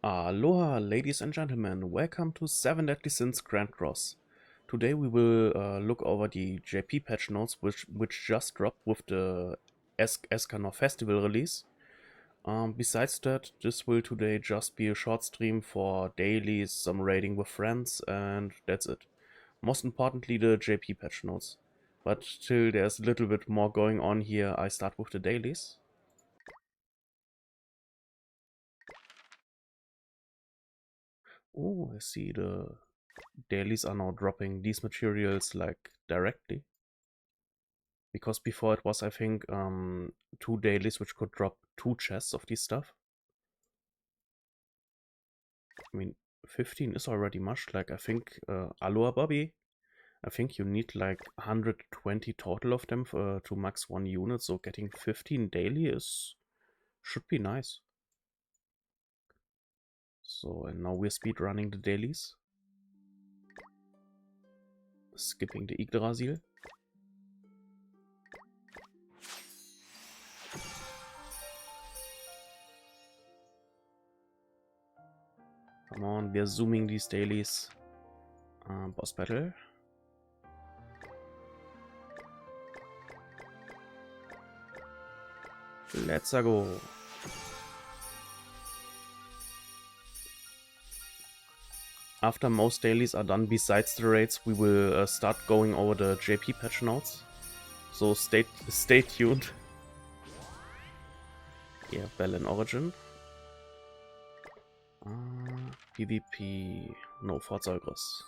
Aloha, ladies and gentlemen. Welcome to 7 Deadly Sins Grand Cross. Today we will look over the JP patch notes which just dropped with the Escanor Festival release. Besides that, this will today just be a short stream for dailies, some raiding with friends, and that's it. Most importantly, the JP patch notes. But till there's a little bit more going on here, I start with the dailies. Oh, I see the dailies are now dropping these materials like directly. Because before it was, I think, 2 dailies which could drop 2 chests of this stuff. I mean, 15 is already much. Like, I think, Aloha Bobby, I think you need like 120 total of them to max 1 unit, so getting 15 daily should be nice. So, and now we're speedrunning the dailies. Skipping the Yggdrasil. Come on, we're zooming these dailies. Boss battle. Let's go. After most dailies are done besides the raids, we will start going over the JP patch notes. So stay tuned. Yeah, Bell in Origin. PvP. No, Forza Aggress.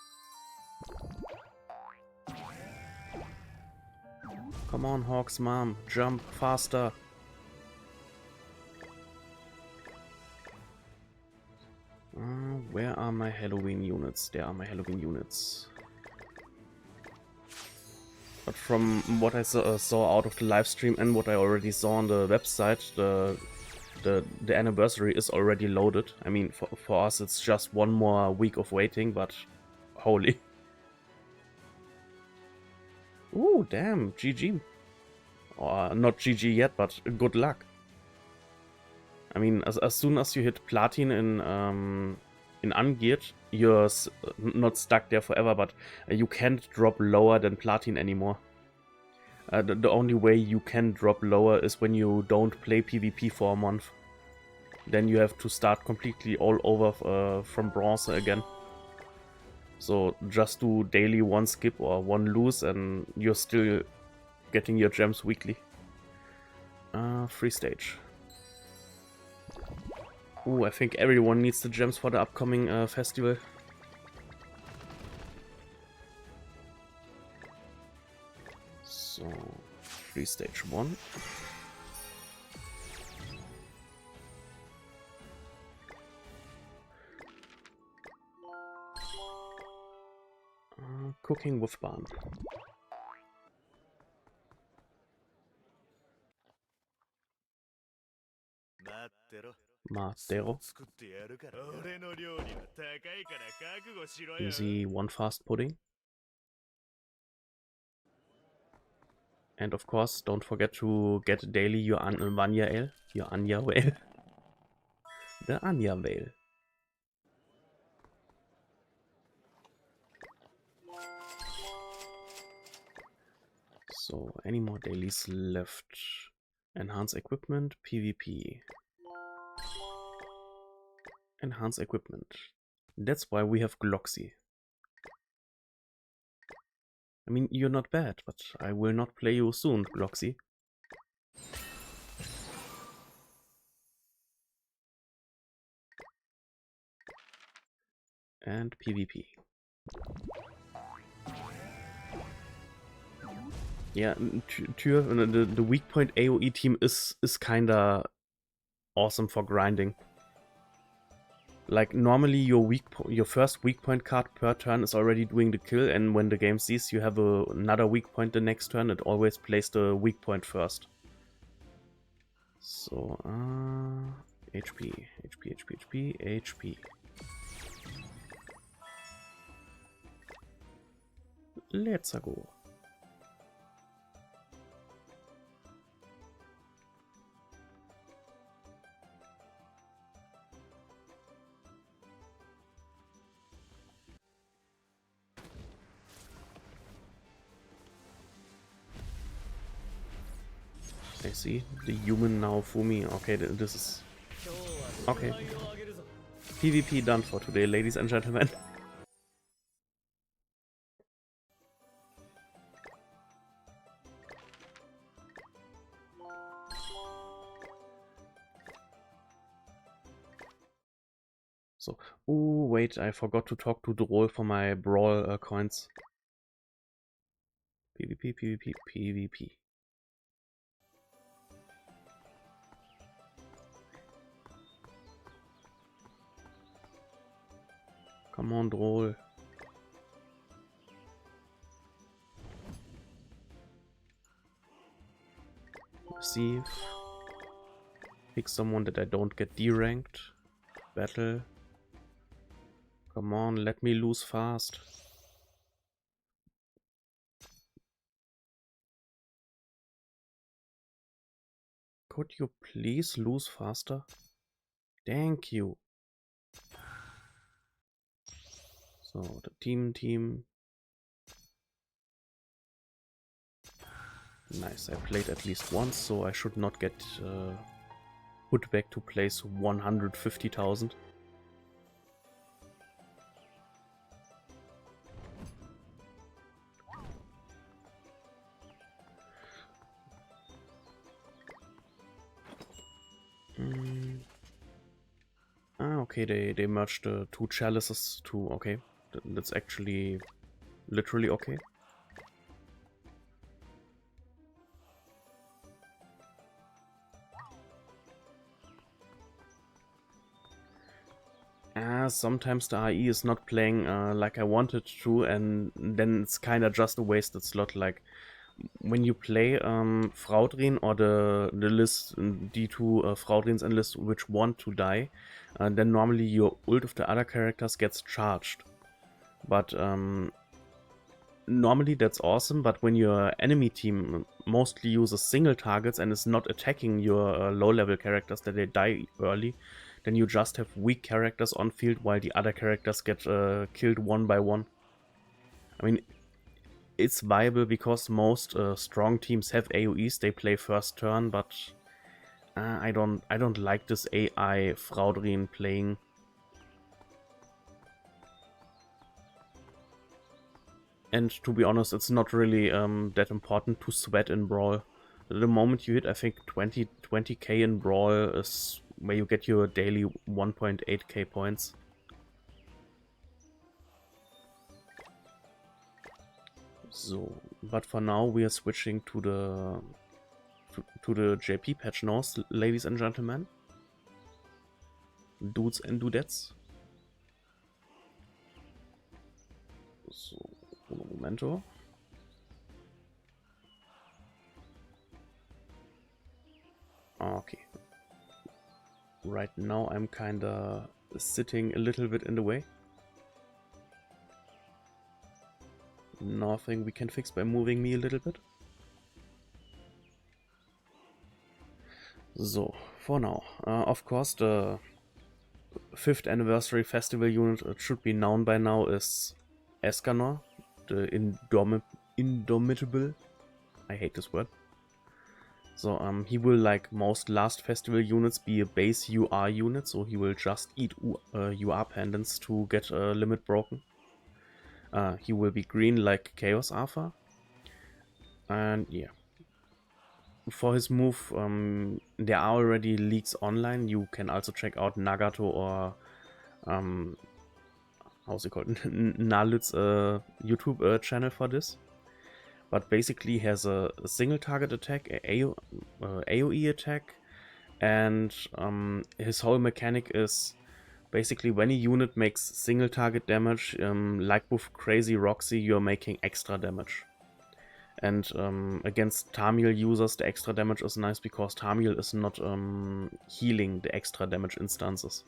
Come on, Hawk's mom. Jump faster. Where are my Halloween units? There are my Halloween units. But from what I saw out of the live stream and what I already saw on the website, the anniversary is already loaded. I mean, for us it's just 1 more week of waiting, but holy. Ooh, damn, GG. Or not GG yet, but good luck. I mean, as soon as you hit Platin in Ungeared, you're not stuck there forever, but you can't drop lower than Platin anymore. The only way you can drop lower is when you don't play PvP for a month. Then you have to start completely all over from Bronze again. So just do daily 1 skip or 1 lose and you're still getting your gems weekly. Free stage. Ooh, I think everyone needs the gems for the upcoming festival. So, free stage 1. Cooking with Barn. Matero. Easy 1 fast pudding. And of course, don't forget to get daily your Vanya Ale. Your Anya Whale. The Anya Whale. So, any more dailies left? Enhance equipment, PvP. Enhance equipment. That's why we have Gloxy. I mean, you're not bad, but I will not play you soon, Gloxy. And PvP. Yeah, the weak point AoE team is kinda awesome for grinding. Like normally your first weak point card per turn is already doing the kill, and when the game sees you have another weak point the next turn, it always plays the weak point first. So HP. Let's go. I see. The human Naofumi. Okay, this is... Okay. PvP done for today, ladies and gentlemen. So, oh wait, I forgot to talk to Droll for my Brawl coins. PvP, PvP, PvP. Come on, Droll. Receive. Pick someone that I don't get deranked. Battle. Come on, let me lose fast. Could you please lose faster? Thank you. So, the team. Nice, I played at least once, so I should not get put back to place 150,000. Okay, they merged the two chalices to... Okay, that's actually literally okay. Sometimes the IE is not playing like I wanted to, and then it's kinda just a wasted slot. Like, when you play Fraudrin or the list, the two Fraudrins and list which want to die, then normally your ult of the other characters gets charged. But normally that's awesome, but when your enemy team mostly uses single targets and is not attacking your low-level characters that they die early, then you just have weak characters on field while the other characters get killed one by one. I mean, it's viable because most strong teams have AoEs, they play first turn, but I don't like this AI Fraudrin playing. And to be honest, it's not really that important to sweat in Brawl. The moment you hit, I think 20k in Brawl is where you get your daily 1.8k points. So, but for now we are switching to the JP patch notes, ladies and gentlemen, dudes and dudettes. So, un momento. Okay. Right now I'm kinda sitting a little bit in the way. Nothing we can fix by moving me a little bit. So, for now, of course the 5th anniversary festival unit, it should be known by now, is Escanor, the Indomitable. I hate this word. So he will, like most last festival units, be a base UR unit, so he will just eat UR pendants to get a limit broken. He will be green like Chaos Alpha. And yeah. For his move, there are already leaks online. You can also check out Nagato or how's it called? Nalut's YouTube channel for this. But basically he has a single target attack, AoE attack, and his whole mechanic is basically when a unit makes single target damage, like with Crazy Roxy, you're making extra damage. And against Tamil users, the extra damage is nice because Tamil is not healing the extra damage instances.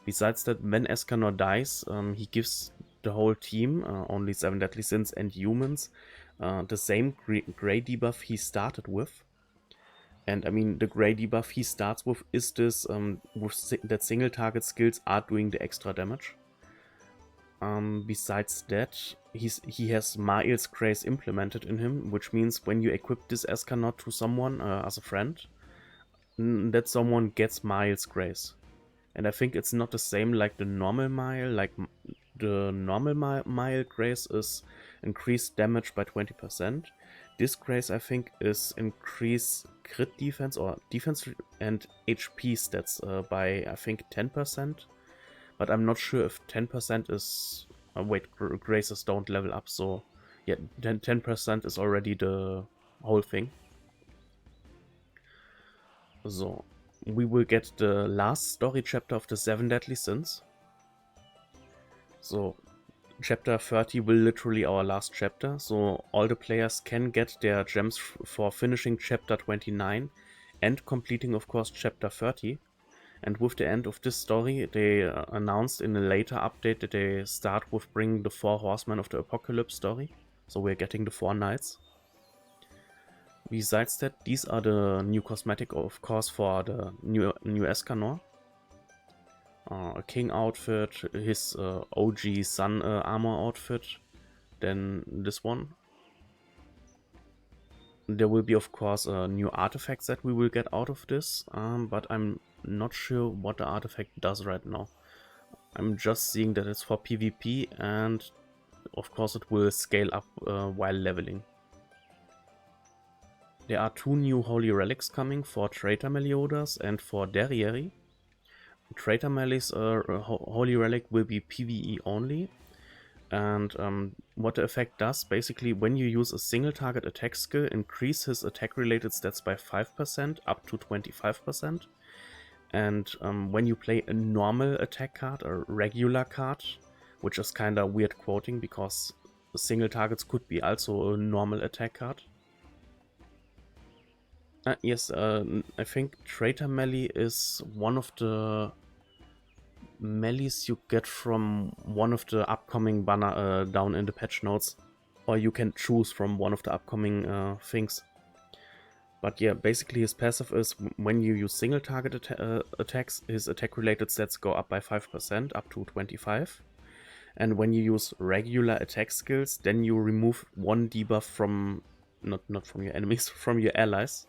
Besides that, when Escanor dies, he gives the whole team, only 7 deadly sins and humans, the same grey debuff he started with. And I mean, the grey debuff he starts with is this, that single target skills are doing the extra damage. Besides that, he has Mael's Grace implemented in him, which means when you equip this Escanor to someone as a friend, that someone gets Mael's Grace. And I think it's not the same like the normal Mael. Like the normal Mael Grace is increased damage by 20%. This Grace, I think, is increase crit defense or defense and HP stats by, I think, 10%. But I'm not sure if 10% is... wait, Graces don't level up, so... yeah, 10% is already the whole thing. So, we will get the last story chapter of the 7 Deadly Sins. So, chapter 30 will literally our last chapter, so all the players can get their gems for finishing chapter 29 and completing, of course, chapter 30. And with the end of this story, they announced in a later update that they start with bringing the 4 Horsemen of the Apocalypse story. So we're getting the 4 Knights. Besides that, these are the new cosmetic, of course, for the new Escanor. A king outfit, his OG sun armor outfit, then this one. There will be, of course, new artifacts that we will get out of this, but I'm not sure what the artifact does right now. I'm just seeing that it's for PvP, and of course it will scale up while leveling. There are 2 new holy relics coming for Traitor Meliodas and for Derriere. Traitor Melis holy relic will be PvE only, and what the effect does, basically when you use a single target attack skill, increase his attack related stats by 5% up to 25%. And when you play a normal attack card, a regular card, which is kinda weird quoting because single targets could be also a normal attack card. Yes, I think Traitor Melee is one of the melees you get from one of the upcoming banner down in the patch notes, or you can choose from one of the upcoming things. But yeah, basically his passive is when you use single target attacks, his attack related stats go up by 5% up to 25. And when you use regular attack skills, then you remove 1 debuff from, not from your enemies, from your allies.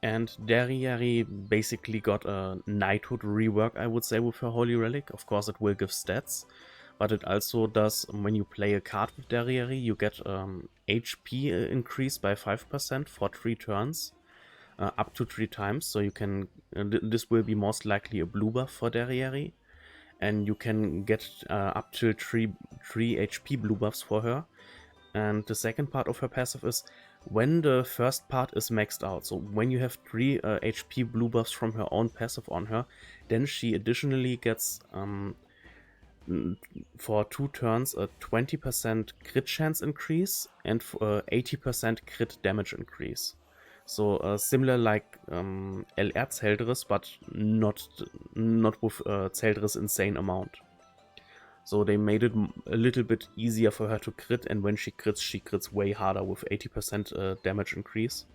And Derriere basically got a knighthood rework, I would say, with her holy relic. Of course it will give stats, but it also does, when you play a card with Derriere, you get HP increase by 5% for 3 turns, up to 3 times. So you can, this will be most likely a blue buff for Derriere, and you can get up to 3 HP blue buffs for her. And the second part of her passive is when the first part is maxed out, so when you have 3 HP blue buffs from her own passive on her, then she additionally gets for 2 turns a 20% crit chance increase and 80% crit damage increase. So similar like LR Zeldris, but not with Zeldris insane amount. So they made it a little bit easier for her to crit, and when she crits way harder with 80% damage increase.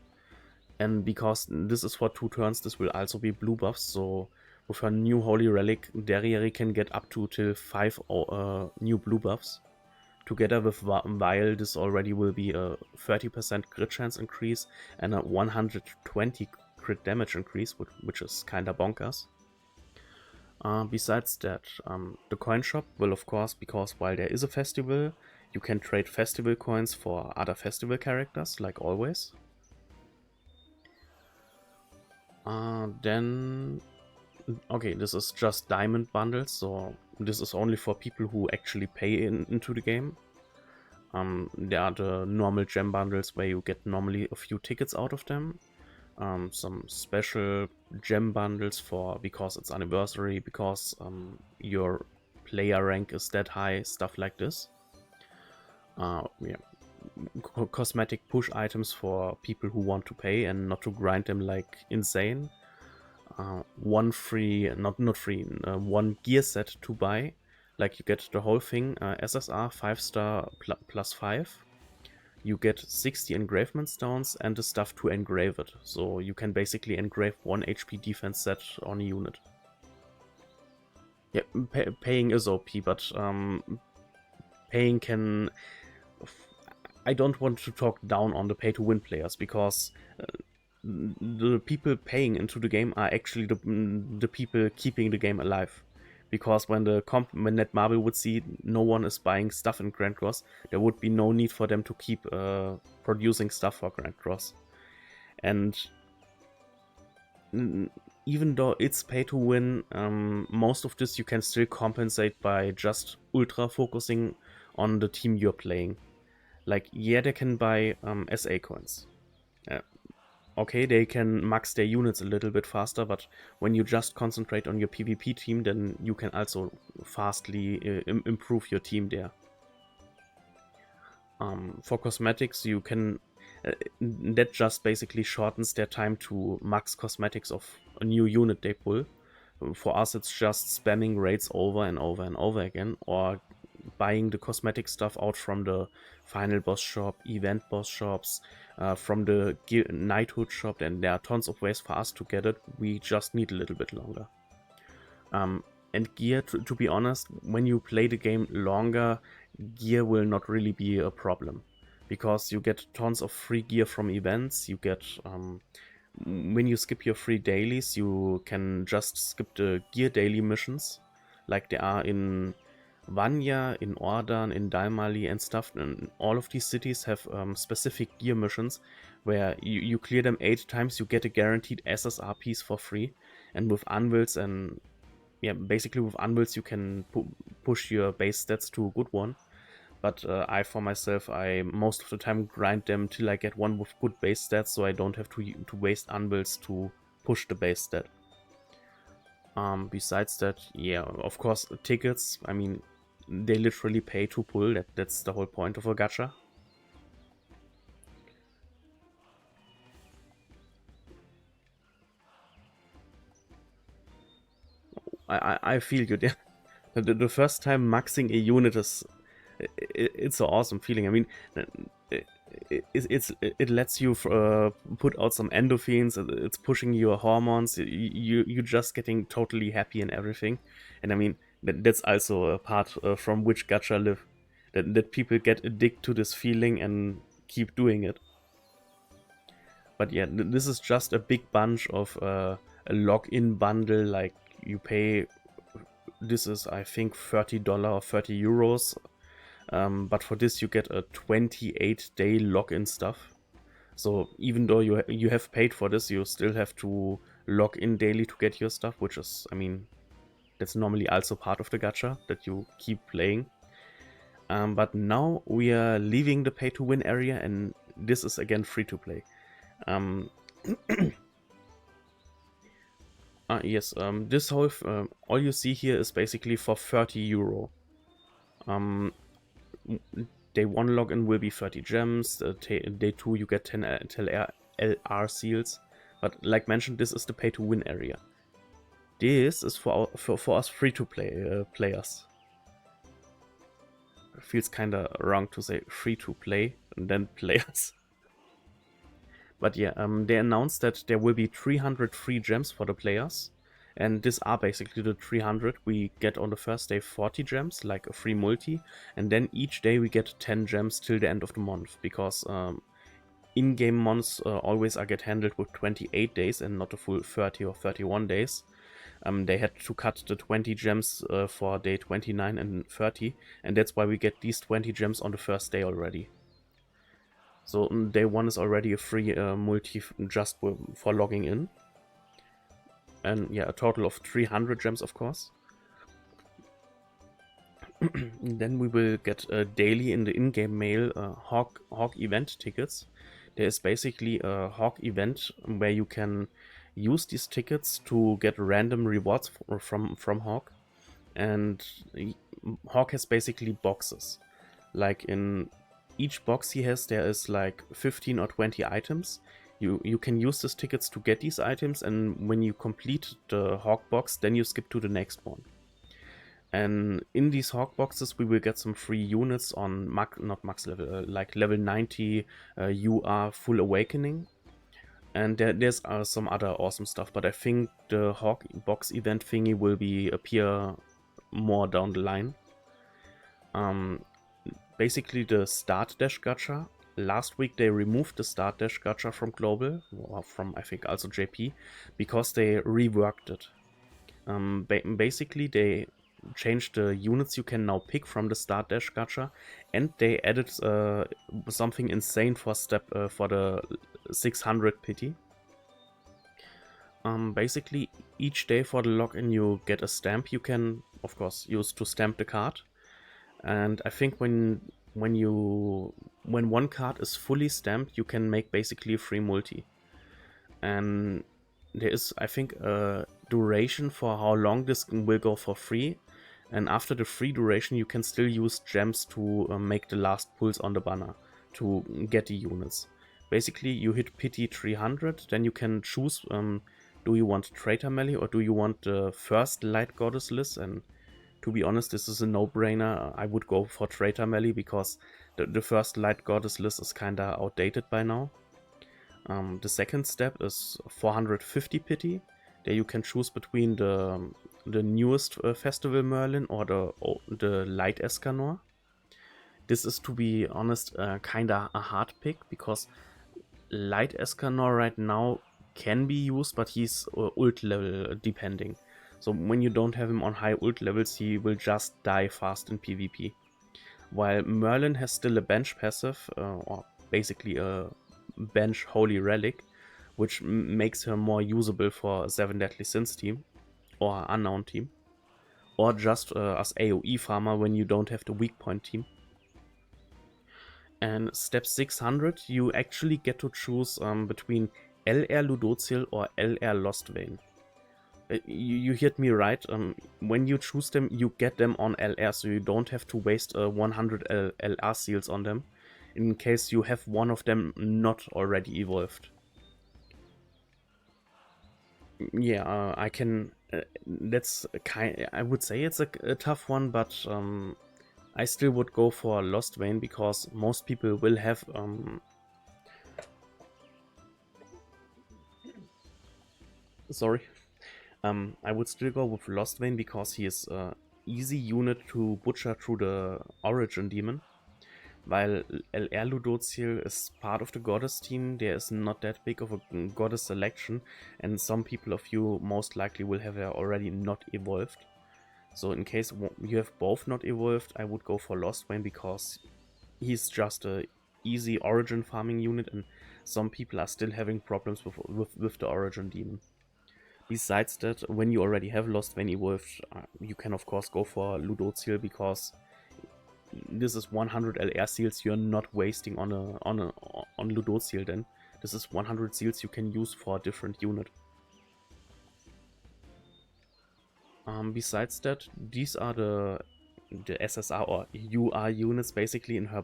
And because this is for 2 turns, this will also be blue buffs, so with her new holy relic, Derriere can get up to till 5 new blue buffs. Together with Vile, this already will be a 30% crit chance increase and a 120 crit damage increase, which is kinda bonkers. Besides that, the coin shop will, of course, because while there is a festival, you can trade festival coins for other festival characters, like always. Then, okay, this is just diamond bundles, so this is only for people who actually pay into the game. There are the normal gem bundles where you get normally a few tickets out of them. Some special gem bundles for because it's anniversary, because your player rank is that high, stuff like this. Yeah. Cosmetic push items for people who want to pay and not to grind them like insane. One free, not free, 1 gear set to buy. Like you get the whole thing, SSR 5-star plus 5. You get 60 engravement stones and the stuff to engrave it. So you can basically engrave 1 HP defense set on a unit. Yeah, paying is OP, but paying can... I don't want to talk down on the pay-to-win players, because the people paying into the game are actually the people keeping the game alive. Because when Netmarble would see no one is buying stuff in Grand Cross, there would be no need for them to keep producing stuff for Grand Cross. And even though it's pay to win, most of this you can still compensate by just ultra focusing on the team you're playing. Like, yeah, they can buy SA coins. Okay, they can max their units a little bit faster, but when you just concentrate on your PvP team, then you can also fastly improve your team there. For cosmetics, you can... that just basically shortens their time to max cosmetics of a new unit they pull. For us, it's just spamming raids over and over and over again, or buying the cosmetic stuff out from the final boss shop, event boss shops, from the knighthood shop, and there are tons of ways for us to get it. We just need a little bit longer. And gear, to be honest, when you play the game longer, gear will not really be a problem, because you get tons of free gear from events. You get when you skip your free dailies, you can just skip the gear daily missions, like they are in Vanya, in Ordan, in Dalmali and stuff. And all of these cities have specific gear missions where you clear them 8 times, you get a guaranteed SSR piece for free. And with Anvils and... yeah, basically with Anvils you can push your base stats to a good one. But I, for myself, I most of the time grind them till I get one with good base stats, so I don't have to waste Anvils to push the base stat. Besides that, yeah, of course, tickets, I mean, they literally pay to pull. That's the whole point of a gacha. I feel you there. The first time maxing a unit is... it's an awesome feeling. I mean, it lets you put out some endorphins. It's pushing your hormones. You're just getting totally happy and everything. And I mean, that's also a part from which gacha live. That people get addicted to this feeling and keep doing it. But yeah, this is just a big bunch of a login bundle. Like, you pay... this is, I think, $30 or 30 euros. But for this you get a 28-day login stuff. So even though you have paid for this, you still have to log in daily to get your stuff, which is, I mean, that's normally also part of the gacha, that you keep playing. But now we are leaving the pay-to-win area, and this is again free-to-play. Yes, this whole... all you see here is basically for 30 euro. Day 1 login will be 30 gems, day 2 you get 10 LR seals, but like mentioned, this is the pay to win area. This is for us free to play players. It feels kinda wrong to say free to play and then players. But yeah, they announced that there will be 300 free gems for the players. And these are basically the 300. We get on the first day 40 gems, like a free multi. And then each day we get 10 gems till the end of the month. Because in-game months always get handled with 28 days and not a full 30 or 31 days. They had to cut the 20 gems for day 29 and 30. And that's why we get these 20 gems on the first day already. So day 1 is already a free multi just for logging in. And yeah, a total of 300 gems, of course. Then we will get daily in the in-game mail Hawk event tickets. There is basically a Hawk event where you can use these tickets to get random rewards from Hawk. And Hawk has basically boxes. Like, in each box he has, there is like 15 or 20 items. You can use these tickets to get these items, and when you complete the Hawk box, then you skip to the next one. And in these Hawk boxes, we will get some free units on not max level, like level 90 UR Full Awakening. And there's some other awesome stuff, but I think the Hawk box event thingy will appear more down the line. Basically the start dash gacha. Last week they removed the start dash gacha from global, or from I think also JP, because they reworked it. Basically they changed the units you can now pick from the start dash gacha, and they added something insane for for the 600 pity. Basically each day for the login you get a stamp you can of course use to stamp the card, and I think when one card is fully stamped you can make basically a free multi, and there is I think a duration for how long this will go for free, and after the free duration you can still use gems to make the last pulls on the banner to get the units. Basically you hit pity 300, then you can choose do you want Traitor Melee or do you want the first Light Goddess list, and to be honest this is a no-brainer. I would go for Traitor Melee because the first Light Goddess list is kinda outdated by now. The second step is 450 pity. There you can choose between the newest Festival Merlin or the Light Escanor. This is, to be honest, kinda a hard pick because Light Escanor right now can be used, but he's ult level depending. So when you don't have him on high ult levels, he will just die fast in PvP. While Merlin has still a bench passive, or basically a bench Holy Relic, which makes her more usable for 7 Deadly Sins team, or Unknown team, or just as AoE farmer when you don't have the weak point team. And step 600, you actually get to choose between LR Ludociel or LR Lostvein. You heard me right, when you choose them, you get them on LR, so you don't have to waste 100 LR seals on them, in case you have one of them not already evolved. Yeah, I can, that's I would say it's a tough one, but I still would go for Lostvein because most people will have sorry. I would still go with Lostvein because he is an easy unit to butcher through the Origin Demon. While LR Ludociel is part of the Goddess team, there is not that big of a Goddess selection, and some people of you most likely will have her already not evolved. So in case you have both not evolved, I would go for Lostvein because he's just a easy Origin farming unit, and some people are still having problems with the Origin Demon. Besides that, when you already have Lostvein evolved, you can of course go for Ludociel because this is 100 LR seals you're not wasting on Ludociel. Then this is 100 seals you can use for a different unit. Besides that, these are the SSR or UR units basically in her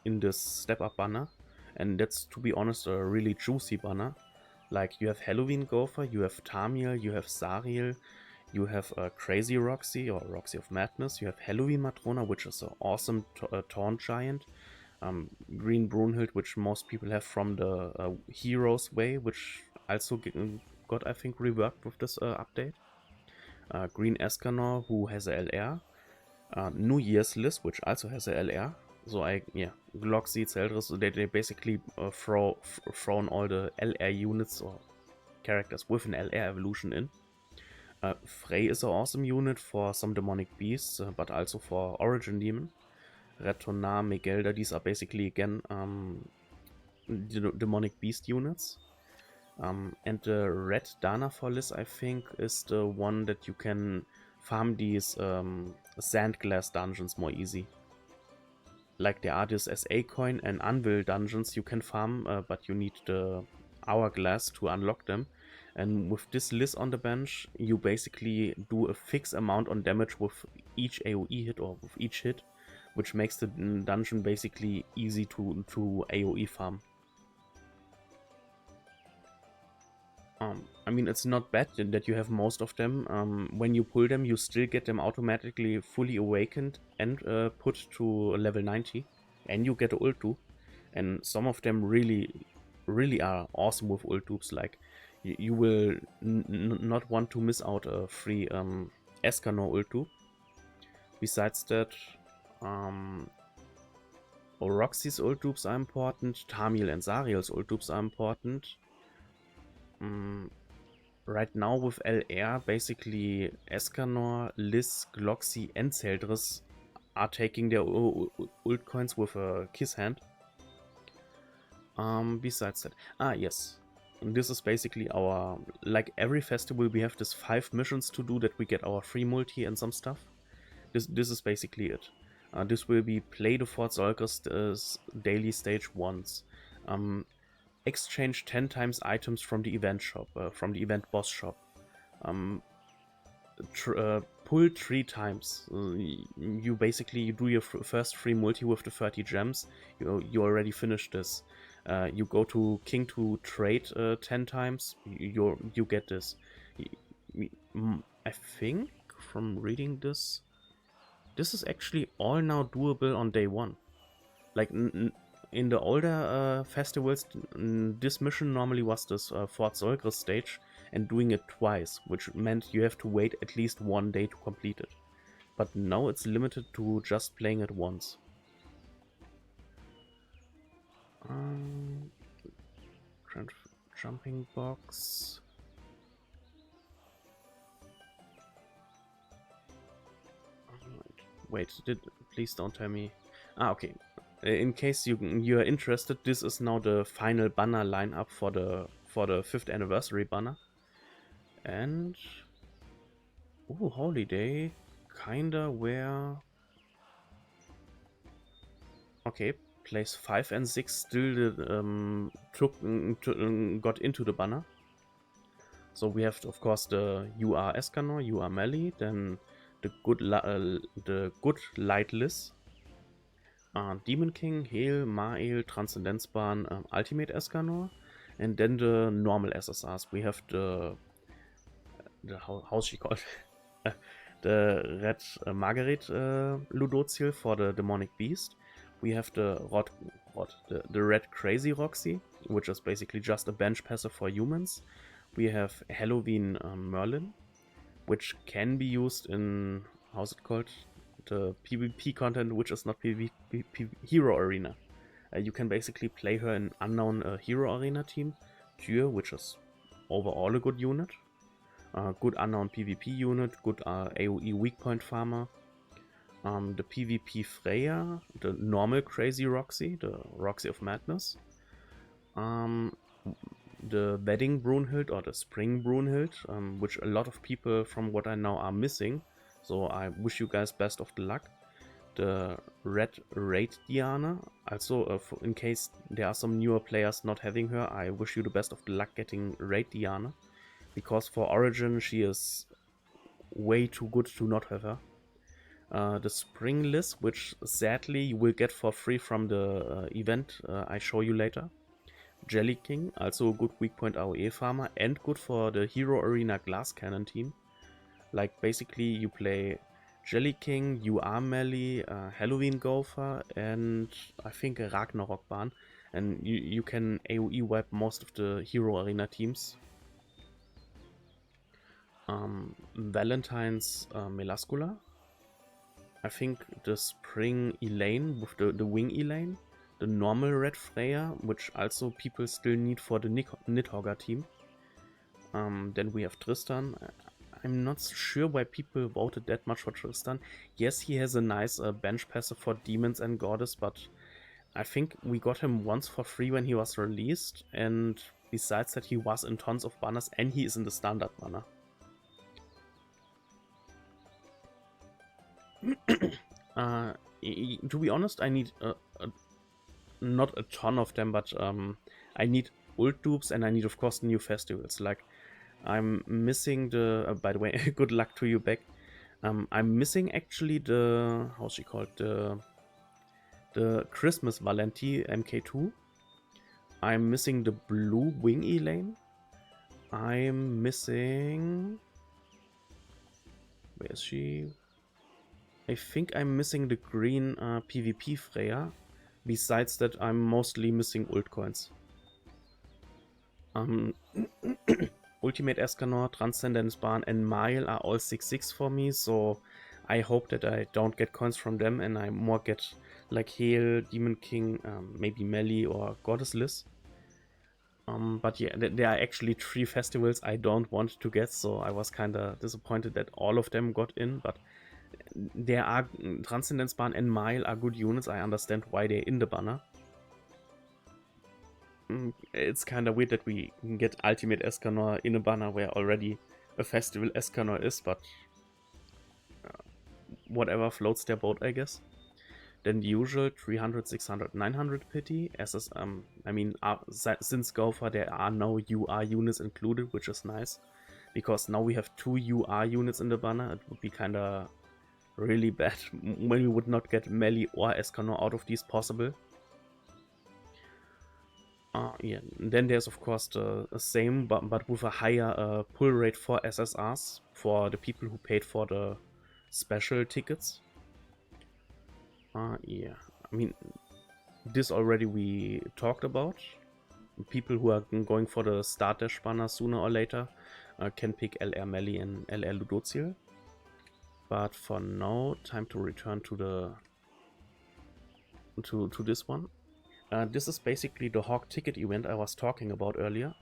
in this step up banner, and that's, to be honest, a really juicy banner. Like you have Halloween Gopher, you have Tamiel, you have Zariel, you have Crazy Roxy or Roxy of Madness, you have Halloween Matrona, which is an awesome taunt giant, Green Brunhild, which most people have from the Heroes Way, which also got I think reworked with this update. Green Escanor, who has a LR, New Year's List, which also has a LR. So Glockseed, Zeldris, they basically thrown all the LR units or characters with an LR evolution in. Frey is an awesome unit for some demonic beasts, but also for Origin Demon. Retona, Megelda, these are basically again demonic beast units. And the red Danafolis, I think, is the one that you can farm these Sandglass dungeons more easy. Like there are these SA coin and Anvil dungeons you can farm, but you need the Hourglass to unlock them. And with this list on the bench, you basically do a fixed amount on damage with each AoE hit or with each hit, which makes the dungeon basically easy to AoE farm. I mean, it's not bad that you have most of them. When you pull them, you still get them automatically fully awakened and put to level 90, and you get ult too. And some of them really are awesome with ult tubes. Like you will not want to miss out a free Escanor ult tube. Besides that, Roxy's ult dupes are important. Tamil and Zariel's ult dupes are important. Right now with LR, basically Escanor, Liz, Gloxy, and Zeldris are taking their ult coins with a kiss hand. Besides that, yes, and this is basically our, like every festival we have this 5 missions to do that we get our free multi and some stuff. This is basically it. This will be play the Fort Zolkers daily stage once. Exchange 10 times items from the event shop, from the event boss shop. Pull 3 times. You basically do your first free multi with the 30 gems. You already finished this. You go to King to trade 10 times. You get this. I think from reading this, this is actually all now doable on day 1. Like in the older festivals, this mission normally was this Fort Zolkers stage, and doing it twice, which meant you have to wait at least 1 day to complete it. But now it's limited to just playing it once. Jumping box. Wait, please don't tell me. Okay. In case you are interested, this is now the final banner lineup for the 5th anniversary banner. And holiday, kinda where. Okay, place 5 and 6 still got into the banner. So we have, of course, the UR Escanor, UR Melly, then the good Light Liz, Demon King, Hel, Mael, Transzendenzbahn, Ultimate Escanor, and then the normal SSRs. We have the how's she called? The Red Margaret Ludociel for the Demonic Beast. We have the the Red Crazy Roxy, which is basically just a bench passive for humans. We have Halloween Merlin, which can be used in, how's it called? The PvP content, which is not PvP Hero Arena. You can basically play her in unknown Hero Arena team. Tyr, which is overall a good unit. Good unknown PvP unit, good AoE weak point farmer. The PvP Freya, the normal Crazy Roxy, the Roxy of Madness. The Wedding Brunhild or the Spring Brunhild, which a lot of people from what I know are missing. So I wish you guys best of the luck. The Red Raid Diana, also in case there are some newer players not having her, I wish you the best of the luck getting Raid Diana. Because for Origin she is way too good to not have her. The Spring Liz, which sadly you will get for free from the event I show you later. Jelly King, also a good weak point AoE farmer and good for the Hero Arena Glass Cannon team. Like basically you play Jelly King, UR Melly, Halloween Gopher, and I think a Ragnarok Bahn, and you can AoE wipe most of the Hero Arena teams. Valentine's Melascula. I think the Spring Elaine with the Wing Elaine. The normal Red Freya, which also people still need for the Nidhogger team. Then we have Tristan. I'm not sure why people voted that much for Tristan. Yes, he has a nice bench passive for Demons and Goddess, but I think we got him once for free when he was released, and besides that he was in tons of banners and he is in the standard banner. To be honest, I need not a ton of them, but I need ult dupes and I need, of course, new festivals. Like, I'm missing the... by the way, good luck to you, Beck. I'm missing actually the... how's she called? The Christmas Valenti MK2. I'm missing the blue Wing Elaine. I'm missing... where is she? I think I'm missing the green PvP Freya. Besides that, I'm mostly missing ult coins. Ultimate Escanor, Transzendenzbahn, and Mael are all 6/6 for me, so I hope that I don't get coins from them and I more get like Hel, Demon King, maybe Melly or Goddess Liz. But yeah, there are actually 3 festivals I don't want to get, so I was kinda disappointed that all of them got in, but there are Transcendence Bahn and Mile are good units. I understand why they're in the banner. It's kinda weird that we can get Ultimate Escanor in a banner where already a festival Escanor is, but whatever floats their boat, I guess. Then the usual 300, 600, 900 pity. I mean, since Gopher, there are no UR units included, which is nice. Because now we have 2 UR units in the banner. It would be kinda really bad when we would not get Melee or Escanor out of these possible. Yeah. Then there's of course the same, but with a higher pull rate for SSRs for the people who paid for the special tickets. Yeah, I mean, this already we talked about. People who are going for the Start Dash banner sooner or later can pick LR Melly and LR Ludociel. But for now, time to return to the to this one. This is basically the Hawk ticket event I was talking about earlier.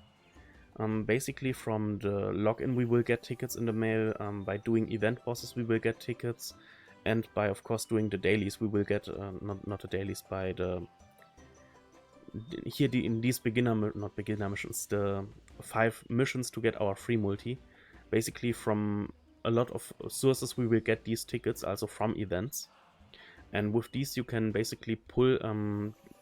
Basically from the login we will get tickets in the mail, by doing event bosses we will get tickets, and by of course doing the dailies we will get, not the dailies, by the, here in these not beginner missions, the 5 missions to get our free multi. Basically from a lot of sources we will get these tickets, also from events. And with these you can basically pull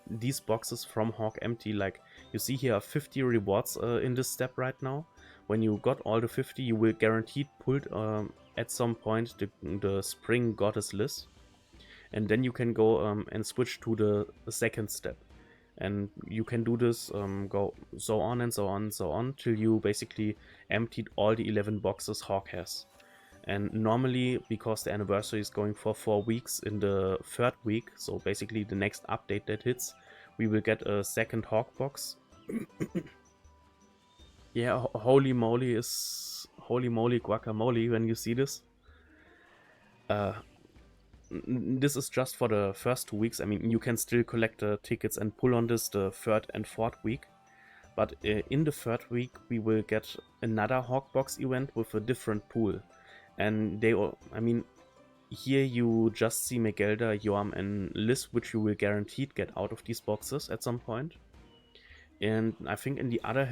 these boxes from Hawk empty. Like you see here are 50 rewards in this step right now. When you got all the 50, you will guaranteed pulled at some point the Spring Goddess Liz. And then you can go and switch to the second step. And you can do this, go so on and so on and so on, till you basically emptied all the 11 boxes Hawk has. And normally, because the anniversary is going for 4 weeks, in the 3rd week, so basically the next update that hits, we will get a second Hawk box. Yeah, holy moly guacamole when you see this. This is just for the first 2 weeks. I mean, you can still collect the tickets and pull on this the 3rd and 4th week. But in the 3rd week, we will get another Hawk box event with a different pool. And they all, I mean, here you just see Megelda, Yorm, and Liz, which you will guaranteed get out of these boxes at some point. And I think in the other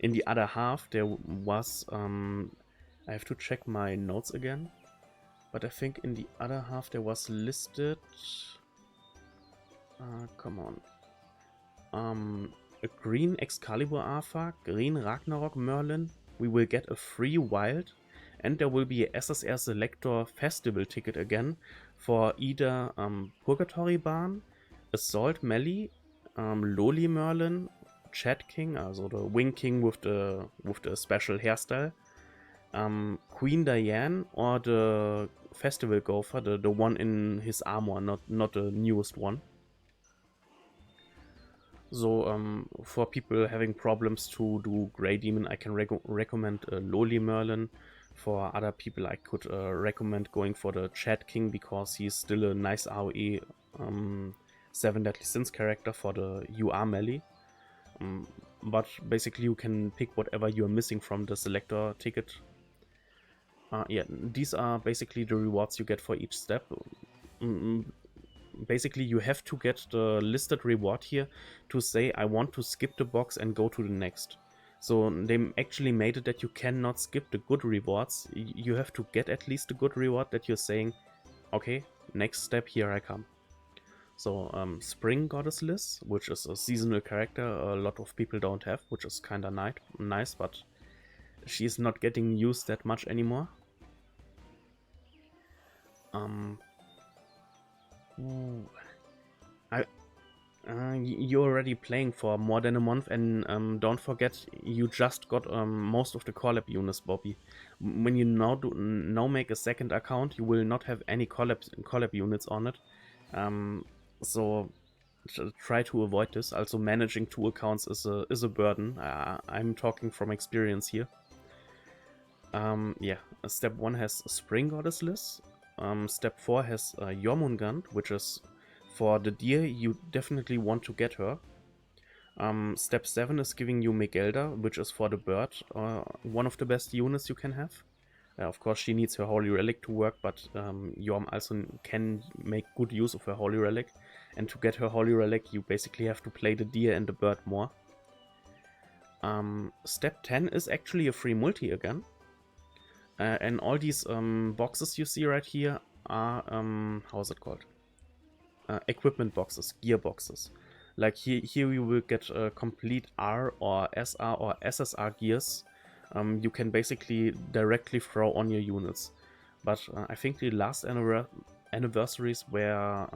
in the other half, there was, I have to check my notes again, but I think in the other half there was listed, come on, a green Excalibur Alpha, green Ragnarok Merlin. We will get a free wild. And there will be a SSR Selector Festival ticket again for either Purgatory Bahn, Assault Melly, Loli Merlin, Chat King, also the Wing King with the special hairstyle, Queen Diane, or the Festival Gopher, the one in his armor, not the newest one. So for people having problems to do Grey Demon, I can recommend Loli Merlin. For other people, I could recommend going for the Chat King, because he's still a nice AoE 7 Deadly Sins character for the UR melee. But basically you can pick whatever you're missing from the selector ticket. Yeah, these are basically the rewards you get for each step. Basically you have to get the listed reward here to say I want to skip the box and go to the next. So they actually made it that you cannot skip the good rewards. You have to get at least a good reward that you're saying, okay, next step, here I come. So Spring Goddess Liz, which is a seasonal character a lot of people don't have, which is kind of nice, but she's not getting used that much anymore. You're already playing for more than a month, and don't forget, you just got most of the collab units, Bobby. When you now make a second account, you will not have any collab units on it. So try to avoid this. Also, managing 2 accounts is a burden. I'm talking from experience here. Yeah, step 1 has Spring Goddess Liz. Step 4 has Jormungand, which is for the deer, you definitely want to get her. Step 7 is giving you Megelda, which is for the bird, one of the best units you can have. Of course, she needs her Holy Relic to work, but Jorm also can make good use of her Holy Relic. And to get her Holy Relic, you basically have to play the deer and the bird more. Step 10 is actually a free multi again. And all these boxes you see right here are, how is it called? Equipment boxes, gear boxes. Like here you will get complete R or SR or SSR gears. You can basically directly throw on your units. But I think the last anniversaries were...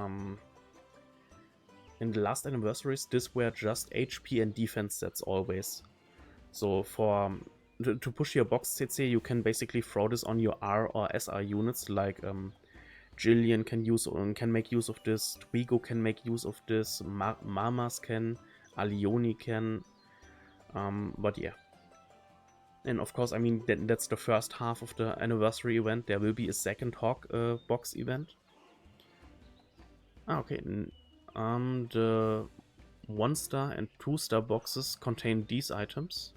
in the last anniversaries, this were just HP and defense sets always. So for to push your box CC, you can basically throw this on your R or SR units, like Jillian can make use of this, Twigo can make use of this, Mamas can, Alioni can, but yeah. And of course, I mean, that's the first half of the anniversary event. There will be a second Hawk box event. Okay. The 1-star and 2-star boxes contain these items.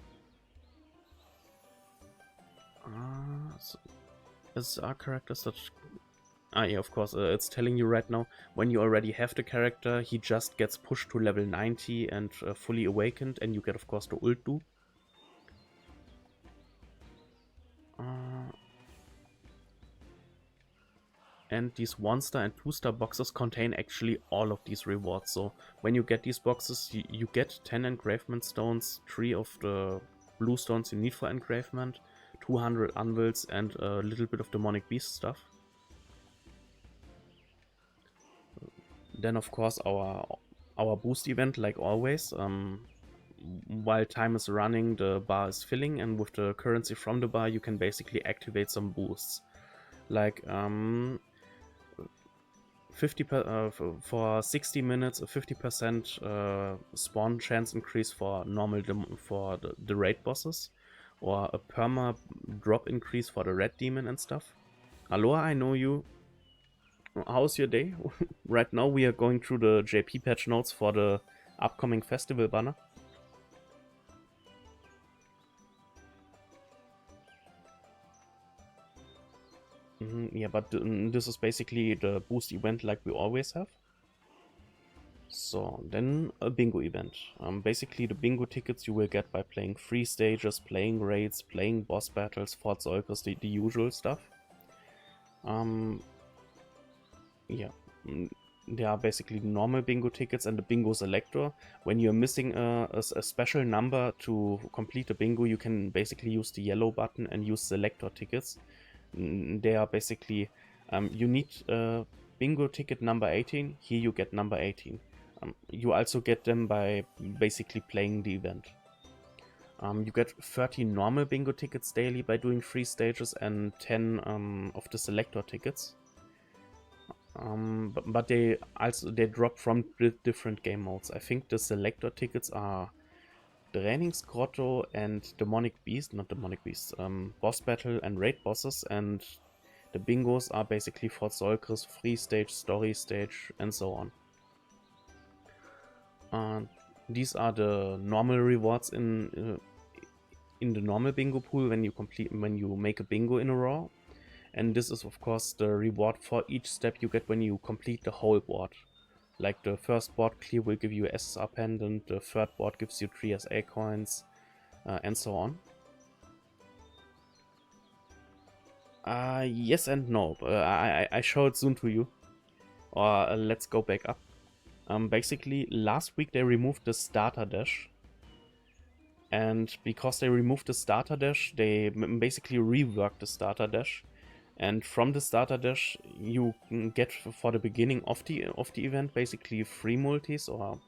So is our characters that... yeah, of course, it's telling you right now, when you already have the character, he just gets pushed to level 90 and fully awakened, and you get, of course, the ult do. And these 1-star and 2-star boxes contain actually all of these rewards. So when you get these boxes, you get 10 engravement stones, 3 of the blue stones you need for engravement, 200 anvils, and a little bit of demonic beast stuff. Then of course our boost event, like always. While time is running, the bar is filling, and with the currency from the bar you can basically activate some boosts. Like for 60 minutes, a 50% spawn chance increase for the raid bosses, or a perma drop increase for the red demon and stuff. Aloha, I know you. How's your day? Right now we are going through the JP patch notes for the upcoming festival banner. Yeah, but this is basically the boost event like we always have. So then a bingo event. Basically the bingo tickets you will get by playing free stages, playing raids, playing boss battles, Fort Zolkos, the usual stuff. Yeah, there are basically normal bingo tickets and the bingo selector. When you're missing a special number to complete the bingo, you can basically use the yellow button and use selector tickets. They are basically, you need bingo ticket number 18, here you get number 18. You also get them by basically playing the event. You get 30 normal bingo tickets daily by doing 3 stages and 10 of the selector tickets. But they drop from different game modes. I think the selector tickets are Trainingsgrotto and Demonic Beast, not Demonic Beast, boss battle and raid bosses, and the bingos are basically Fort Zolkos, free stage, story stage, and so on. These are the normal rewards in the normal bingo pool when you make a bingo in a row. And this is of course the reward for each step you get when you complete the whole board. Like the first board clear will give you SSR pendant, the third board gives you 3 SA coins, and so on. Yes and no. I show it soon to you. Or let's go back up. Basically, last week they removed the starter dash. And because they removed the starter dash, they basically reworked the starter dash. And from the starter dash, you get for the beginning of the event basically 3 multis, or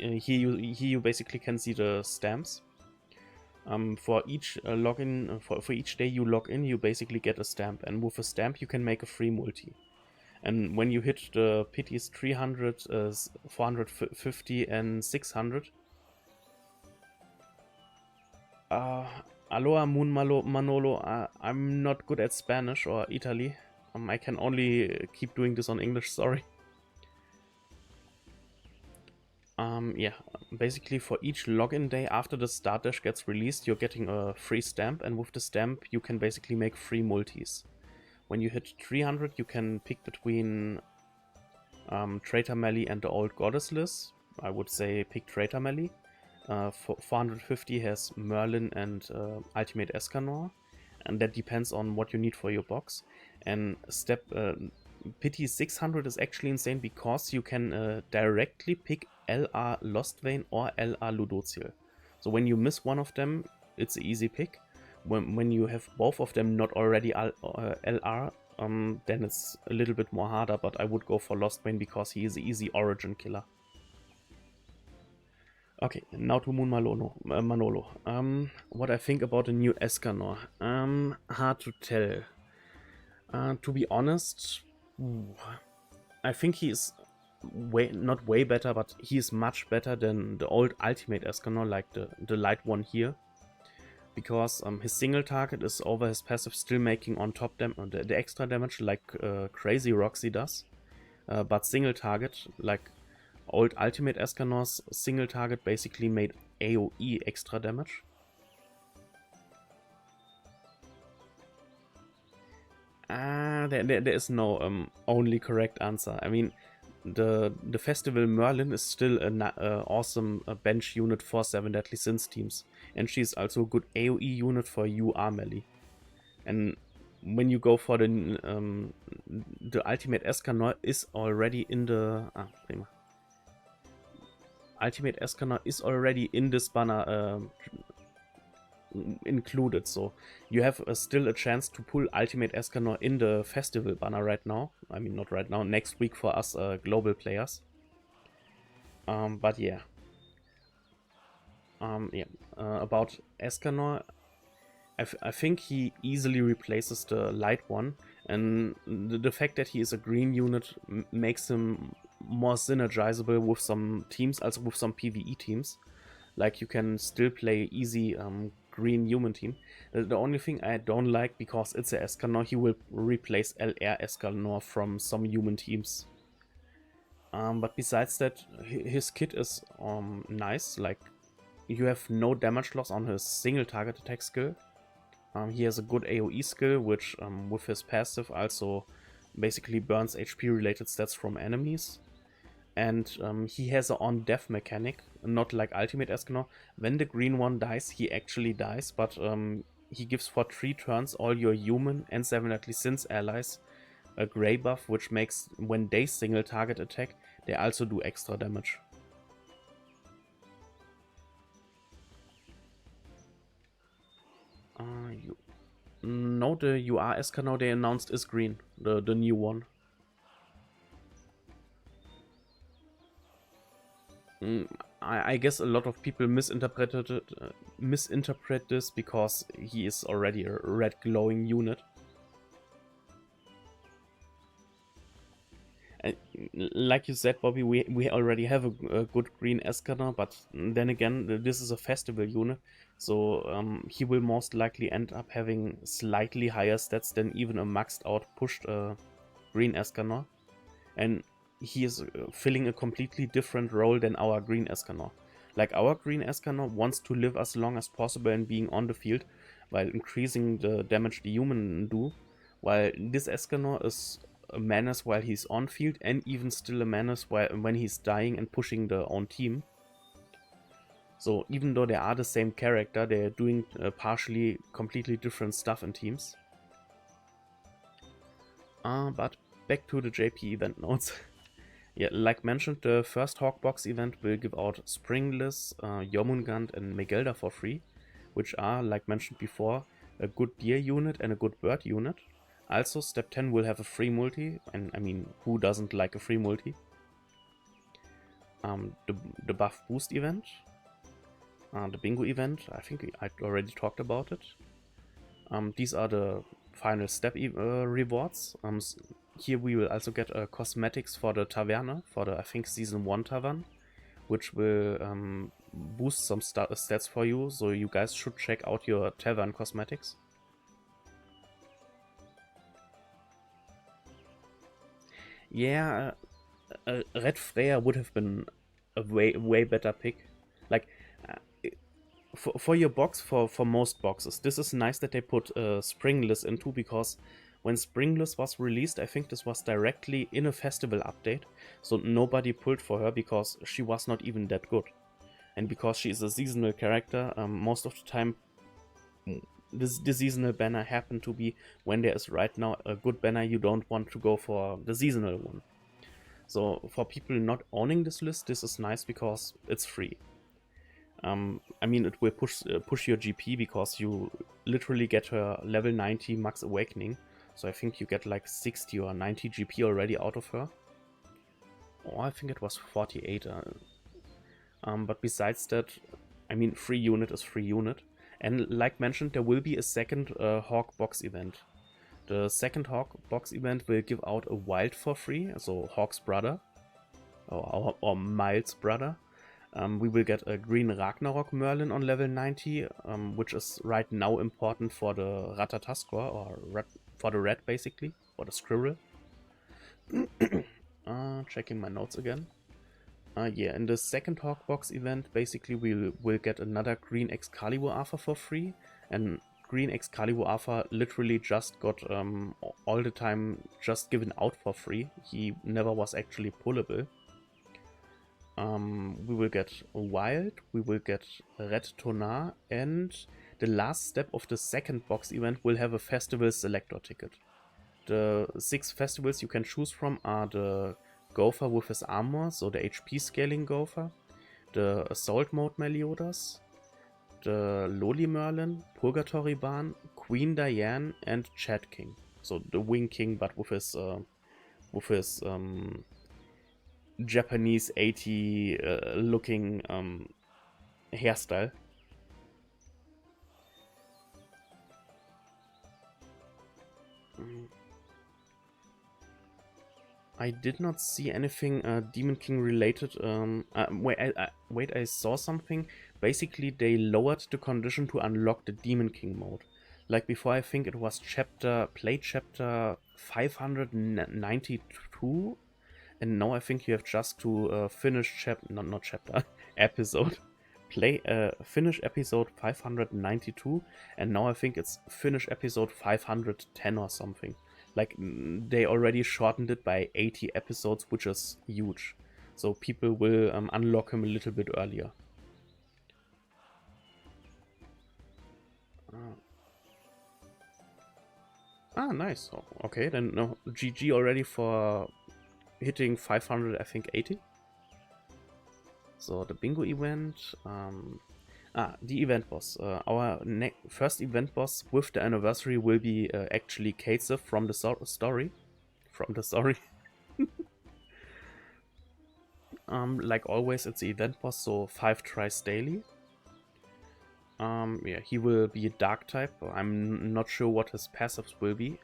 here you basically can see the stamps. For each login, for each day you log in, you basically get a stamp, and with a stamp you can make a free multi. And when you hit the pities 300, 450, and 600, Aloha Moon Manolo. I'm not good at Spanish or Italy. I can only keep doing this on English, sorry. Yeah, basically for each login day after the start dash gets released, you're getting a free stamp, and with the stamp you can basically make free multis. When you hit 300, you can pick between Traitor Melee and the old Goddess list. I would say pick Traitor Melee. 450 has Merlin and Ultimate Escanor, and that depends on what you need for your box. And Pity 600 is actually insane because you can directly pick LR Lostvein or LR Ludociel. So when you miss one of them, it's an easy pick. When you have both of them not already LR, then it's a little bit more harder, but I would go for Lostvein because he is an easy origin killer. Okay, now to Moon Manolo. What I think about the new Escanor. Hard to tell. To be honest, I think he is not way better, but he is much better than the old Ultimate Escanor, like the light one here. Because his single target is over his passive still making on top the extra damage like Crazy Roxy does. But single target, like old Ultimate Escanor's single target basically made AoE extra damage. There is no only correct answer. I mean, the Festival Merlin is still an awesome bench unit for 7 Deadly Sins teams. And she's also a good AoE unit for UR melee. And when you go for the Ultimate Escanor is already in the... prima. Ultimate Escanor is already in this banner included, so you have still a chance to pull Ultimate Escanor in the festival banner right now. I mean, not right now, next week for us global players. But yeah. About Escanor, I think he easily replaces the light one, and the fact that he is a green unit makes him more synergizable with some teams, also with some PvE teams. Like, you can still play easy green human team. The only thing I don't like, because it's a Escanor, he will replace LR Escanor from some human teams. But besides that, his kit is nice. Like, you have no damage loss on his single target attack skill. He has a good AoE skill, which with his passive also basically burns HP related stats from enemies. And he has an on-death mechanic, not like Ultimate Escanor. When the green one dies, he actually dies, but he gives for 3 turns all your human and 7 Deadly Sins allies a grey buff, which makes when they single target attack, they also do extra damage. No, the UR Escanor they announced is green, the new one. I guess a lot of people misinterpret this because he is already a red glowing unit. And like you said, Bobby, we already have a good green Escanor, but then again, this is a festival unit, so he will most likely end up having slightly higher stats than even a maxed out pushed green Escanor. And he is filling a completely different role than our green Escanor. Like, our green Escanor wants to live as long as possible and being on the field while increasing the damage the human do, while this Escanor is a menace while he's on field and even still a menace when he's dying and pushing the own team. So even though they are the same character, they're doing partially completely different stuff in teams. But back to the JP event notes. Yeah, like mentioned, the first Hawkbox event will give out Springless, Jormungand and Megelda for free, which are, like mentioned before, a good deer unit and a good bird unit. Also, step 10 will have a free multi, and I mean, who doesn't like a free multi? The buff boost event, the bingo event, I think I already talked about it. These are the final step rewards. Here we will also get cosmetics for the Taverne, for the, I think, Season 1 Tavern, which will boost some stats for you, so you guys should check out your Tavern cosmetics. Yeah, Red Freya would have been a way better pick. Like, for your box, for most boxes, this is nice that they put Springless into, because when Springless was released, I think this was directly in a festival update, so nobody pulled for her because she was not even that good. And because she is a seasonal character, most of the time the seasonal banner happened to be when there is right now a good banner, you don't want to go for the seasonal one. So for people not owning this list, this is nice because it's free. I mean, it will push your GP because you literally get her level 90 max awakening. So I think you get like 60 or 90 GP already out of her. Oh, I think it was 48. But besides that, I mean, free unit is free unit. And like mentioned, there will be a second Hawk box event. The second Hawk box event will give out a wild for free, so Hawk's brother, or Miles' brother. We will get a green Ragnarok Merlin on level 90, which is right now important for the Ratata score, or for the red basically, for the squirrel. Checking my notes again. Yeah, in the second Hawk box event, basically we'll get another green Excalibur Alpha for free, and green Excalibur Alpha literally just got all the time just given out for free. He never was actually pullable. We will get Wild, we will get Red Tonar, and the last step of the second box event will have a festival selector ticket. The 6 festivals you can choose from are the Gopher with his armor, so the HP scaling Gopher, the Assault Mode Meliodas, the Loli Merlin, Purgatory Barn, Queen Diane, and Chat King. So the Wing King, but with his Japanese 80 looking hairstyle. I did not see anything Demon King related. Wait, I saw something. Basically, they lowered the condition to unlock the Demon King mode. Like before, I think it was chapter 592, and now I think you have just to finish episode. Finish episode 592, and now I think it's finish episode 510 or something. Like, they already shortened it by 80 episodes, which is huge. So people will unlock him a little bit earlier. Nice. Oh, okay, then no, GG already for hitting 500, I think 80. So the bingo event. The event boss. Our first event boss with the anniversary will be actually Katze from the story. Like always, it's the event boss, so 5 tries daily. Yeah, he will be a dark type. I'm not sure what his passives will be.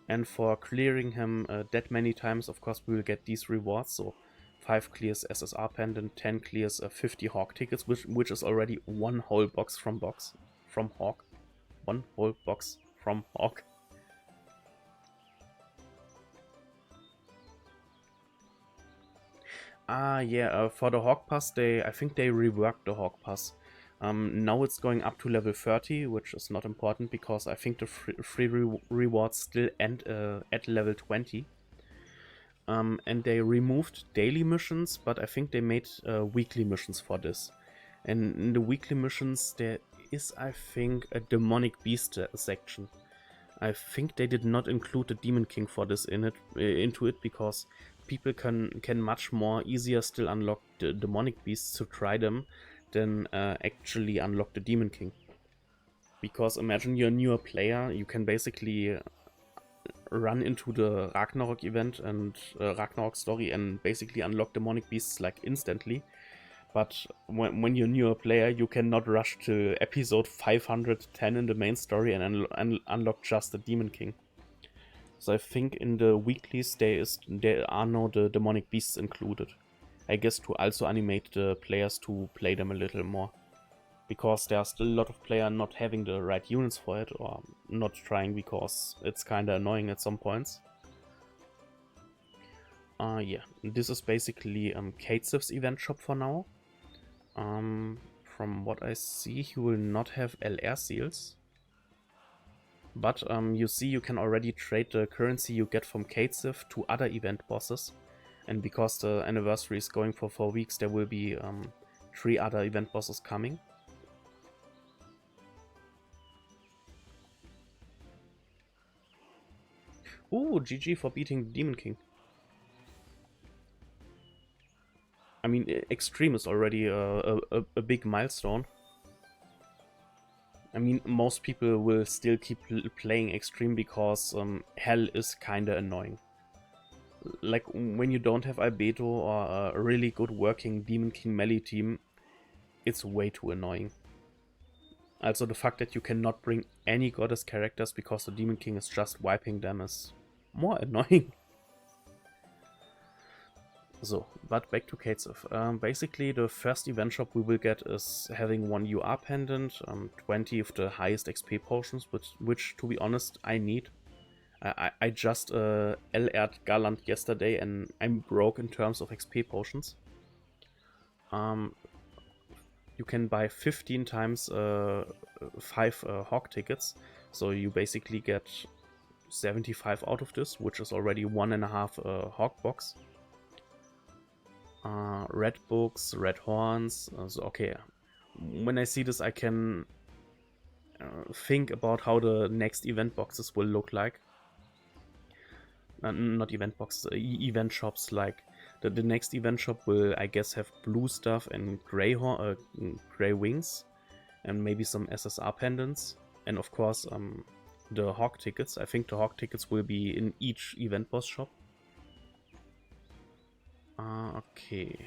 And for clearing him that many times, of course, we will get these rewards. So 5 clears SSR Pendant, 10 clears 50 Hawk tickets, which is already one whole box from Hawk. One whole box from Hawk. Yeah, for the Hawk Pass, I think they reworked the Hawk Pass. Now it's going up to level 30, which is not important because I think the free rewards still end at level 20. And they removed daily missions, but I think they made weekly missions for this. And in the weekly missions, there is, I think, a Demonic Beast section. I think they did not include the Demon King for this into it because people can much more easier still unlock the Demonic Beasts to try them than actually unlock the Demon King. Because imagine you're a newer player, you can basically run into the Ragnarok event and Ragnarok story and basically unlock demonic beasts like instantly. But when you're a newer player, you cannot rush to episode 510 in the main story and unlock just the Demon King. So I think in the weeklies there are now the demonic beasts included. I guess to also animate the players to play them a little more. Because there are still a lot of players not having the right units for it, or not trying because it's kinda annoying at some points. Yeah, this is basically Katesiv's event shop for now. From what I see, he will not have LR seals. But you see, you can already trade the currency you get from Katesiv to other event bosses. And because the anniversary is going for 4 weeks, there will be 3 other event bosses coming. Ooh, GG for beating the Demon King. I mean, Extreme is already a big milestone. I mean, most people will still keep playing Extreme because Hell is kinda annoying. Like, when you don't have Albedo or a really good working Demon King melee team, it's way too annoying. Also, the fact that you cannot bring any goddess characters because the Demon King is just wiping them is more annoying. So, but back to Katesiv. Basically, the first event shop we will get is having 1 UR pendant, 20 of the highest XP potions, which to be honest, I need. I just LR'd Gallant yesterday and I'm broke in terms of XP potions. You can buy 15 times 5 Hawk tickets, so you basically get 75 out of this, which is already 1.5 Hawk box. Red books, red horns. So okay, when I see this, I can think about how the next event boxes will look like. Not event boxes, event shops. Like the next event shop will, I guess, have blue stuff and gray wings, and maybe some SSR pendants, and of course the Hawk tickets. I think the Hawk tickets will be in each event boss shop. Okay.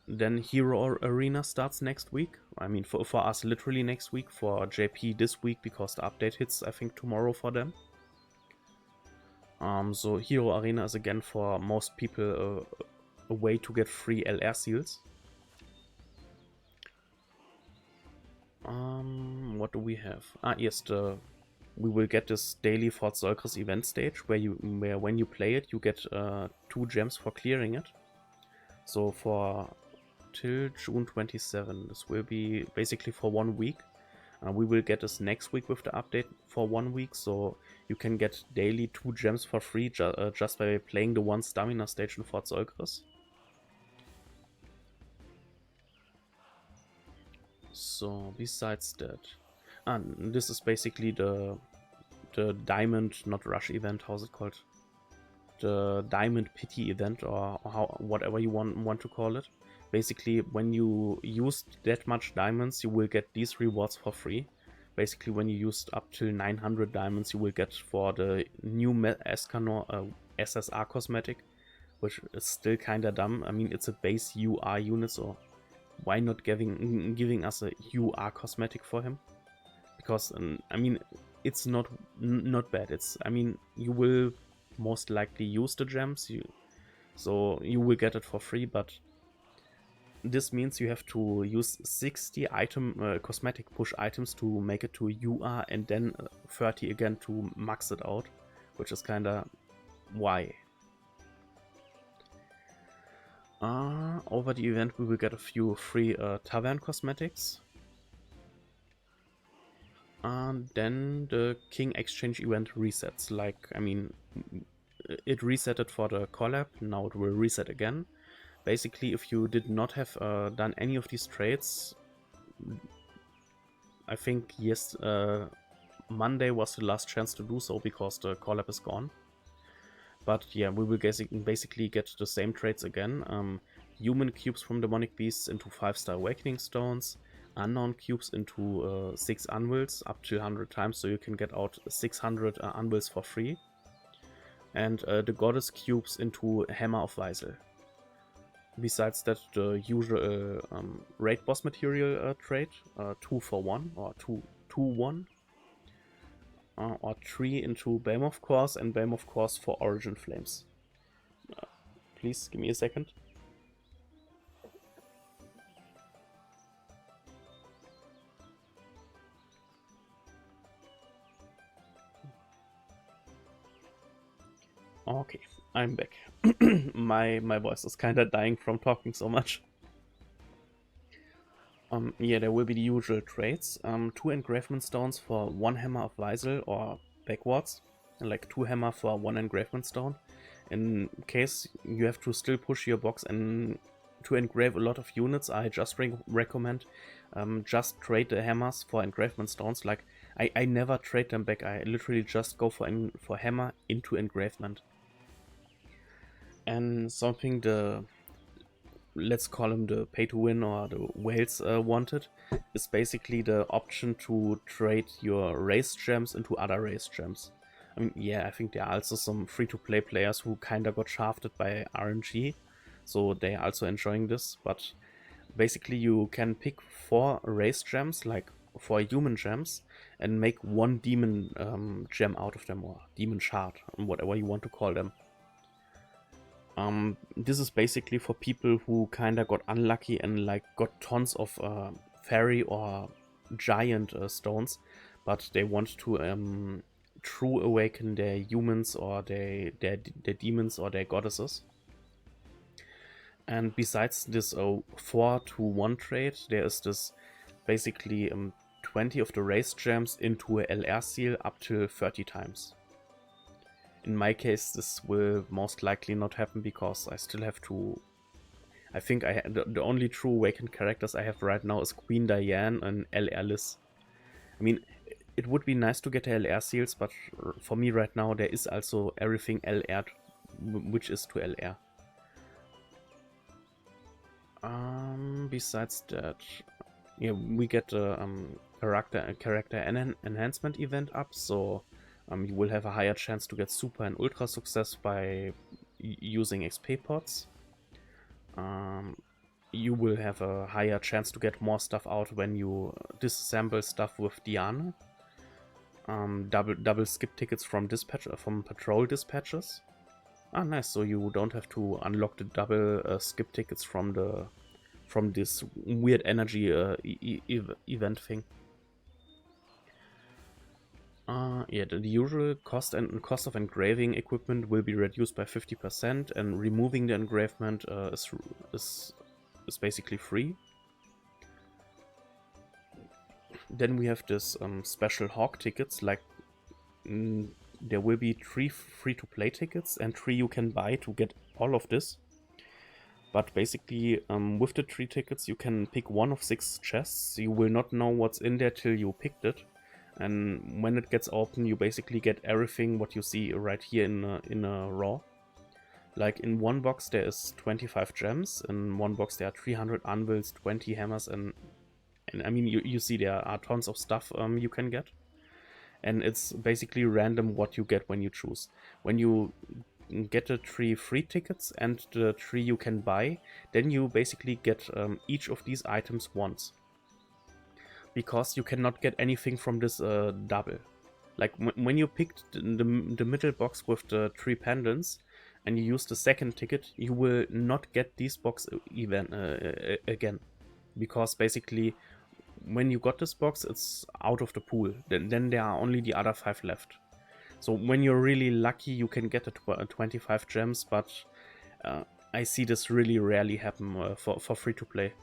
Then Hero Arena starts next week. I mean, for us, literally next week. For JP this week, because the update hits, I think, tomorrow for them. So Hero Arena is again for most people a way to get free LR seals. What do we have? Yes, we will get this daily Fort Zolkris event stage where when you play it, you get 2 gems for clearing it. So for till June 27, this will be basically for 1 week. We will get this next week with the update for 1 week, so you can get daily 2 gems for free just by playing the 1 stamina stage in Fort Zolkris. So besides that, this is basically the Diamond, not Rush event, how's it called? The Diamond Pity event, or whatever you want to call it. Basically, when you use that much diamonds, you will get these rewards for free. Basically, when you used up to 900 diamonds, you will get for the new Escanor SSR cosmetic, which is still kinda dumb. I mean, it's a base UR unit, so why not giving us a UR cosmetic for him? Because I mean, it's not bad. I mean, you will most likely use the gems, so you will get it for free, but this means you have to use 60 cosmetic push items to make it to UR, and then 30 again to max it out, which is kinda why. Over the event we will get a few free Tavern cosmetics. Then the King Exchange event resets. Like, I mean, it resetted for the collab, now it will reset again. Basically, if you did not have done any of these trades, I think yes, Monday was the last chance to do so because the collab is gone. But yeah, we will basically get the same trades again. Human cubes from Demonic Beasts into 5-star Awakening Stones, Unknown cubes into 6 Anvils up to 100 times, so you can get out 600 Anvils for free. And the Goddess cubes into Hammer of Weisel. Besides that, the usual raid boss material trade, 2 for 1 or 2-1, or 3 into Behemoth Cores and Behemoth Cores for Origin Flames. please give me a second. Okay, I'm back. My voice is kinda dying from talking so much. Yeah, there will be the usual traits. 2 engravement stones for 1 hammer of Weisel or backwards, and like 2 hammer for 1 engravement stone. In case you have to still push your box and to engrave a lot of units, I just recommend just trade the hammers for engravement stones. Like I never trade them back. I literally just go for hammer into engravement. And something let's call him the pay to win or the whales wanted, is basically the option to trade your race gems into other race gems. I mean, yeah, I think there are also some free-to-play players who kinda got shafted by RNG, so they are also enjoying this, but basically you can pick 4 race gems, like 4 human gems, and make 1 demon gem out of them, or demon shard, whatever you want to call them. This is basically for people who kinda got unlucky and like got tons of fairy or giant stones, but they want to true awaken their humans or their demons or their goddesses. And besides this 4 to 1 trade, there is this basically 20 of the race gems into a LR seal up to 30 times. In my case, this will most likely not happen because I still have to... I think the only true awakened characters I have right now is Queen Diane and LR Liz. I mean, it would be nice to get the LR seals, but for me right now there is also everything LR, which is to LR. Besides that, yeah, we get the character enhancement event up, so you will have a higher chance to get super and ultra success by using XP pots. You will have a higher chance to get more stuff out when you disassemble stuff with Diana. Double skip tickets from patrol dispatches. Ah, nice. So you don't have to unlock the double skip tickets from this weird energy event thing. Yeah, the usual cost of engraving equipment will be reduced by 50%, and removing the engravement is basically free. Then we have this special hawk tickets, like there will be 3 free-to-play tickets and 3 you can buy to get all of this. But basically, with the 3 tickets you can pick 1 of 6 chests. You will not know what's in there till you picked it. And when it gets open, you basically get everything what you see right here in a raw. Like in one box there is 25 gems, in one box there are 300 anvils, 20 hammers, and I mean you see there are tons of stuff you can get. And it's basically random what you get when you choose. When you get the 3 free tickets and the 3 you can buy, then you basically get each of these items once. Because you cannot get anything from this double. Like when you picked the middle box with the 3 pendants and you use the second ticket, you will not get this box again. Because basically when you got this box, it's out of the pool. Then there are only the other 5 left. So when you're really lucky, you can get 25 gems, but I see this really rarely happen for free-to-play.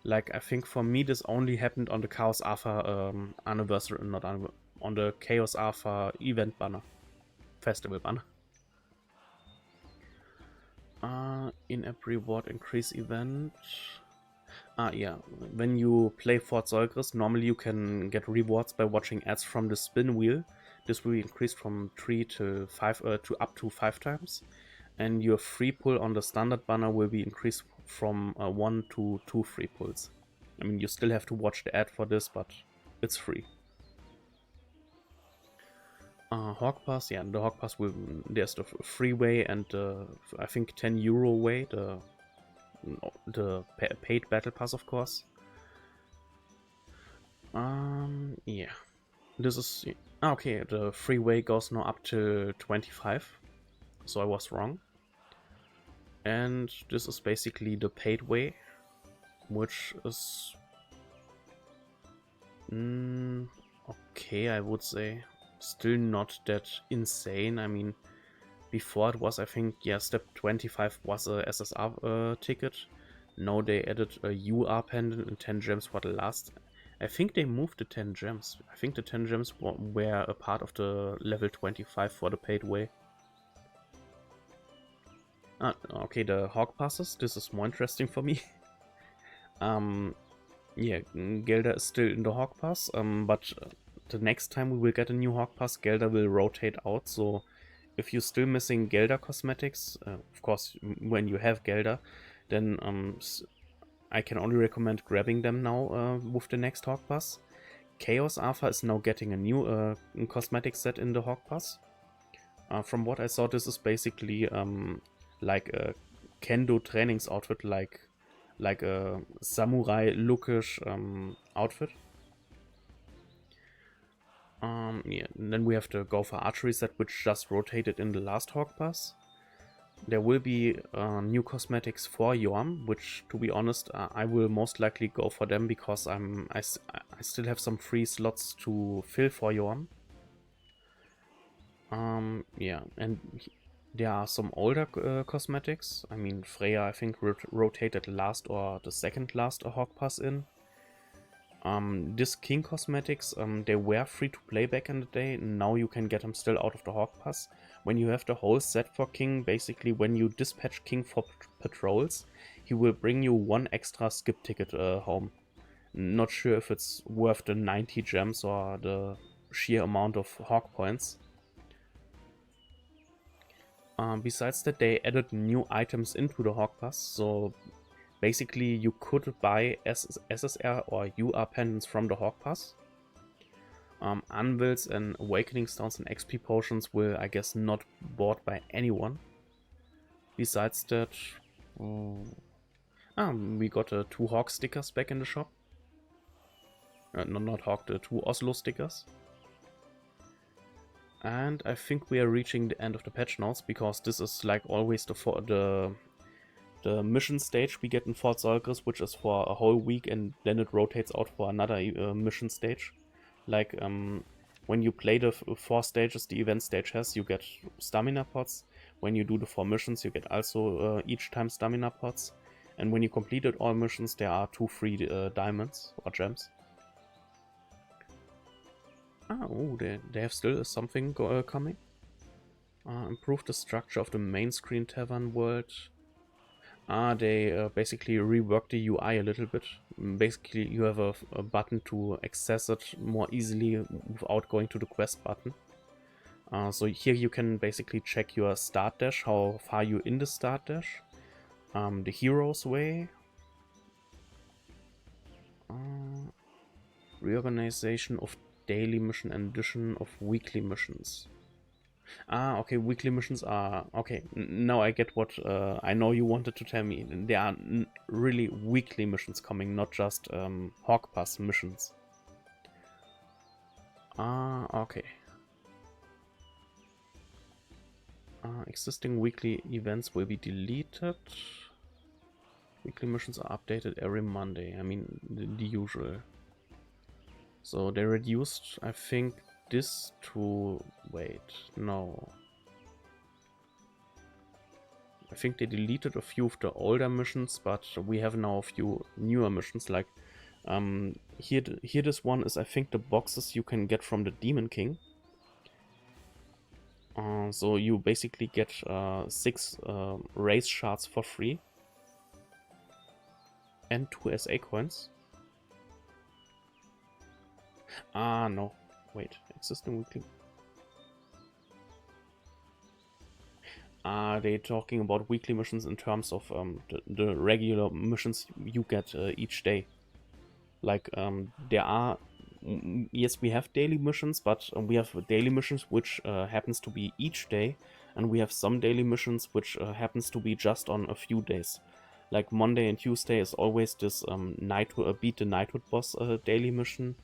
Like, I think for me this only happened on the Chaos Alpha anniversary, not on the Chaos Alpha event banner. Festival banner. In-app reward increase event. Yeah, when you play Fort Solgris, normally you can get rewards by watching ads from the spin wheel. This will be increased from 3 to 5 to up to 5 times. And your free pull on the standard banner will be increased from 1 to 2 free pulls. I mean, you still have to watch the ad for this, but it's free. Hawk Pass, yeah, the Hawk Pass there's the free way and I think €10 way, the paid battle pass, of course. Yeah, this is okay. The free way goes now up to 25, so I was wrong. And this is basically the paid way, which is okay, I would say. Still not that insane. I mean, before it was, I think, yeah, step 25 was a SSR ticket. Now they added a UR pendant and 10 gems for the last. I think they moved the 10 gems. I think the 10 gems were a part of the level 25 for the paid way. Ah, okay, the Hawk passes. This is more interesting for me. Yeah, Gelder is still in the Hawk Pass, but the next time we will get a new Hawk Pass, Gelder will rotate out. So if you're still missing Gelder cosmetics, of course, when you have Gelder, then I can only recommend grabbing them now with the next Hawk Pass. Chaos Alpha is now getting a new cosmetic set in the Hawk Pass. From what I saw, this is basically like a Kendo trainings outfit, like a samurai lookish outfit. Yeah, and then we have the Gopher Archery set, which just rotated in the last Hawk Pass. There will be new cosmetics for Yorm, which, to be honest, I will most likely go for them because I still have some free slots to fill for Yorm. Yeah, and there are some older cosmetics. I mean, Freya, I think, rotated last or the second last Hawk Pass in. This King cosmetics, they were free to play back in the day. Now you can get them still out of the Hawk Pass. When you have the whole set for King, basically when you dispatch King for patrols, he will bring you one extra skip ticket home. Not sure if it's worth the 90 gems or the sheer amount of Hawk points. Besides that, they added new items into the Hawk Pass, so basically you could buy SSR or UR pendants from the Hawk Pass. Anvils and Awakening Stones and XP potions will, I guess, not bought by anyone. Besides that, we got 2 Hawk stickers back in the shop. No, not Hawk, the 2 Oslo stickers. And I think we are reaching the end of the patch notes, because this is like always the mission stage we get in Fort Zolgris, which is for a whole week, and then it rotates out for another mission stage. Like when you play the 4 stages the event stage has, you get stamina pots. When you do the 4 missions, you get also each time stamina pots. And when you completed all missions, there are 2 free diamonds or gems. Oh, they have still something coming. Improve the structure of the main screen tavern world. They basically reworked the UI a little bit. Basically, you have a button to access it more easily without going to the quest button. So here you can basically check your start dash, how far you're in the start dash. The hero's way. Reorganization of daily mission and addition of weekly missions. Okay, weekly missions are... Okay, now I get what I know you wanted to tell me. There are really weekly missions coming, not just Hawk Pass missions. Okay. Existing weekly events will be deleted. Weekly missions are updated every Monday. I mean, the usual. So they reduced, I think, this to... Wait, no. I think they deleted a few of the older missions, but we have now a few newer missions. Like here this one is, I think, the boxes you can get from the Demon King. So you basically get 6 race shards for free and 2 SA coins. No, wait, existing weekly. Are they talking about weekly missions in terms of the regular missions you get each day? Like there are, yes, we have daily missions, but we have daily missions which happens to be each day, and we have some daily missions which happens to be just on a few days. Like Monday and Tuesday is always this beat the Knighthood boss daily mission.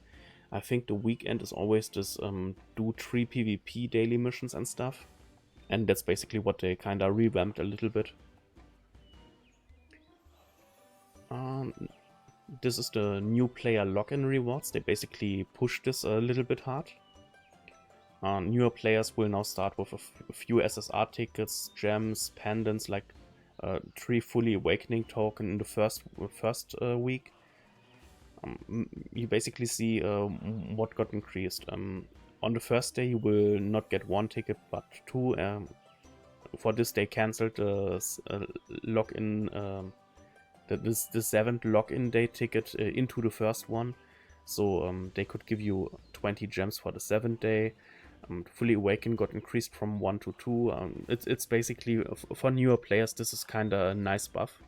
I think the weekend is always this do 3 PvP daily missions and stuff. And that's basically what they kinda revamped a little bit. This is the new player login rewards. They basically push this a little bit hard. Newer players will now start with a few SSR tickets, gems, pendants, like 3 fully awakening token in the first week. You basically see what got increased. On the first day, you will not get 1 ticket, but 2. For this, they cancelled the login, the 7th login day ticket into the first one. So they could give you 20 gems for the 7th day. Fully Awaken got increased from 1 to 2. It's basically, for newer players, this is kind of a nice buff.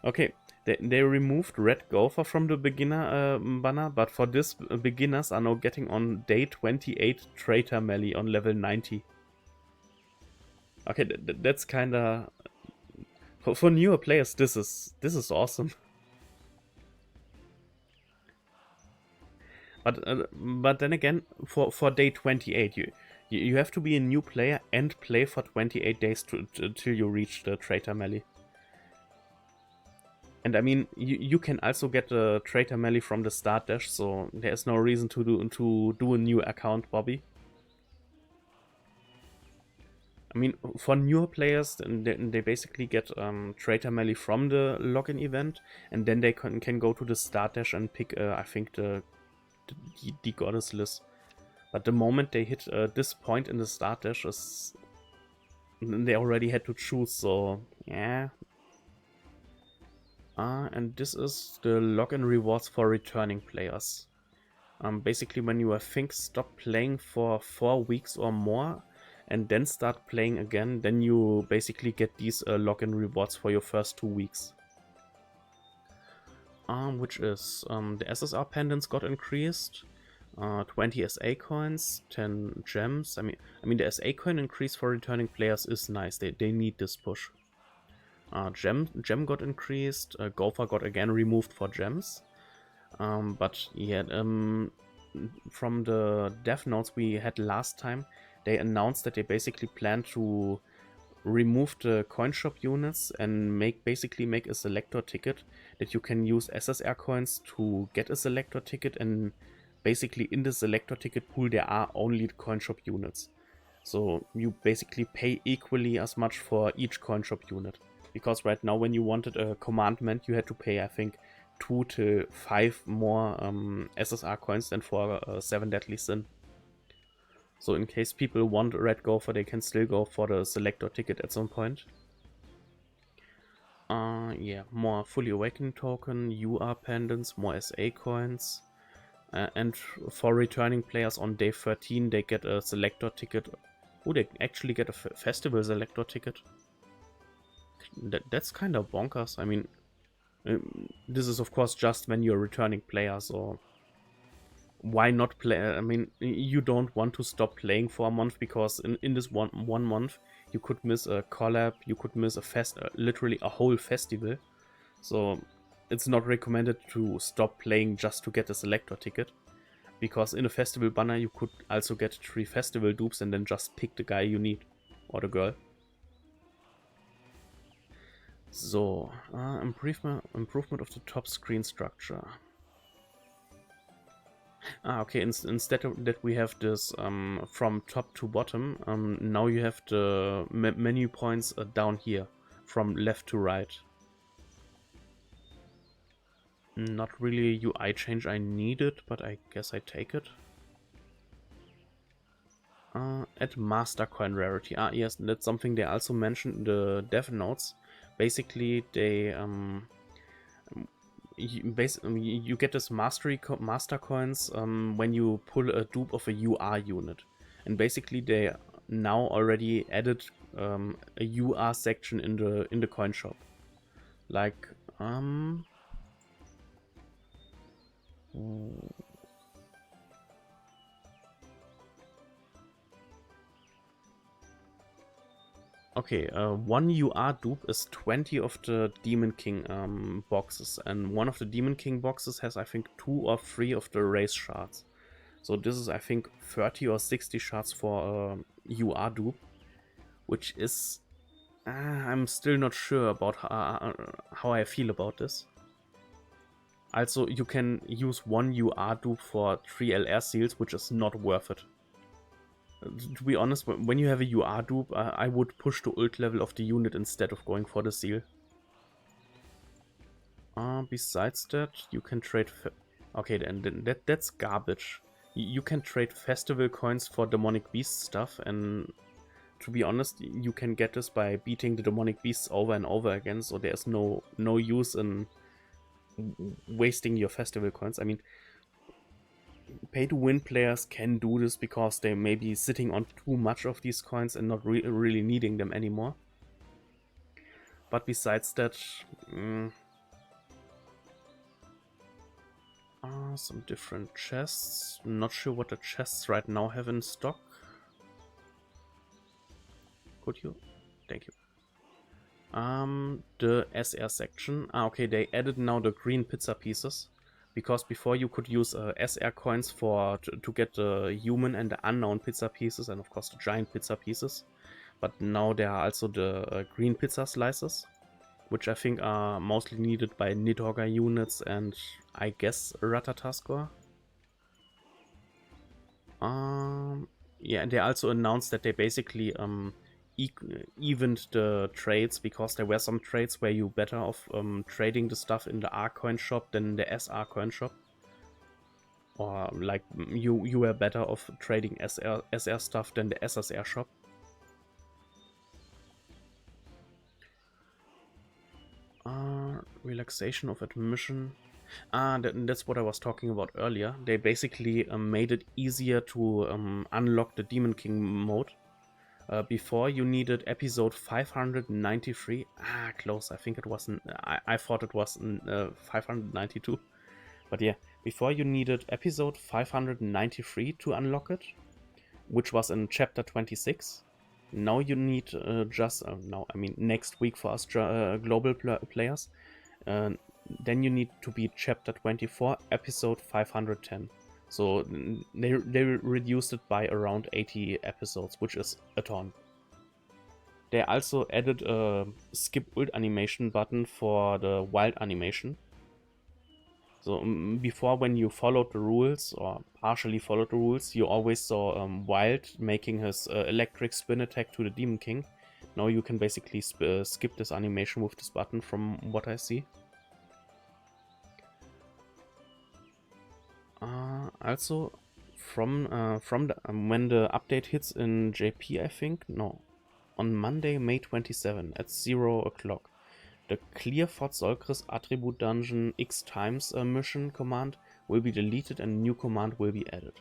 Okay, they removed Red Gopher from the beginner banner, but for this, beginners are now getting on day 28 Traitor Melee on level 90. Okay, that's kind of... For newer players, this is awesome. But then again, for day 28, you have to be a new player and play for 28 days till you reach the Traitor Melee. And I mean, you can also get the Traitor Melee from the start dash, so there's no reason to do a new account, Bobby. I mean, for newer players, they basically get Traitor Melee from the login event, and then they can go to the start dash and pick, I think, the Goddess list. But the moment they hit this point in the start dash, they already had to choose, so yeah. And this is the login rewards for returning players. Basically, when you, I think, stop playing for 4 weeks or more, and then start playing again, then you basically get these login rewards for your first 2 weeks. Which is the SSR pendants got increased, 20 SA coins, 10 gems. I mean the SA coin increase for returning players is nice. They need this push. Gem got increased. Gopher got again removed for gems. But yeah, from the dev notes we had last time, they announced that they basically plan to remove the coin shop units and basically make a selector ticket that you can use SSR coins to get a selector ticket, and basically in the selector ticket pool there are only coin shop units. So you basically pay equally as much for each coin shop unit. Because right now when you wanted a commandment you had to pay, I think, 2 to 5 more SSR coins than for 7 Deadly Sin. So in case people want a Red Gopher, they can still go for the selector ticket at some point. Yeah, more Fully Awakened token, UR pendants, more SA coins. And for returning players on day 13, they get a selector ticket. Oh, they actually get a festival selector ticket. That's kind of bonkers. I mean, this is of course just when you're a returning player, so why not play? I mean, you don't want to stop playing for a month, because in this one month you could miss a collab, you could miss a literally a whole festival. So it's not recommended to stop playing just to get a selector ticket, because in a festival banner you could also get 3 festival dupes and then just pick the guy you need, or the girl. So, improvement of the top screen structure. Okay, instead of that we have this from top to bottom, now you have the menu points down here, from left to right. Not really a UI change I needed, but I guess I take it. Add master coin rarity. Yes, that's something they also mentioned in the dev notes. Basically, they you get this master coins when you pull a dupe of a UR unit, and basically they now already added a UR section in the coin shop, like okay, 1 UR dupe is 20 of the Demon King boxes, and one of the Demon King boxes has, I think, 2 or 3 of the race shards. So this is, I think, 30 or 60 shards for UR dupe, which is I'm still not sure about how I feel about this. Also, you can use one UR dupe for 3 LR seals, which is not worth it. To be honest, when you have a UR dupe, I would push to ult level of the unit instead of going for the seal. Besides that, you can trade... Okay, then that's garbage. You can trade festival coins for demonic beast stuff, and to be honest, you can get this by beating the demonic beasts over and over again, so there's no use in wasting your festival coins. I mean, pay-to-win players can do this because they may be sitting on too much of these coins and not really needing them anymore. But besides that, some different chests. Not sure what the chests right now have in stock. Could you? Thank you. The SR section. Okay, they added now the green pizza pieces. Because before you could use SR coins for to get the human and the unknown pizza pieces, and of course the giant pizza pieces. But now there are also the green pizza slices, which I think are mostly needed by Nidhogger units and I guess Ratatoskr. Yeah, and they also announced that they basically evened the trades, because there were some trades where you better off trading the stuff in the R coin shop than the SR coin shop. Or like you were better off trading SR stuff than the SSR shop. Relaxation of admission. That's what I was talking about earlier. They basically made it easier to unlock the Demon King mode. Before you needed episode 593. Close. I think it wasn't. I thought it was 592. But yeah, before you needed episode 593 to unlock it, which was in chapter 26. Now you need next week for us global players. Then you need to be chapter 24, episode 510. So they reduced it by around 80 episodes, which is a ton. They also added a skip ult animation button for the wild animation. So before, when you followed the rules or partially followed the rules, you always saw Wild making his electric spin attack to the Demon King. Now you can basically skip this animation with this button, from what I see. Also, from when the update hits in JP, I think, no, on Monday, May 27 at 0 o'clock, the clear Fort Solkris attribute dungeon X times mission command will be deleted and a new command will be added.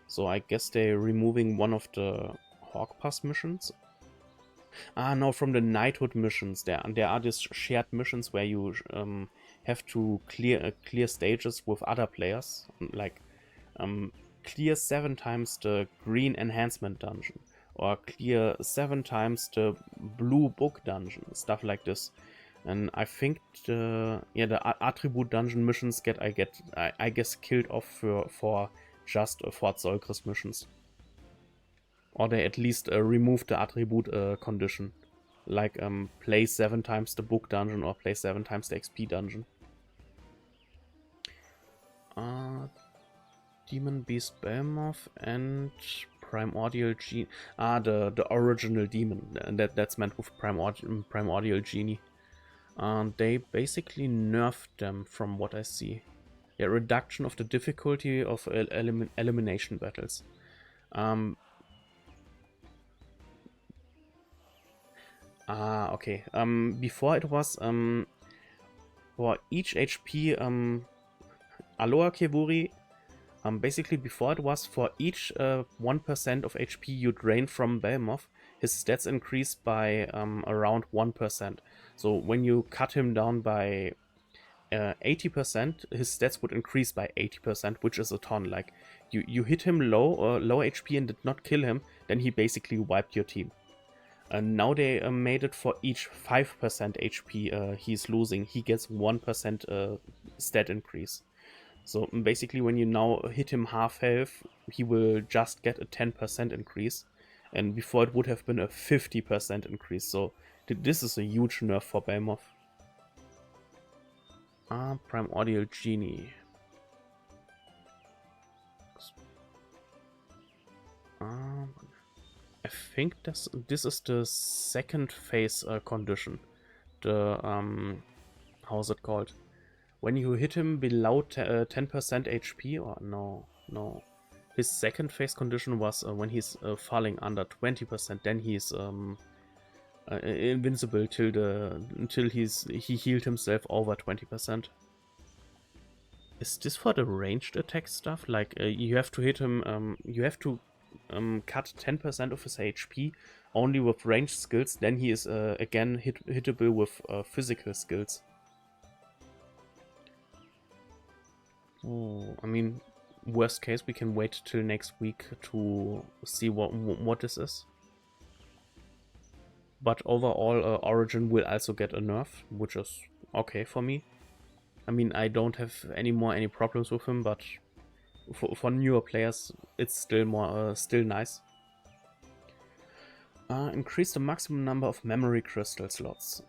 So I guess they're removing one of the Hawk Pass missions. No, from the Knighthood missions, there are these shared missions where you have to clear stages with other players, like clear 7 times the green enhancement dungeon, or clear 7 times the blue book dungeon, stuff like this. And I think the attribute dungeon missions I guess killed off for just Fort Solkris missions. Or they at least removed the attribute condition, like play 7 times the book dungeon or play 7 times the XP dungeon. Demon Beast Behemoth and Primordial Genie. The original demon. That's meant with Primordial Genie. They basically nerfed them, from what I see. Yeah, reduction of the difficulty of elimination battles. Okay. Before it was for each HP Aloha Kevuri. Basically, before it was for each 1% of HP you drain from Behemoth, his stats increased by around 1%. So when you cut him down by 80%, his stats would increase by 80%, which is a ton. Like, you hit him low HP and did not kill him, then he basically wiped your team. And now they made it for each 5% HP he's losing, he gets 1% stat increase. So basically, when you now hit him half health, he will just get a 10% increase. And before, it would have been a 50% increase. So This is a huge nerf for Belmoth. Primordial Genie. I think this is the second phase condition. The how's it called? When you hit him below 10% HP, or no. His second phase condition was when he's falling under 20%. Then he's invincible until he healed himself over 20%. Is this for the ranged attack stuff? Like you have to hit him. You have to cut 10% of his HP only with ranged skills. Then he is again hittable with physical skills. Oh, I mean, worst case, we can wait till next week to see what this is. But overall, Origin will also get a nerf, which is okay for me. I mean, I don't have any problems with him, but for newer players, it's still nice. Increase the maximum number of memory crystal slots.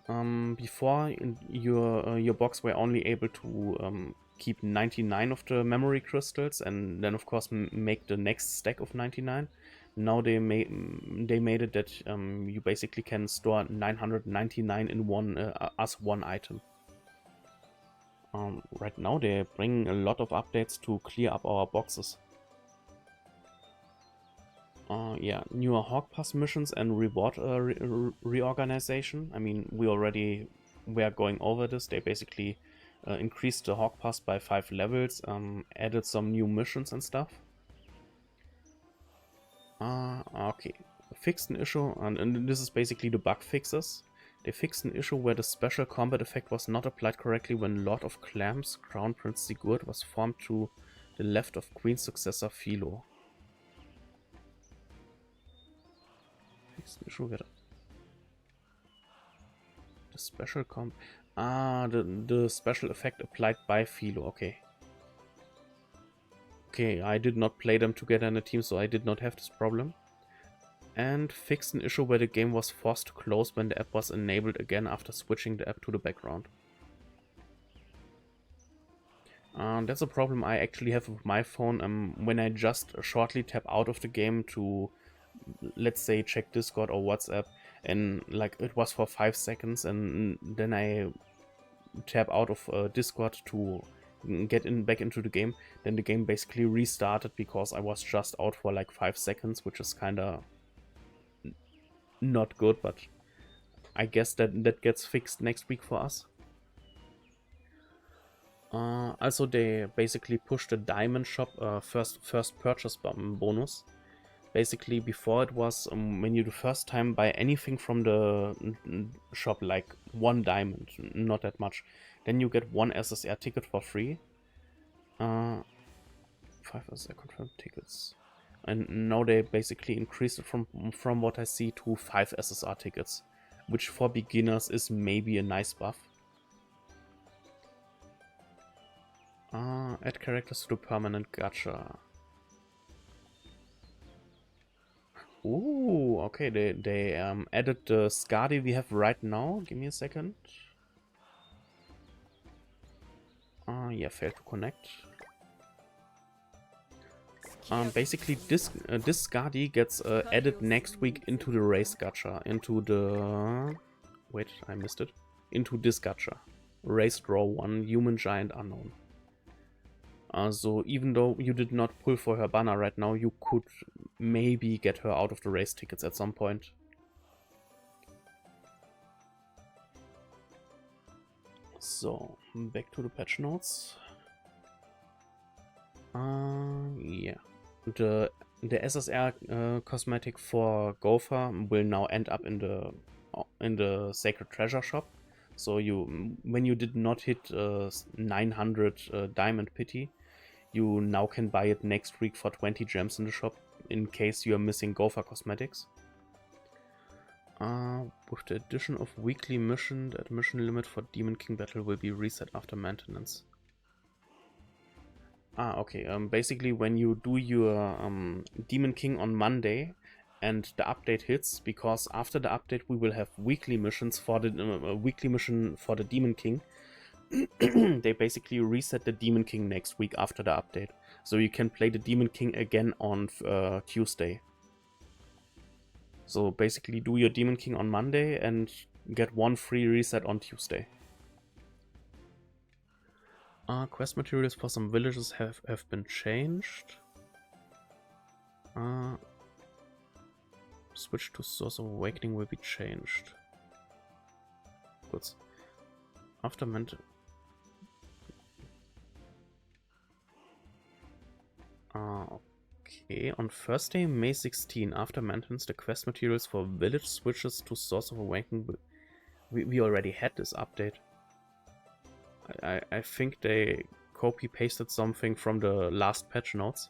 Before, your box were only able to keep 99 of the memory crystals, and then of course make the next stack of 99. Now they made it that you basically can store 999 in one as one item. Right now they're bringing a lot of updates to clear up our boxes. Yeah, newer Hawk Pass missions and reward reorganization. I mean, we are going over this. They basically increased the Hawk Pass by 5 levels, added some new missions and stuff. Okay, fixed an issue, and this is basically the bug fixes. They fixed an issue where the special combat effect was not applied correctly when Lord of Clams, Crown Prince Sigurd, was formed to the left of Queen's successor Philo. Fixed an issue where the special the special effect applied by Philo, okay. Okay, I did not play them together in a team, so I did not have this problem. And fixed an issue where the game was forced to close when the app was enabled again after switching the app to the background. That's a problem I actually have with my phone. When I just shortly tap out of the game to, let's say, check Discord or WhatsApp, and like it was for 5 seconds, and then I tap out of Discord to get back into the game, then the game basically restarted because I was just out for like 5 seconds, which is kinda not good, but I guess that gets fixed next week for us. Also, they basically pushed the diamond shop first purchase bonus. Basically, before it was when you the first time buy anything from the shop, like 1 diamond, not that much, then you get 1 SSR ticket for free. 5 SSR confirmed tickets. And now they basically increased it from what I see to 5 SSR tickets, which for beginners is maybe a nice buff. Add characters to the permanent gacha. Ooh, okay, they added the Skadi we have right now. Give me a second. Yeah, failed to connect. Basically, this Skadi gets added next week into the race gacha, into the... Wait, I missed it. Into this gacha. Race Draw 1, Human Giant Unknown. So even though you did not pull for her banner right now, you could maybe get her out of the race tickets at some point. So, back to the patch notes. Yeah. The SSR cosmetic for Gopher will now end up in the Sacred Treasure shop. So when you did not hit 900 Diamond Pity, you now can buy it next week for 20 gems in the shop, in case you are missing Gopher cosmetics. With the addition of weekly mission, the admission limit for Demon King battle will be reset after maintenance. Okay, basically when you do your Demon King on Monday, and the update hits, because after the update we will have weekly missions for the weekly mission for the Demon King. They basically reset the Demon King next week after the update, so you can play the Demon King again on Tuesday. So basically do your Demon King on Monday and get one free reset on Tuesday. Quest materials for some villages have been changed. Switch to Source of Awakening will be changed. Good. After mental. Okay, on Thursday, May 16, after maintenance, the quest materials for village switches to Source of Awakening. We already had this update. I think they copy-pasted something from the last patch notes.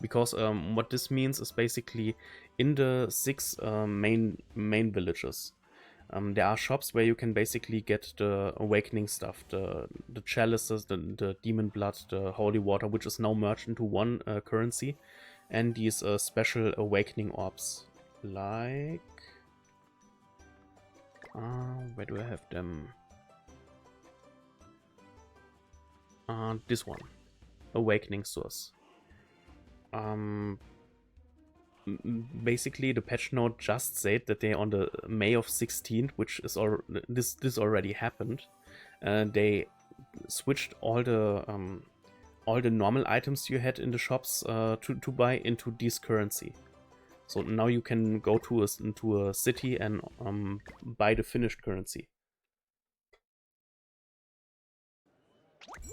Because what this means is basically in the 6 main villages, there are shops where you can basically get the awakening stuff, the chalices, the demon blood, the holy water, which is now merged into one currency, and these special awakening orbs, like where do I have them? This one, awakening source. Basically the patch note just said that they on the May of 16th, which is this already happened, they switched all the normal items you had in the shops to buy into this currency. So now you can go to a city and buy the finished currency.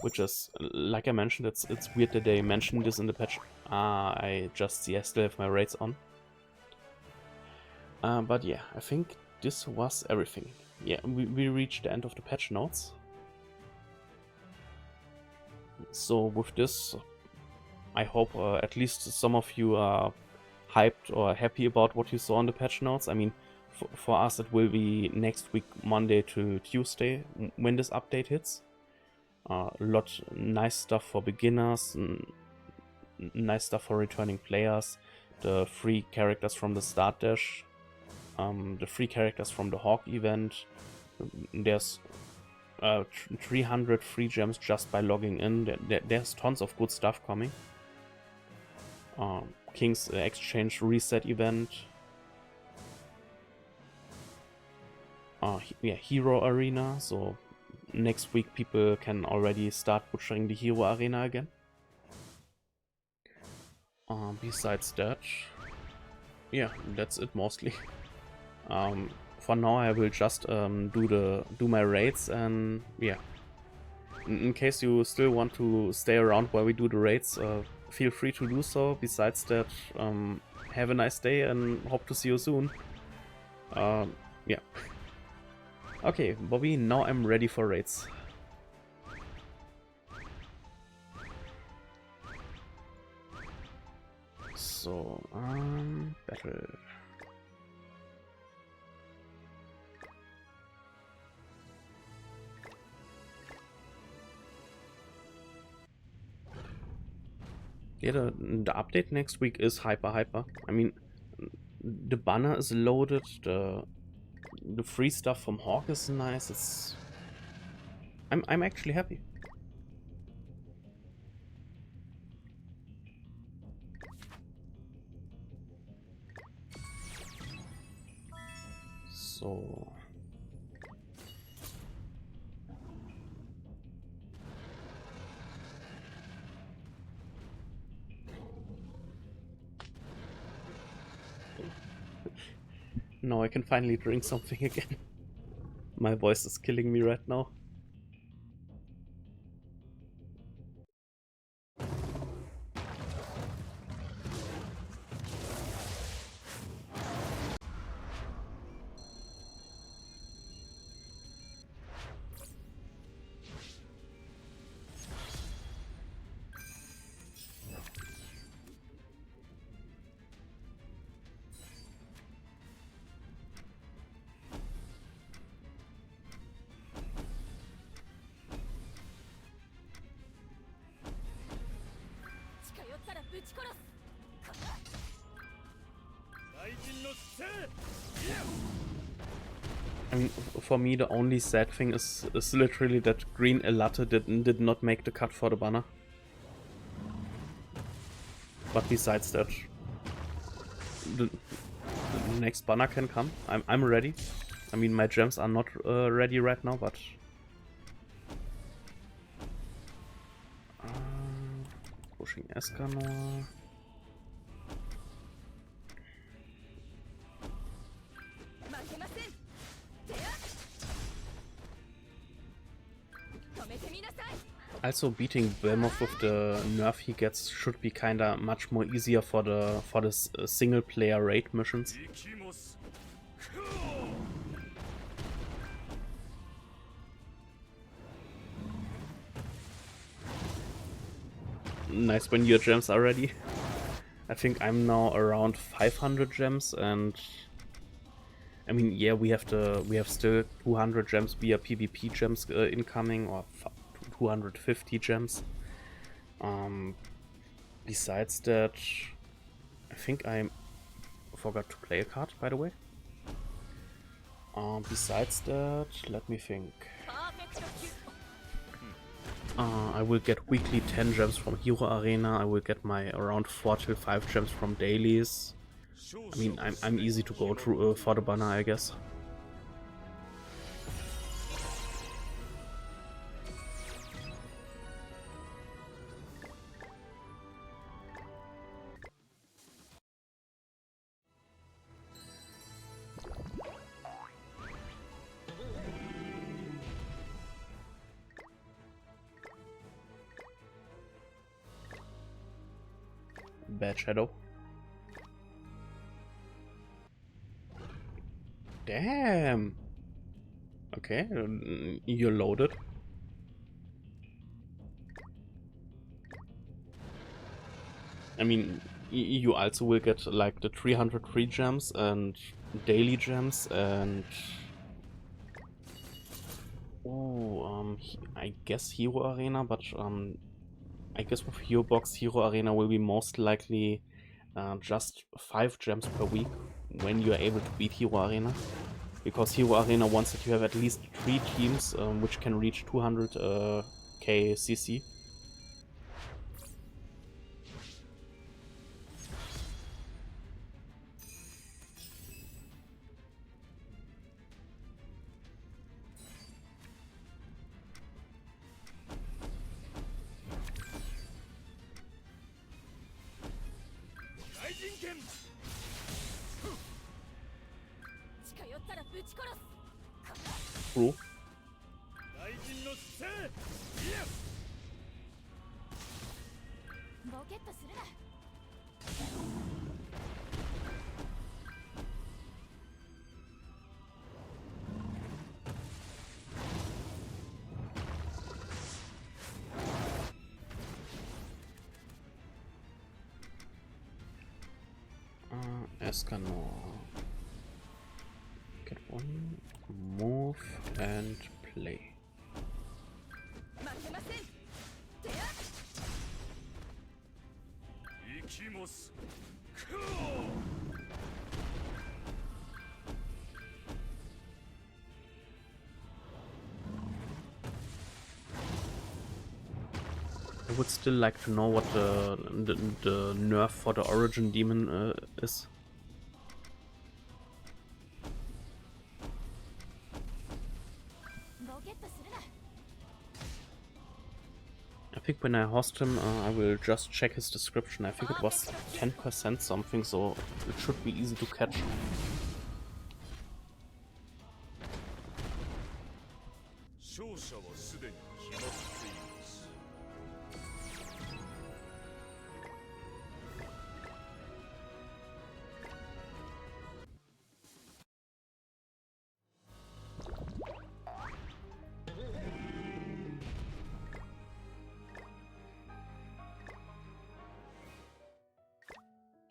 Which is, like I mentioned, it's weird that they mentioned this in the patch. I just see I still have my raids on. But yeah, I think this was everything. Yeah, we reached the end of the patch notes. So with this, I hope at least some of you are hyped or happy about what you saw in the patch notes. I mean, for us it will be next week, Monday to Tuesday, when this update hits. A lot nice stuff for beginners, nice stuff for returning players, the free characters from the start dash, the free characters from the Hawk event. There's 300 free gems just by logging in. There's tons of good stuff coming. King's Exchange reset event. Yeah, Hero Arena, so next week people can already start butchering the Hero Arena again. Besides that, yeah, that's it mostly. For now I will just do my raids, and yeah, in case you still want to stay around while we do the raids, feel free to do so. Besides that, have a nice day and hope to see you soon. Yeah. Okay, Bobby, now I'm ready for raids. So, battle. Yeah, the update next week is hyper. I mean, the banner is loaded, the free stuff from Hawk is nice. I'm actually happy. So now I can finally drink something again. My voice is killing me right now. I mean, for me, the only sad thing is literally that Green Elatte did not make the cut for the banner. But besides that, the next banner can come. I'm ready. I mean, my gems are not ready right now, but pushing Escanor. Also, beating Belmoth with the nerf he gets should be kinda much more easier for the single player raid missions. Nice when your gems are ready. I think I'm now around 500 gems, and I mean, yeah, we have still 200 gems via PvP gems incoming, or 250 gems. Besides that, I think I forgot to play a card, by the way. Besides that, let me think. I will get weekly 10 gems from Hero Arena. I will get my around 4 till 5 gems from dailies. I mean, I'm easy to go through for the banner, I guess. Bad Shadow. Damn. Okay, you're loaded. I mean, you also will get like the 303 gems and daily gems and I guess Hero Arena, but I guess with Hero Box, Hero Arena will be most likely just 5 gems per week when you're able to beat Hero Arena. Because Hero Arena wants that you have at least 3 teams which can reach 200k CC. True. Escanor. Get one, move, and play. I would still like to know what the nerf for the Origin Demon is. I think when I host him, I will just check his description. I think it was 10% something, so it should be easy to catch.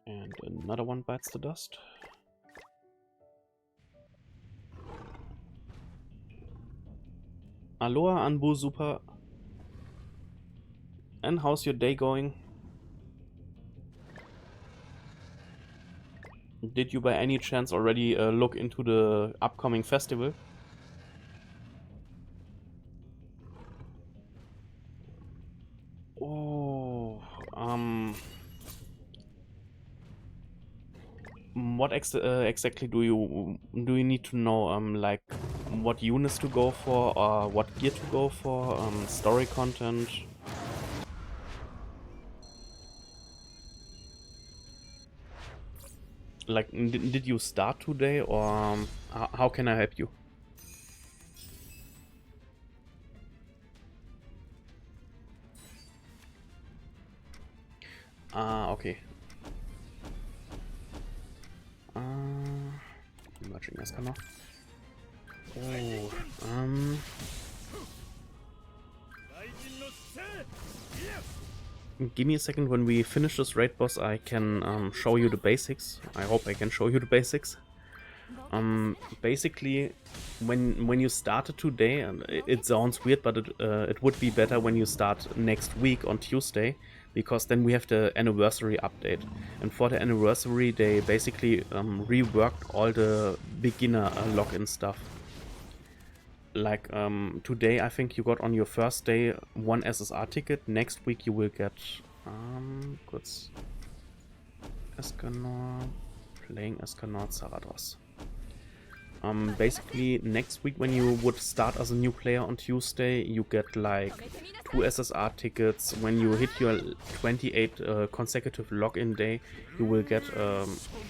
And another one bites the dust. Aloha, Anbu Super. And how's your day going? Did you by any chance already look into the upcoming festival? Oh, what exactly do you need to know? Like what units to go for, or what gear to go for? Story content. Like, did you start today, or how can I help you? Ah, okay. Emerging Escanor. Oh, give me a second. When we finish this raid boss, I can show you the basics. I hope I can show you the basics. Basically, when you started today, and it sounds weird, but it would be better when you start next week on Tuesday, because then we have the anniversary update. And for the anniversary, they basically reworked all the beginner login stuff. Like today, I think you got on your first day 1 SSR ticket. Next week you will get kurz Escanor, playing Escanor Xaradras. Basically next week, when you would start as a new player on Tuesday, you get like 2 SSR tickets. When you hit your 28 consecutive login day, you will get a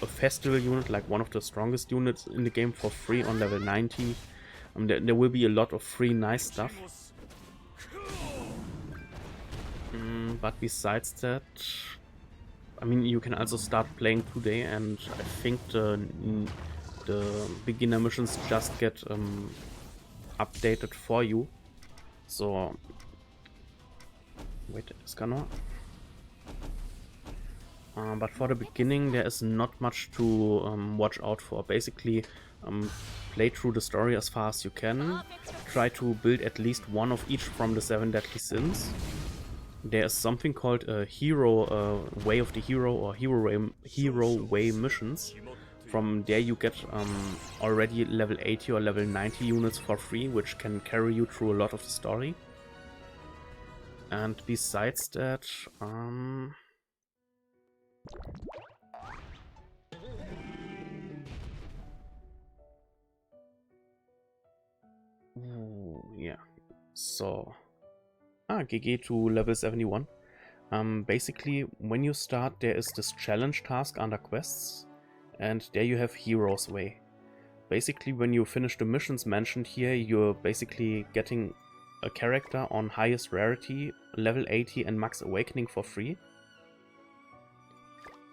festival unit, like one of the strongest units in the game, for free on level 90. There will be a lot of free nice stuff. But besides that, I mean, you can also start playing today, and I think the beginner missions just get updated for you. So, wait, Escanor. But for the beginning, there is not much to watch out for. Basically, play through the story as far as you can. Try to build at least one of each from the 7 deadly sins. There is something called a hero way of the hero, or hero way missions. From there you get already level 80 or level 90 units for free, which can carry you through a lot of the story. And besides that, yeah, so GG to level 71. Basically, when you start, there is this challenge task under quests, and there you have Hero's Way. Basically, when you finish the missions mentioned here, you're basically getting a character on highest rarity, level 80 and max awakening for free.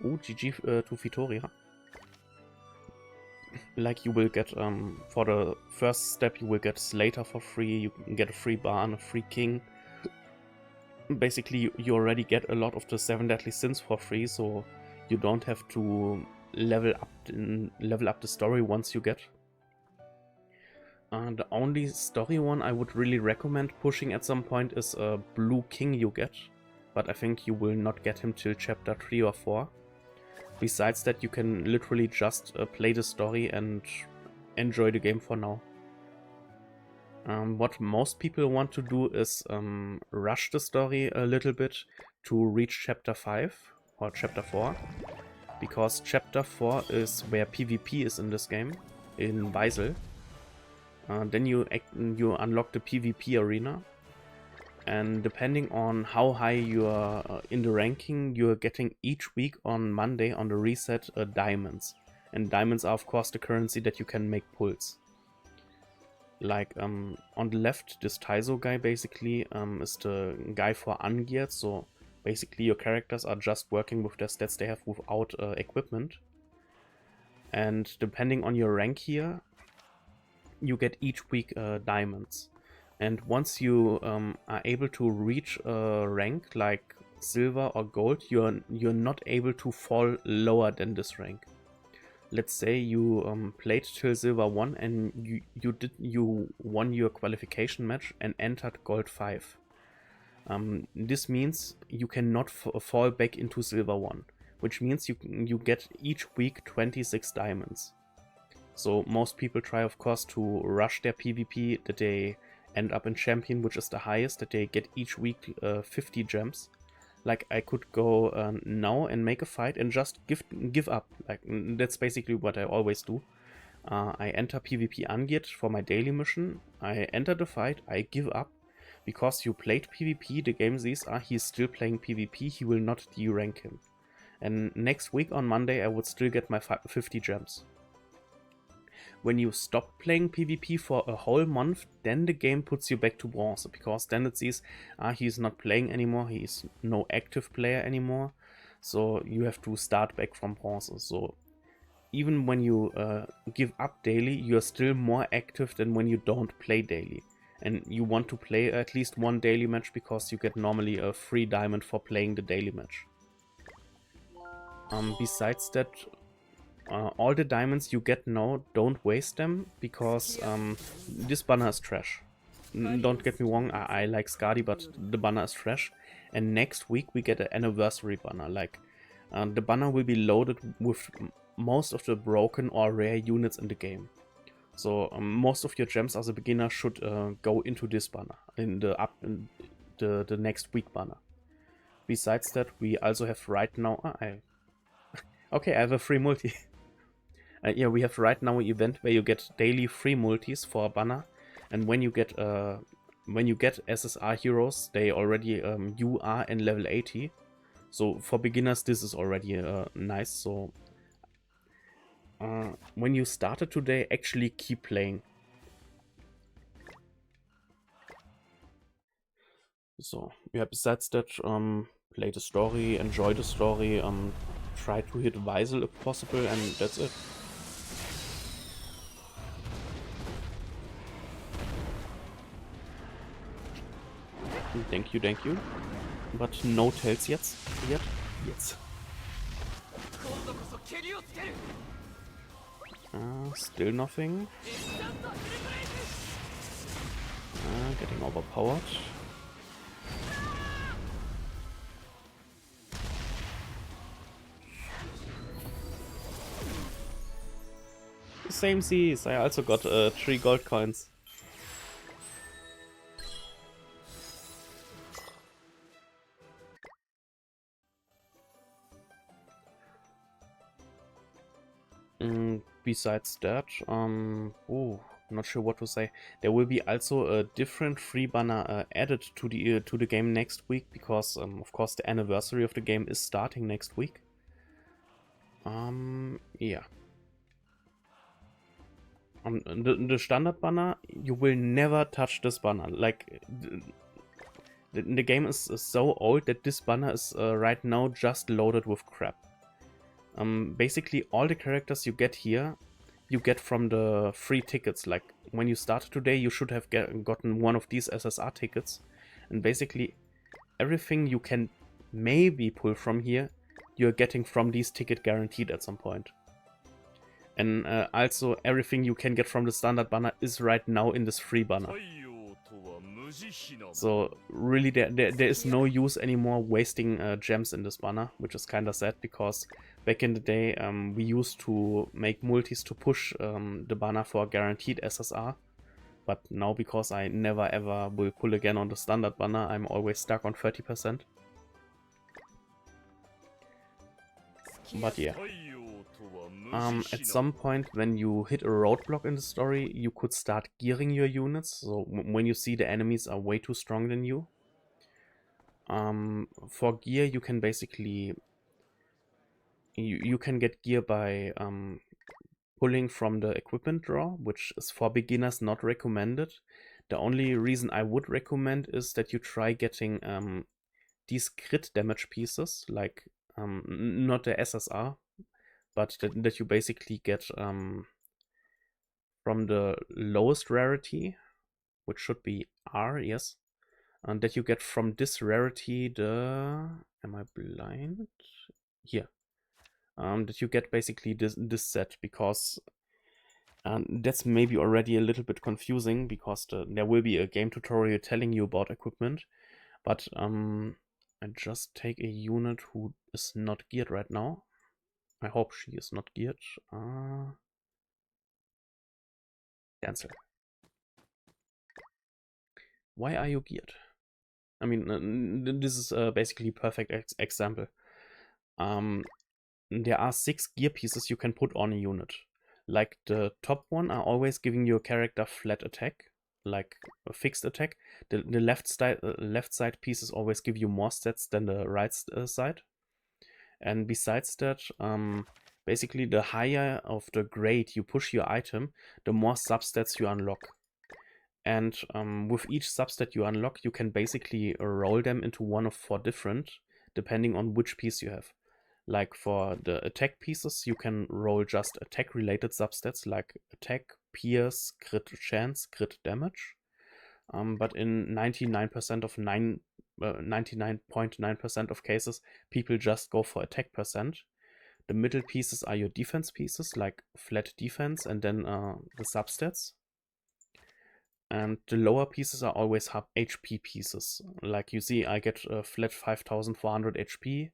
Oh, GG to Vitoria. Like, you will get, for the first step, you will get Slater for free, you can get a free Barn, a free King. Basically, you already get a lot of the 7 deadly sins for free, so you don't have to level up the story once you get. The only story one I would really recommend pushing at some point is a Blue King you get, but I think you will not get him till chapter 3 or 4. Besides that, you can literally just play the story and enjoy the game for now. What most people want to do is rush the story a little bit to reach chapter 5 or chapter 4, because chapter 4 is where PvP is in this game, in Weisel. Then you unlock the PvP arena, and depending on how high you are in the ranking, you're getting each week on Monday on the reset diamonds. And diamonds are of course the currency that you can make pulls. Like on the left, this Taizo guy basically is the guy for ungeared, so basically your characters are just working with the stats they have without equipment. And depending on your rank here, you get each week diamonds. And once you are able to reach a rank like silver or gold, you're not able to fall lower than this rank. Let's say you played till silver 1 and you won your qualification match and entered gold 5. This means you cannot fall back into silver 1, which means you get each week 26 diamonds. So most people try, of course, to rush their PvP, that they end up in champion, which is the highest, that they get each week 50 gems. Like, I could go now and make a fight and just give up. Like, that's basically what I always do. I enter PvP Angeared for my daily mission. I enter the fight, I give up. Because you played PvP, the game sees, he's still playing PvP, he will not derank him. And next week on Monday, I would still get my 50 gems. When you stop playing PvP for a whole month, then the game puts you back to bronze, because then it sees, he's not playing anymore, he's no active player anymore, so you have to start back from bronze. So even when you give up daily, you're still more active than when you don't play daily. And you want to play at least one daily match, because you get normally a free diamond for playing the daily match. Besides that, all the diamonds you get now, don't waste them, because this banner is trash. Don't get me wrong, I like Skadi, but the banner is trash. And next week we get an anniversary banner. Like, the banner will be loaded with most of the broken or rare units in the game. So most of your gems as a beginner should go into this banner, in the next week banner. Besides that, we also have right now... okay, I have a free multi. Yeah, we have right now an event where you get daily free multis for a banner, and when you get SSR heroes, they already you are in level 80. So for beginners, this is already nice. So when you started today, actually keep playing. So yeah, besides that, play the story, enjoy the story, try to hit Weisel if possible, and that's it. Thank you, thank you. But no tails yet. Still nothing. Getting overpowered. Same seas. I also got 3 gold coins. Besides that, not sure what to say. There will be also a different free banner added to the game next week, because of course the anniversary of the game is starting next week. Yeah. The standard banner, you will never touch this banner. Like, the game is so old that this banner is right now just loaded with crap. Basically all the characters you get here, you get from the free tickets. Like, when you started today, you should have gotten one of these SSR tickets, and basically everything you can maybe pull from here, you're getting from these tickets guaranteed at some point. And also everything you can get from the standard banner is right now in this free banner. So really there is no use anymore wasting gems in this banner, which is kinda sad, because back in the day we used to make multis to push the banner for guaranteed SSR, but now because I never ever will pull again on the standard banner, I'm always stuck on 30%. But yeah. At some point when you hit a roadblock in the story, you could start gearing your units. So when you see the enemies are way too strong than you. For gear, you can basically... You can get gear by pulling from the equipment drawer, which is for beginners not recommended. The only reason I would recommend is that you try getting these crit damage pieces, like not the SSR, but that you basically get from the lowest rarity, which should be R, yes. And that you get from this rarity the... Am I blind? Here. That you get basically this set, because that's maybe already a little bit confusing, because there will be a game tutorial telling you about equipment, but I just take a unit who is not geared right now. I hope she is not geared. Cancel. Why are you geared? I mean, this is basically a perfect example. There are 6 gear pieces you can put on a unit. Like the top one are always giving your character flat attack, like a fixed attack. The left side pieces always give you more stats than the right side. And besides that, basically the higher of the grade you push your item, the more substats you unlock. And with each substat you unlock, you can basically roll them into one of 4 different, depending on which piece you have. Like for the attack pieces, you can roll just attack-related substats like attack, pierce, crit chance, crit damage. But in 99.9% of cases, people just go for attack percent. The middle pieces are your defense pieces, like flat defense, and then the substats. And the lower pieces are always HP pieces. Like you see, I get flat 5400 HP.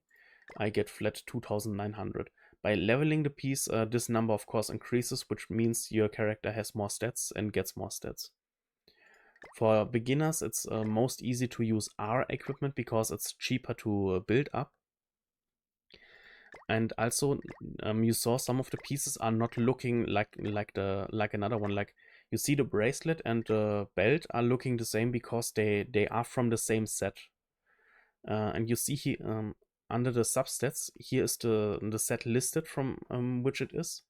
I get flat 2900. By leveling the piece, this number of course increases, which means your character has more stats and gets more stats. For beginners, it's most easy to use R equipment because it's cheaper to build up. And also, you saw some of the pieces are not looking like another one. Like you see the bracelet and the belt are looking the same because they are from the same set. And you see here under the substats, here is the set listed from which it is.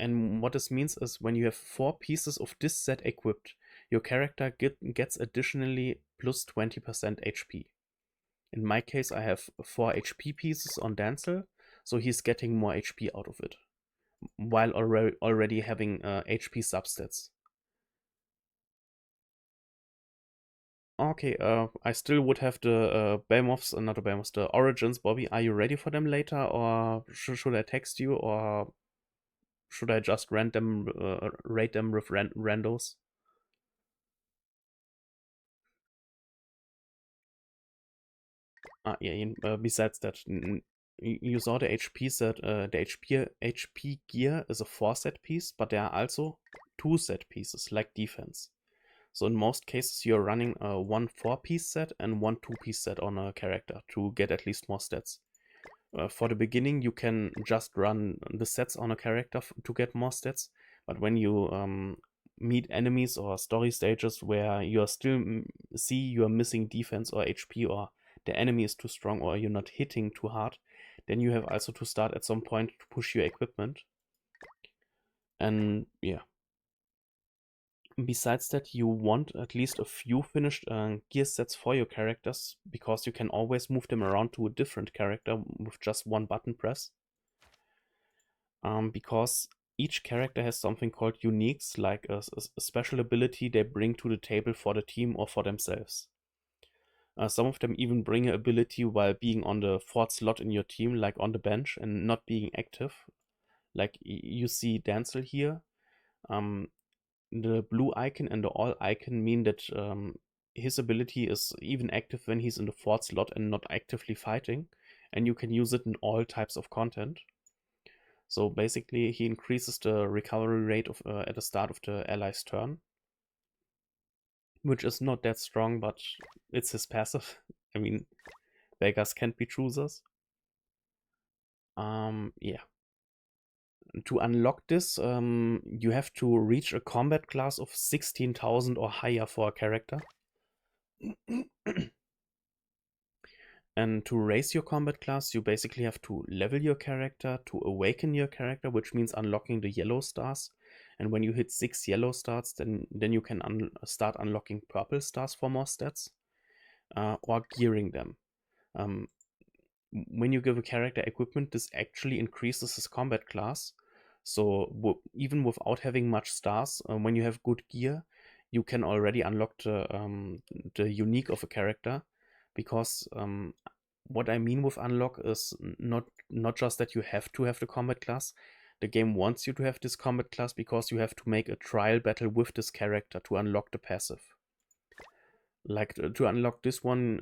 And what this means is when you have 4 pieces of this set equipped, your character gets additionally plus 20% HP. In my case, I have 4 HP pieces on Dancel, so he's getting more HP out of it, while already having HP substats. Okay, I still would have the Behemoths, not the Behemoths, the Origins, Bobby. Are you ready for them later, or should I text you, or should I just rate them with randos? Yeah. Besides that, you saw the HP set. The HP gear is a 4 set piece, but there are also 2 set pieces, like defense. So in most cases, you're running a 1 4-piece set and 1 2-piece set on a character to get at least more stats. For the beginning, you can just run the sets on a character to get more stats, but when you meet enemies or story stages where you're still you're missing defense or HP, or the enemy is too strong, or you're not hitting too hard, then you have also to start at some point to push your equipment. And yeah. Besides that, you want at least a few finished gear sets for your characters, because you can always move them around to a different character with just one button press. Because each character has something called uniques, like a special ability they bring to the table for the team or for themselves. Some of them even bring an ability while being on the 4th slot in your team, like on the bench, and not being active. Like you see Dancel here. The blue icon and the all icon mean that his ability is even active when he's in the 4th slot and not actively fighting, and you can use it in all types of content. So basically, he increases the recovery rate of at the start of the ally's turn, which is not that strong, but it's his passive. I mean, beggars can't be choosers. Yeah. To unlock this, you have to reach a combat class of 16,000 or higher for a character. And to raise your combat class, you basically have to level your character, to awaken your character, which means unlocking the yellow stars. And when you hit 6 yellow stars, then you can start unlocking purple stars for more stats, or gearing them. When you give a character equipment, this actually increases his combat class. So even without having much stars, when you have good gear, you can already unlock the unique of a character. Because what I mean with unlock is not just that you have to have the combat class. The game wants you to have this combat class because you have to make a trial battle with this character to unlock the passive. Like to unlock this one,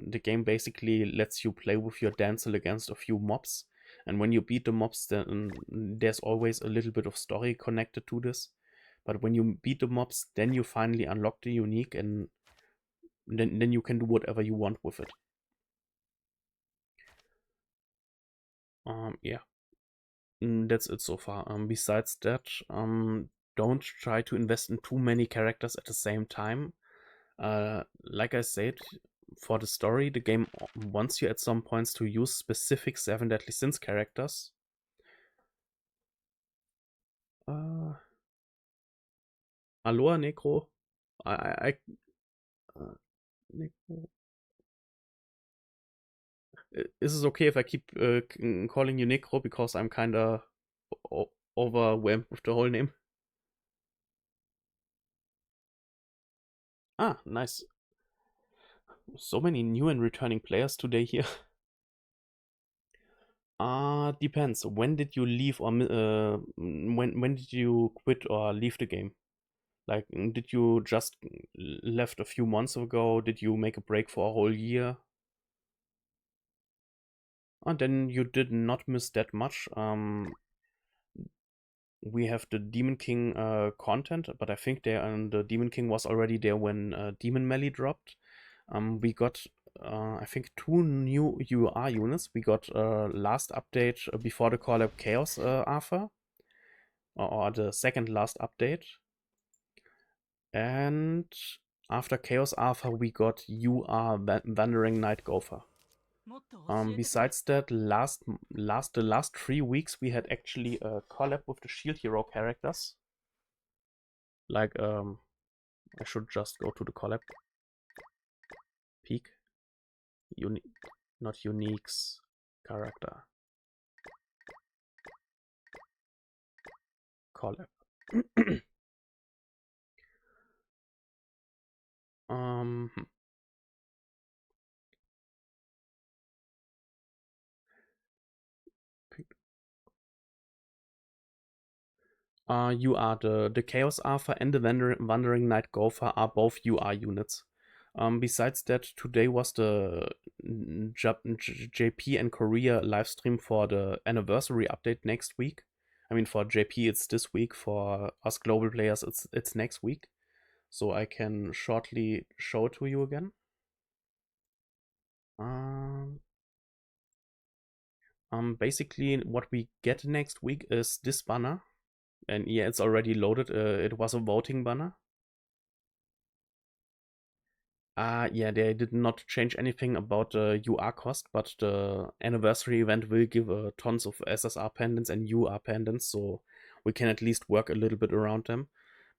the game basically lets you play with your Dancel against a few mobs. And when you beat the mobs, then there's always a little bit of story connected to this. But when you beat the mobs, then you finally unlock the unique, and then you can do whatever you want with it. Yeah. That's it so far. Besides that, don't try to invest in too many characters at the same time. Like I said, for the story, the game wants you at some points to use specific Seven Deadly Sins characters. Aloha, Necro. Necro. Is it okay if I keep calling you Necro because I'm kinda overwhelmed with the whole name? Ah, nice. So many new and returning players today here. Depends. When did you leave or when did you quit or leave the game? Like, did you just left a few months ago? Did you make a break for a whole year? And then you did not miss that much. We have the Demon King content, but I think the Demon King was already there when Demon Melee dropped. We got I think 2 new UR units. We got last update before the collab Chaos Arthur, or the second last update. And after Chaos Arthur, we got UR Wandering Night Gopher. Besides that, the last 3 weeks we had actually a collab with the Shield Hero characters. Like I should just go to the collab. Peak. Not uniques. Character. Collab. um. You are the Chaos Arthur and the Wandering Night Gopher are both UR units. Besides that, today was the JP and Korea live stream for the anniversary update next week. I mean, for JP it's this week. For us global players, it's next week. So I can shortly show it to you again. Basically, what we get next week is this banner, and yeah, it's already loaded. It was a voting banner. Yeah, they did not change anything about the UR cost, but the anniversary event will give tons of SSR pendants and UR pendants, so we can at least work a little bit around them.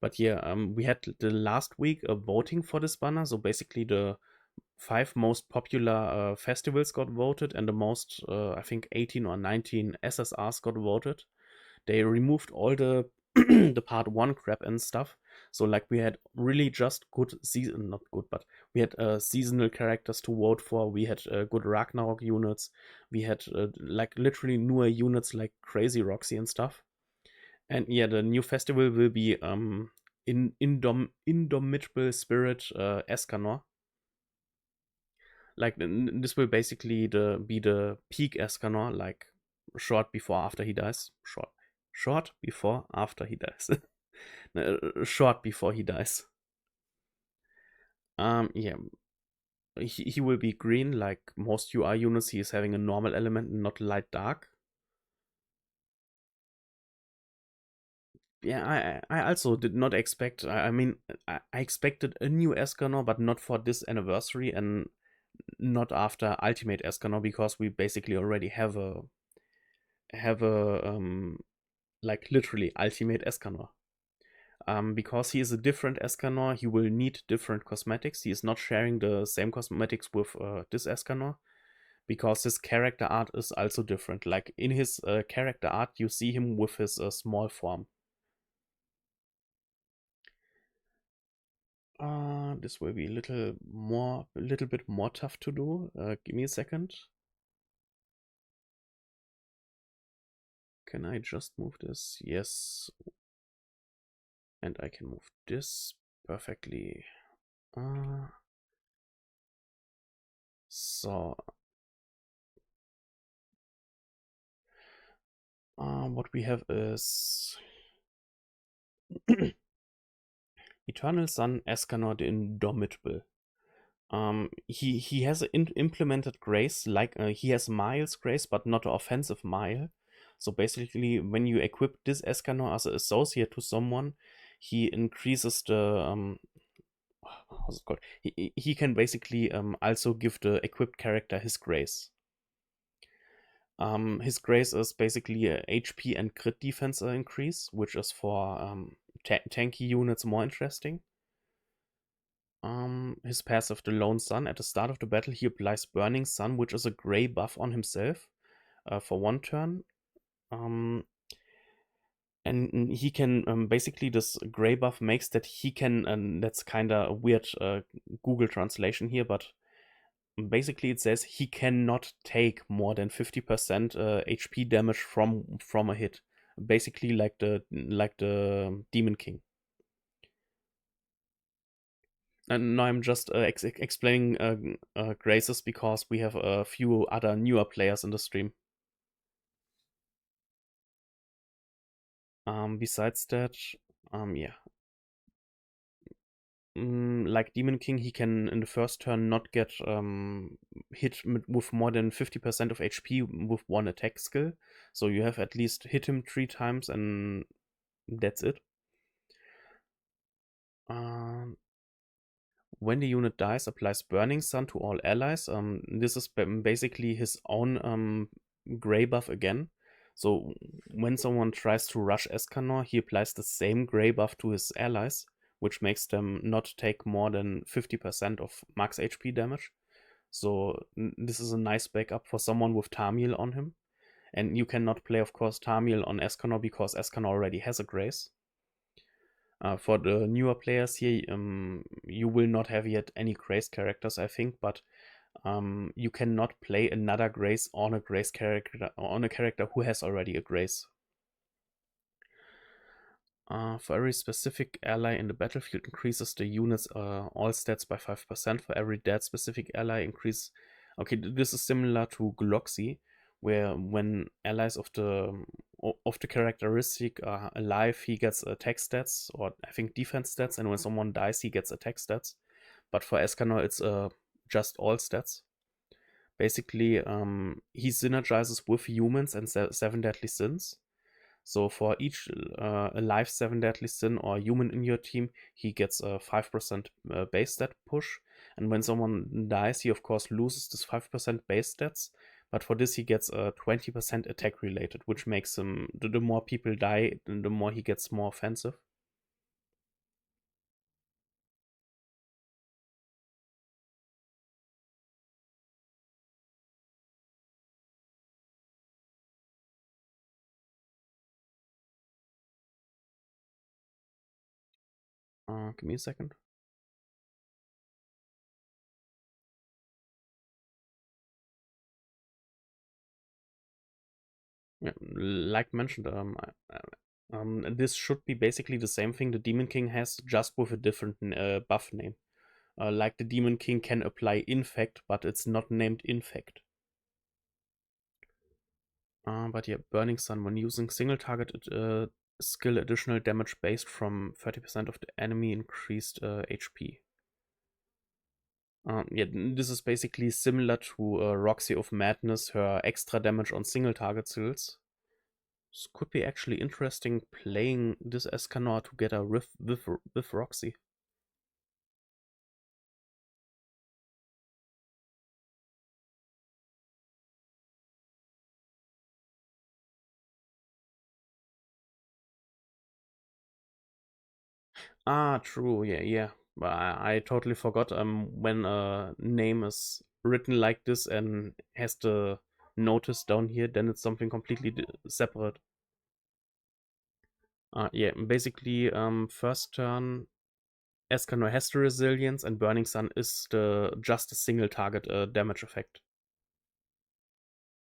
But yeah, we had the last week voting for this banner, so basically the 5 most popular festivals got voted, and the most, I think 18 or 19 SSRs got voted. They removed all the the part 1 crap and stuff. So like we had really just good season, not good, but we had seasonal characters to vote for. We had good Ragnarok units. We had like literally newer units like Crazy Roxy and stuff. And yeah, the new festival will be Indomitable Spirit Escanor. Like this will basically be the peak Escanor, like short before after he dies. Short before after he dies. Short before he dies. Yeah, he will be green like most UI units. He is having a normal element, not light dark. Yeah, I also did not expect. I mean, I expected a new Escanor, but not for this anniversary and not after Ultimate Escanor, because we basically already have a like literally Ultimate Escanor. Because he is a different Escanor, he will need different cosmetics. He is not sharing the same cosmetics with this Escanor, because his character art is also different. Like in his character art, you see him with his small form. This will be a little bit more tough to do. Give me a second. Can I just move this? Yes. And I can move this perfectly. So, what we have is Eternal Sun, Escanor the Indomitable. He has implemented Grace, like he has Miles Grace, but not an offensive Mile. So basically, when you equip this Escanor as an associate to someone, he increases the how's it called? He can basically also give the equipped character his Grace. His Grace is basically a HP and crit defense increase, which is for tanky units more interesting. His passive, the Lone Sun. At the start of the battle, he applies Burning Sun, which is a gray buff on himself for 1 turn. And he can basically, this gray buff makes that he can, and that's kind of a weird Google translation here, but basically it says he cannot take more than 50% HP damage from a hit, basically like the Demon King. And now I'm just explaining Graces because we have a few other newer players in the stream. Besides that, yeah. Like Demon King, he can in the first turn not get hit with more than 50% of HP with 1 attack skill. So you have at least hit him 3 times and that's it. When the unit dies, applies Burning Sun to all allies. This is basically his own gray buff again. So when someone tries to rush Escanor, he applies the same gray buff to his allies, which makes them not take more than 50% of max HP damage. So this is a nice backup for someone with Tamil on him. And you cannot play, of course, Tamil on Escanor because Escanor already has a Grace. For the newer players here, you will not have yet any Grace characters, I think, but you cannot play another Grace on a Grace character on a character who has already a Grace. For every specific ally in the battlefield, increases the unit's all stats by 5%. For every dead specific ally, increase. Okay, this is similar to Gluoxy, where when allies of the characteristic are alive, he gets attack stats, or I think defense stats, and when someone dies, he gets attack stats. But for Escanor, it's just all stats. Basically, he synergizes with humans and 7 deadly sins. So for each alive 7 deadly sin or human in your team, he gets a 5% base stat push. And when someone dies, he of course loses this 5% base stats. But for this, he gets a 20% attack related, which makes him, the more people die, the more he gets more offensive. Give me a second. Yeah, like mentioned, this should be basically the same thing the Demon King has, just with a different buff name. Like the Demon King can apply Infect, but it's not named Infect. But yeah, Burning Sun, when using single target skill, additional damage based from 30% of the enemy increased HP. Yeah, this is basically similar to Roxy of Madness, her extra damage on single target skills. This could be actually interesting playing this Escanor together with Roxy. True. Yeah. But I totally forgot. When a name is written like this and has the notice down here, then it's something completely separate. Yeah. Basically, first turn, Escanor has the resilience, and Burning Sun is just a single target damage effect,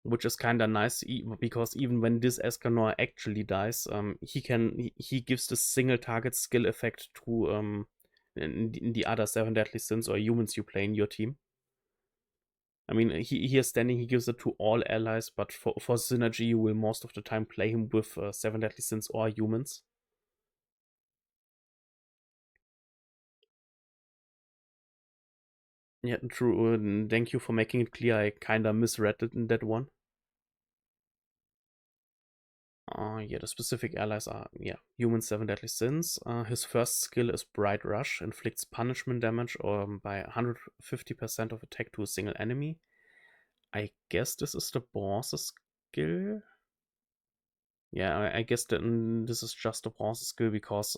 which is kind of nice because even when this Escanor actually dies, he gives the single target skill effect to in the other 7 deadly sins or humans you play in your team. I mean, here standing, he gives it to all allies, but for synergy, you will most of the time play him with 7 Deadly Sins or humans. Yeah, true. Thank you for making it clear. I kinda misread it in that one. Yeah, the specific allies are, yeah, human 7 Deadly Sins. His first skill is Bright Rush, inflicts punishment damage by 150% of attack to a single enemy. I guess this is the boss skill. Yeah, I guess that this is just a boss skill because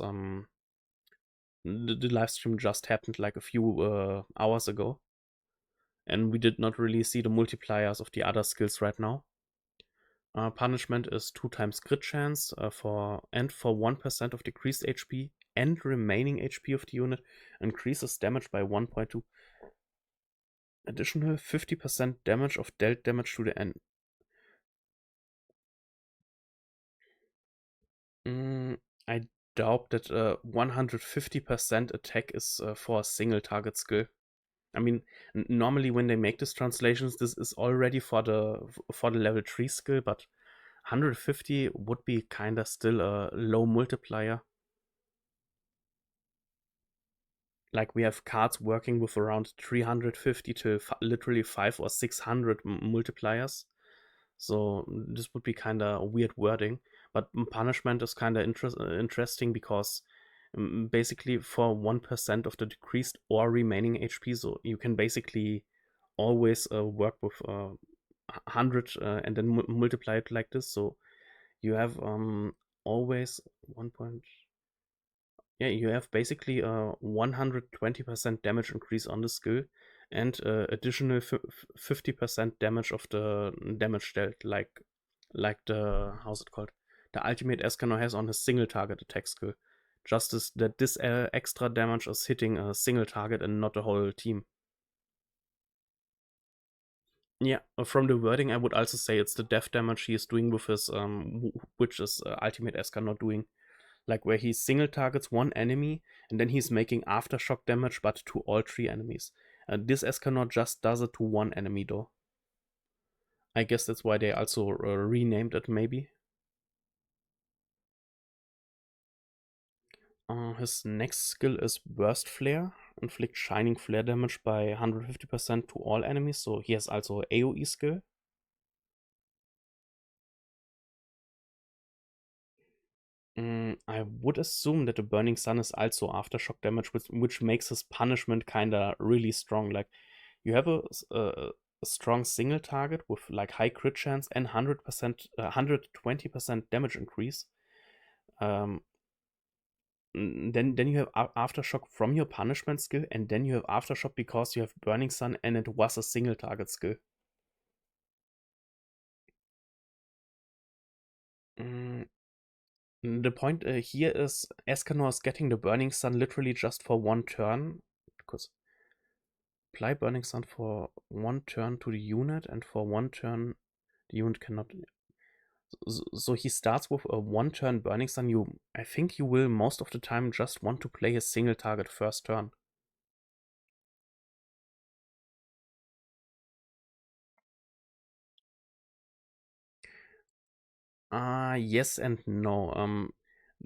the live stream just happened like a few hours ago, and we did not really see the multipliers of the other skills right now. Punishment is 2 times crit chance for 1% of decreased HP and remaining HP of the unit, increases damage by 1.2. Additional 50% damage of dealt damage to the end. I doubt that 150% attack is for a single target skill. I mean, normally when they make these translations, this is already for the level 3 skill, but 150 would be kinda still a low multiplier. Like, we have cards working with around 350 to literally 500 or 600 multipliers. So this would be kinda weird wording. But punishment is kinda interesting because basically for 1% of the decreased or remaining HP, so you can basically always work with 100 and then multiply it like this. So you have always 1 point. Yeah, you have basically a 120% damage increase on the skill and additional 50% damage of the damage dealt, like the, how's it called? The ultimate Escanor has on his single target attack skill. Just as that this extra damage is hitting a single target and not the whole team. Yeah, from the wording, I would also say it's the death damage he is doing with his, which is Ultimate Escanor doing. Like where he single targets one enemy and then he's making aftershock damage, but to all 3 enemies. This Escanor just does it to one enemy though. I guess that's why they also renamed it, maybe. His next skill is Burst Flare. Inflict shining flare damage by 150% to all enemies, so he has also AoE skill. I would assume that the Burning Sun is also aftershock damage, which makes his punishment kinda really strong. Like, you have a strong single target with like high crit chance and 120% damage increase. Then you have aftershock from your punishment skill, and then you have aftershock because you have Burning Sun and it was a single target skill. The point here is Escanor is getting the Burning Sun literally just for one turn, because apply Burning Sun for one turn to the unit, and for one turn the unit cannot. So he starts with a one turn Burning Sun. I think you will most of the time just want to play a single target first turn. Yes and no.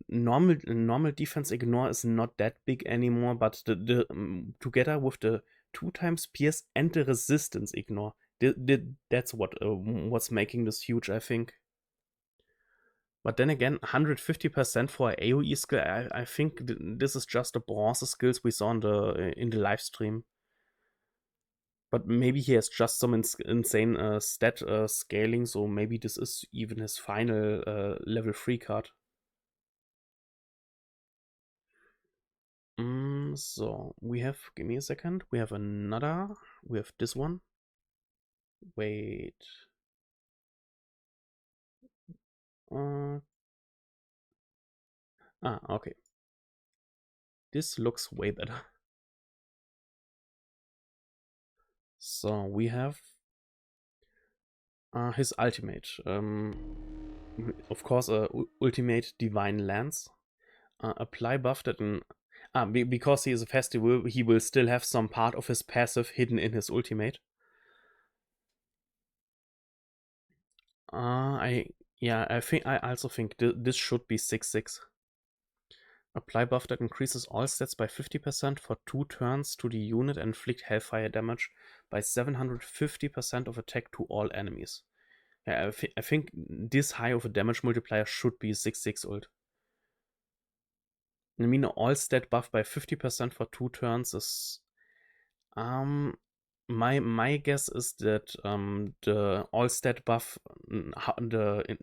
Normal defense ignore is not that big anymore, but the together with the 2 times pierce and the resistance ignore, that's what's making this huge, I think. But then again, 150% for AoE skill, I think this is just the bronze skills we saw in the live stream. But maybe he has just some insane stat scaling, so maybe this is even his final level 3 card. So we have, give me a second, we have this one. Wait. Okay. This looks way better. So we have his ultimate. Of course, ultimate Divine Lance. Apply buff that because he is a festival, he will still have some part of his passive hidden in his ultimate. I also think this should be 6/6. Apply buff that increases all stats by 50% for 2 turns to the unit and inflict hellfire damage by 750% of attack to all enemies. Yeah, I think this high of a damage multiplier should be 6/6 ult. I mean, all stat buff by 50% for 2 turns is my guess is that the all stat buff, the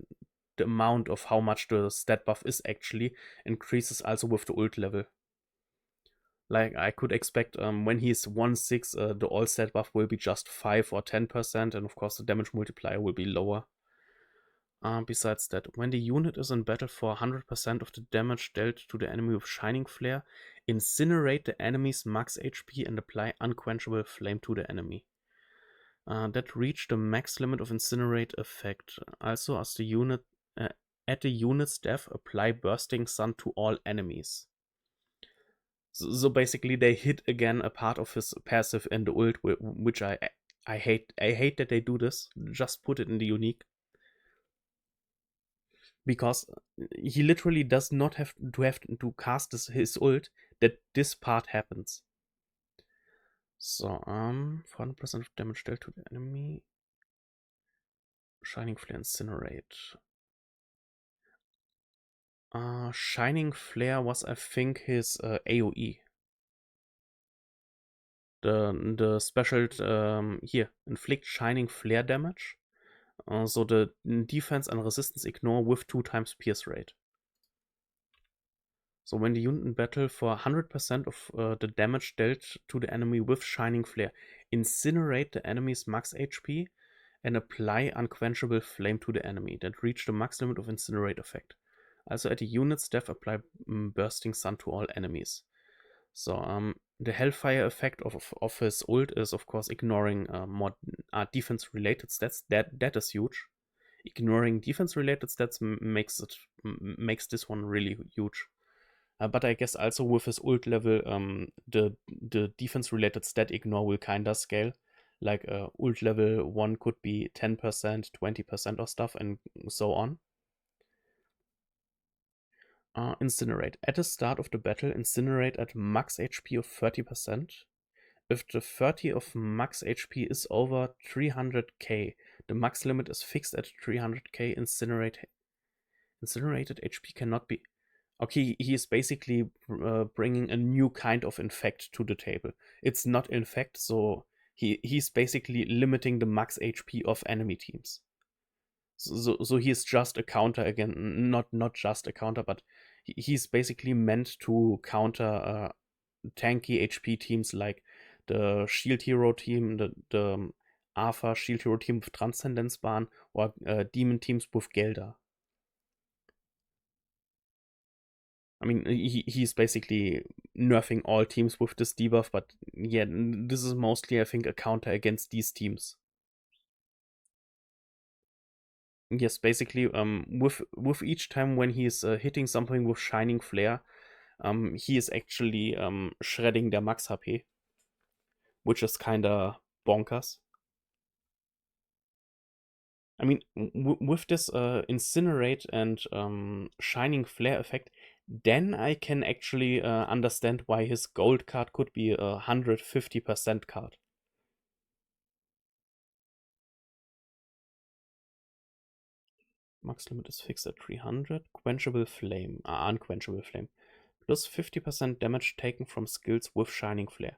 amount of how much the stat buff is actually increases also with the ult level. Like, I could expect when he's 1/6, the all stat buff will be just 5 or 10%, and of course the damage multiplier will be lower. Besides that, when the unit is in battle for 100% of the damage dealt to the enemy with Shining Flare, incinerate the enemy's max HP and apply Unquenchable Flame to the enemy. That reached the max limit of Incinerate effect. Also, as the unit at the unit's death, apply Bursting Sun to all enemies. So basically, they hit again a part of his passive in the ult, which I hate. I hate that they do this. Just put it in the unique. Because he literally does not have to cast his ult that this part happens. So, 400% of damage dealt to the enemy. Shining Flare, Incinerate. Shining Flare was, I think, his AoE. The special here, inflict Shining Flare damage. So the defense and resistance ignore with 2 times pierce rate. So when the unit in battle for 100% of the damage dealt to the enemy with Shining Flare, incinerate the enemy's max HP and apply Unquenchable Flame to the enemy that reach the max limit of Incinerate effect. Also at the unit's death, apply Bursting Sun to all enemies. So the Hellfire effect of his ult is, of course, ignoring more defense-related stats. That is huge. Ignoring defense-related stats makes this one really huge. But I guess also with his ult level, the defense-related stat ignore will kinda scale. Like ult level 1 could be 10%, 20% or stuff, and so on. Incinerate. At the start of the battle, incinerate at max HP of 30%. If the 30 of max HP is over 300k, the max limit is fixed at 300k. Incinerated HP cannot be... Okay, he is basically bringing a new kind of infect to the table. It's not infect, so he's basically limiting the max HP of enemy teams. So he is just a counter again, not just a counter, but he's basically meant to counter tanky HP teams like the Shield Hero team, the Alpha Shield Hero team with Transcendence Bahn, or Demon teams with Gelder. I mean, he's basically nerfing all teams with this debuff, but yeah, this is mostly, I think, a counter against these teams. Yes, basically, with each time when he's hitting something with Shining Flare, he is actually shredding their max HP, which is kinda bonkers. I mean, with this Incinerate and Shining Flare effect, then I can actually understand why his gold card could be a 150% card. Max limit is fixed at 300. Quenchable Flame, Unquenchable Flame. Plus 50% damage taken from skills with Shining Flare.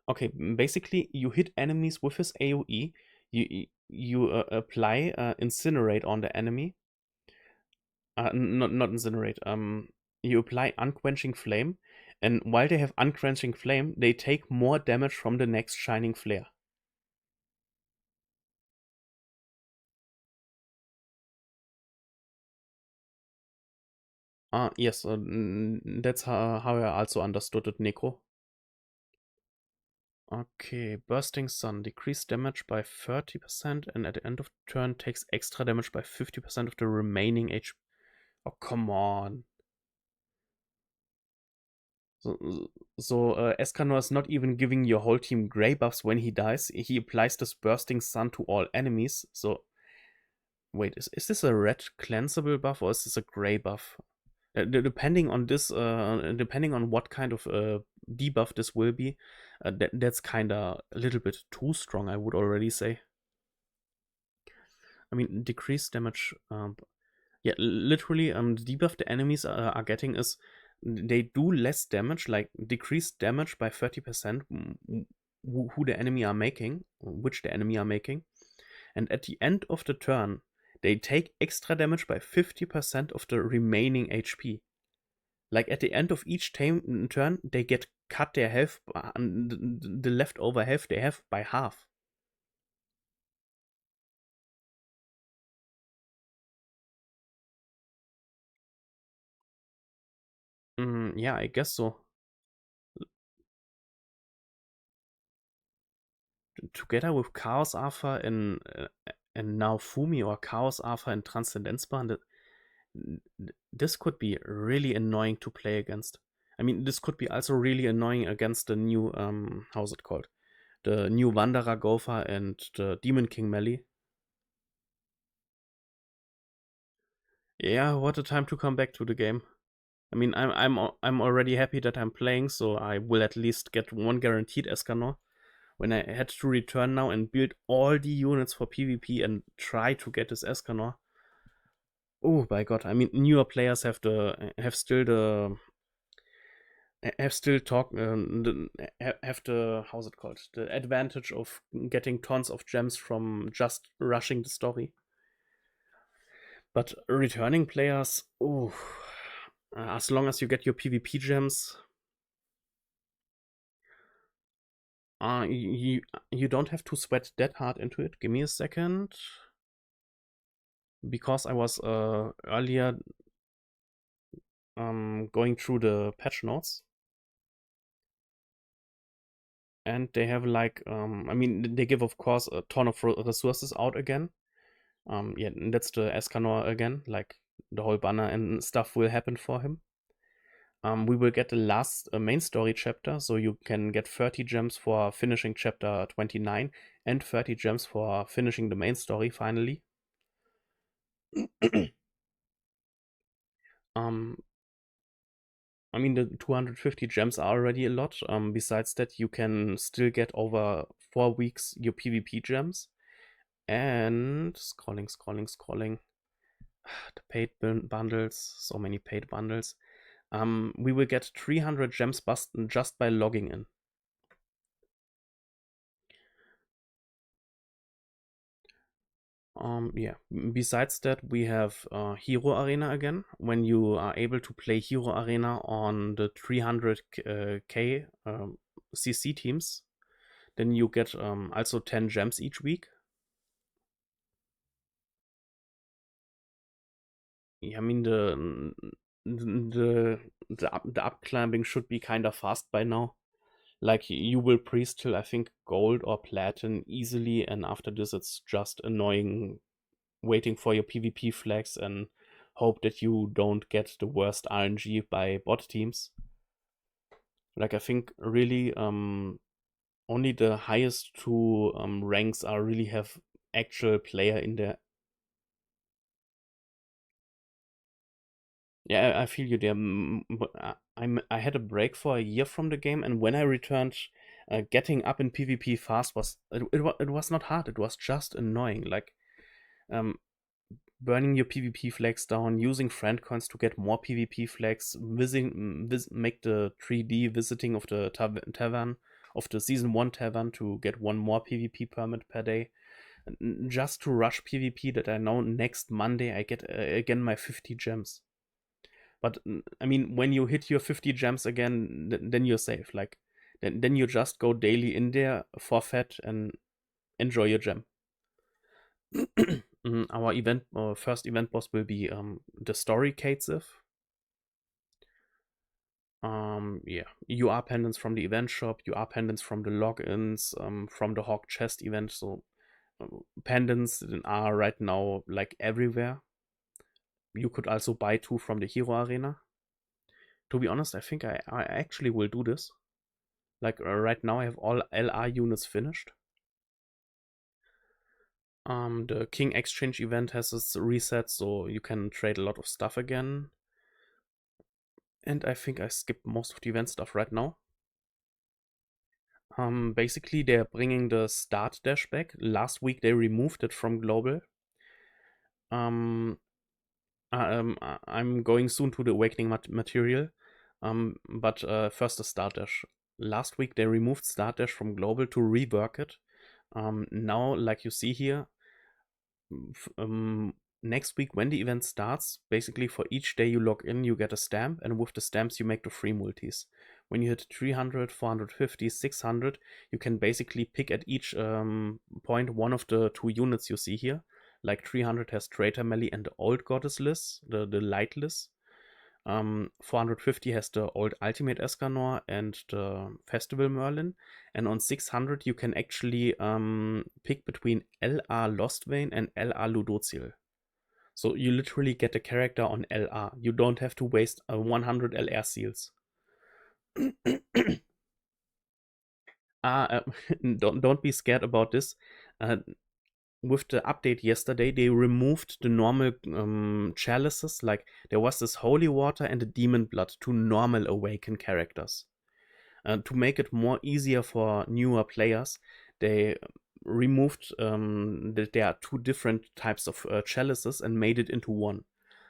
Okay, basically you hit enemies with his AoE, you apply Incinerate on the enemy. Not Incinerate. You apply Unquenching Flame, and while they have Unquenching Flame, they take more damage from the next Shining Flare. Yes, that's how I also understood it, Necro. Okay, Bursting Sun. Decrease damage by 30%, and at the end of turn takes extra damage by 50% of the remaining HP. Oh, come on. So Escanor is not even giving your whole team gray buffs when he dies. He applies this bursting sun to all enemies. So wait, is this a red cleansable buff or is this a gray buff? Depending on this, depending on what kind of debuff this will be, that's kind of a little bit too strong, I would already say. I mean, decreased damage. Yeah, literally, the debuff the enemies are getting is they do less damage, like decreased damage by 30%, who the enemy are making, which the enemy are making. And at the end of the turn, they take extra damage by 50% of the remaining HP. Like at the end of each turn, they get cut their health, the leftover health they have by half. Yeah, I guess so. Together with Chaos Alpha and now Fumi or Chaos Alpha and Transcendenzbahn, this could be really annoying to play against. I mean, this could be also really annoying against the new, how's it called? The new Wanderer Gopher and the Demon King melee. Yeah, what a time to come back to the game. I mean, I'm already happy that I'm playing, so I will at least get one guaranteed Escanor. When I had to return now and build all the units for PvP and try to get this Escanor. Oh my god! I mean, newer players have still have the how's it called, the advantage of getting tons of gems from just rushing the story. But returning players, oh, as long as you get your PvP gems, you don't have to sweat that hard into it. Give me a second, because I was earlier going through the patch notes, and they have like I mean, they give of course a ton of resources out again. Yeah, that's the Escanor again. Like the whole banner and stuff will happen for him. We will get the last main story chapter, so you can get 30 gems for finishing chapter 29 and 30 gems for finishing the main story finally. um, I mean, the 250 gems are already a lot. Besides that, you can still get over 4 weeks your PvP gems. And scrolling. The paid bundles, so many paid bundles. We will get 300 gems just by logging in. Yeah. Besides that, we have Hero Arena again. When you are able to play Hero Arena on the 300k CC teams, then you get also 10 gems each week. Yeah, I mean the up climbing should be kind of fast by now. Like you will priest till I think gold or platinum easily, and after this it's just annoying waiting for your PvP flags and hope that you don't get the worst RNG by bot teams. Like I think really only the highest two ranks are really have actual player in there. Yeah, I feel you there. I had a break for a year from the game, and when I returned, getting up in PvP fast it was not hard. It was just annoying. Like um, burning your PvP flags down, using friend coins to get more PvP flags, make the 3D visiting of the tavern of the season 1 tavern to get one more PvP permit per day, just to rush PvP that I know next Monday I get again my 50 gems. But I mean, when you hit your 50 gems again, then you're safe. Like then you just go daily in there, forfeit, and enjoy your gem. Our first event boss will be the story Katesif. Yeah, you are pendants from the event shop, you are pendants from the logins, from the Hawk chest event. So pendants are right now like everywhere. You could also buy 2 from the Hero Arena. To be honest, I think I actually will do this. Like right now I have all LR units finished. The King Exchange event has its reset, so you can trade a lot of stuff again. And I think I skipped most of the event stuff right now. Basically, they're bringing the start dash back. Last week they removed it from global. I'm going soon to the Awakening material, but first the start dash. Last week they removed start dash from global to rework it. Now, like you see here, next week when the event starts, basically for each day you log in, you get a stamp, and with the stamps you make the free multis. When you hit 300, 450, 600, you can basically pick at each point one of the two units you see here. Like 300 has Traitor Melee and the old Goddess Liz, the light Liz. 450 has the old Ultimate Escanor and the Festival Merlin, and on 600 you can actually pick between LR Lostvayne and LR Ludociel. So you literally get a character on LR. You don't have to waste 100 LR seals. Don't be scared about this. With the update yesterday, they removed the normal chalices. Like, there was this holy water and the demon blood to normal awaken characters. To make it more easier for newer players, they removed that there are two different types of chalices and made it into one.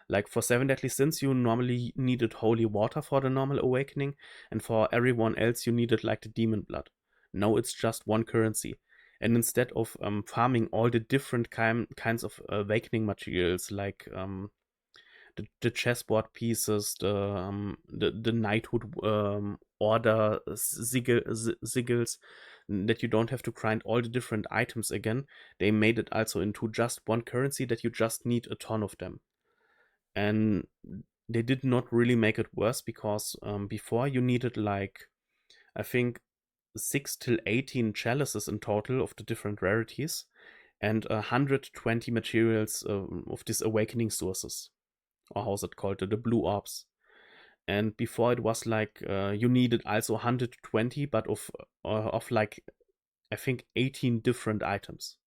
Like for 7 Deadly Sins, you normally needed holy water for the normal awakening, and for everyone else, you needed like the demon blood. Now it's just one currency. And instead of farming all the different kinds of awakening materials, like the chessboard pieces, the knighthood order sigils, that you don't have to grind all the different items again, they made it also into just one currency that you just need a ton of them. And they did not really make it worse, because before you needed like, I think, 6 till 18 chalices in total of the different rarities, and 120 materials of these awakening sources, or how's it called, the blue orbs. And before it was like you needed also 120, but of like, I think, 18 different items.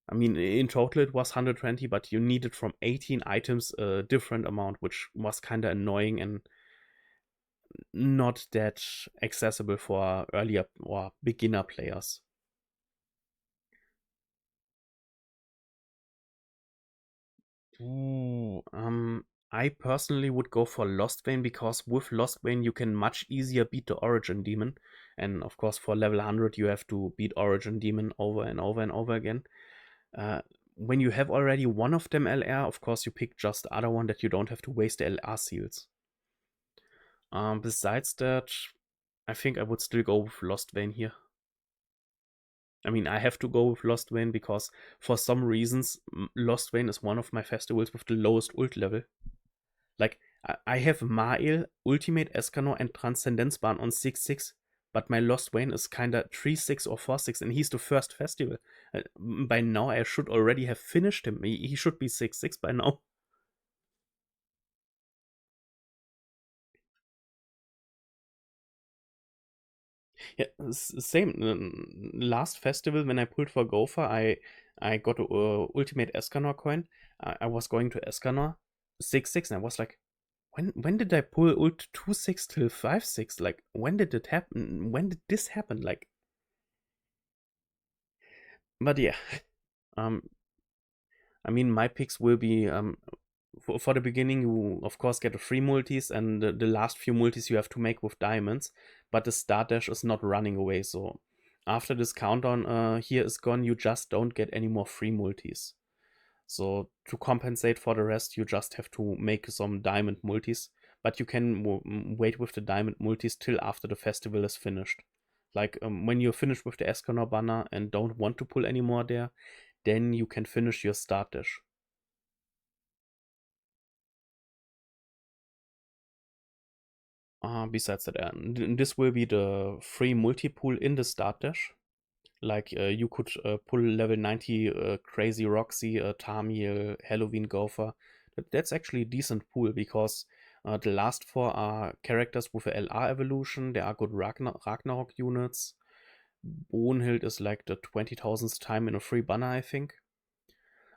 I mean, in total it was 120, but you needed from 18 items a different amount, which was kind of annoying and not that accessible for earlier or beginner players. Ooh, I personally would go for Lostvayne, because with Lostvayne you can much easier beat the Origin Demon, and of course for level 100 you have to beat Origin Demon over and over and over again. When you have already one of them LR, of course you pick just the other one that you don't have to waste the LR seals. Besides that, I think I would still go with Lostvayne here. I mean, I have to go with Lostvayne because for some reasons, Lostvayne is one of my festivals with the lowest ult level. Like, I have Mael, Ultimate Escanor, and Transcendenzbahn on 6-6, but my Lostvayne is kinda 3-6 or 4-6, and he's the first festival. By now, I should already have finished him. He should be 6-6 by now. Yeah, same. Last festival when I pulled for Gopher, I got a Ultimate Escanor coin. I was going to Escanor 6-6, and I was like, when did I pull ult 2-6 till 5-6? Like, when did it happen? When did this happen? Like, but yeah, um, I mean, my picks will be for the beginning. You of course get a free multis, and the last few multis you have to make with diamonds. But the start dash is not running away, so after this countdown here is gone, you just don't get any more free multis. So to compensate for the rest, you just have to make some diamond multis. But you can wait with the diamond multis till after the festival is finished. Like when you're finished with the Escanor banner and don't want to pull anymore there, then you can finish your start dash. Besides that, this will be the free multi-pool in the start dash. Like you could pull level 90 Crazy Roxy, Tamiel, Halloween Gopher. That's actually a decent pool, because The last 4 are characters with a LR evolution. They are good Ragnarok units. Brunhild is like the 20,000th time in a free banner, I think.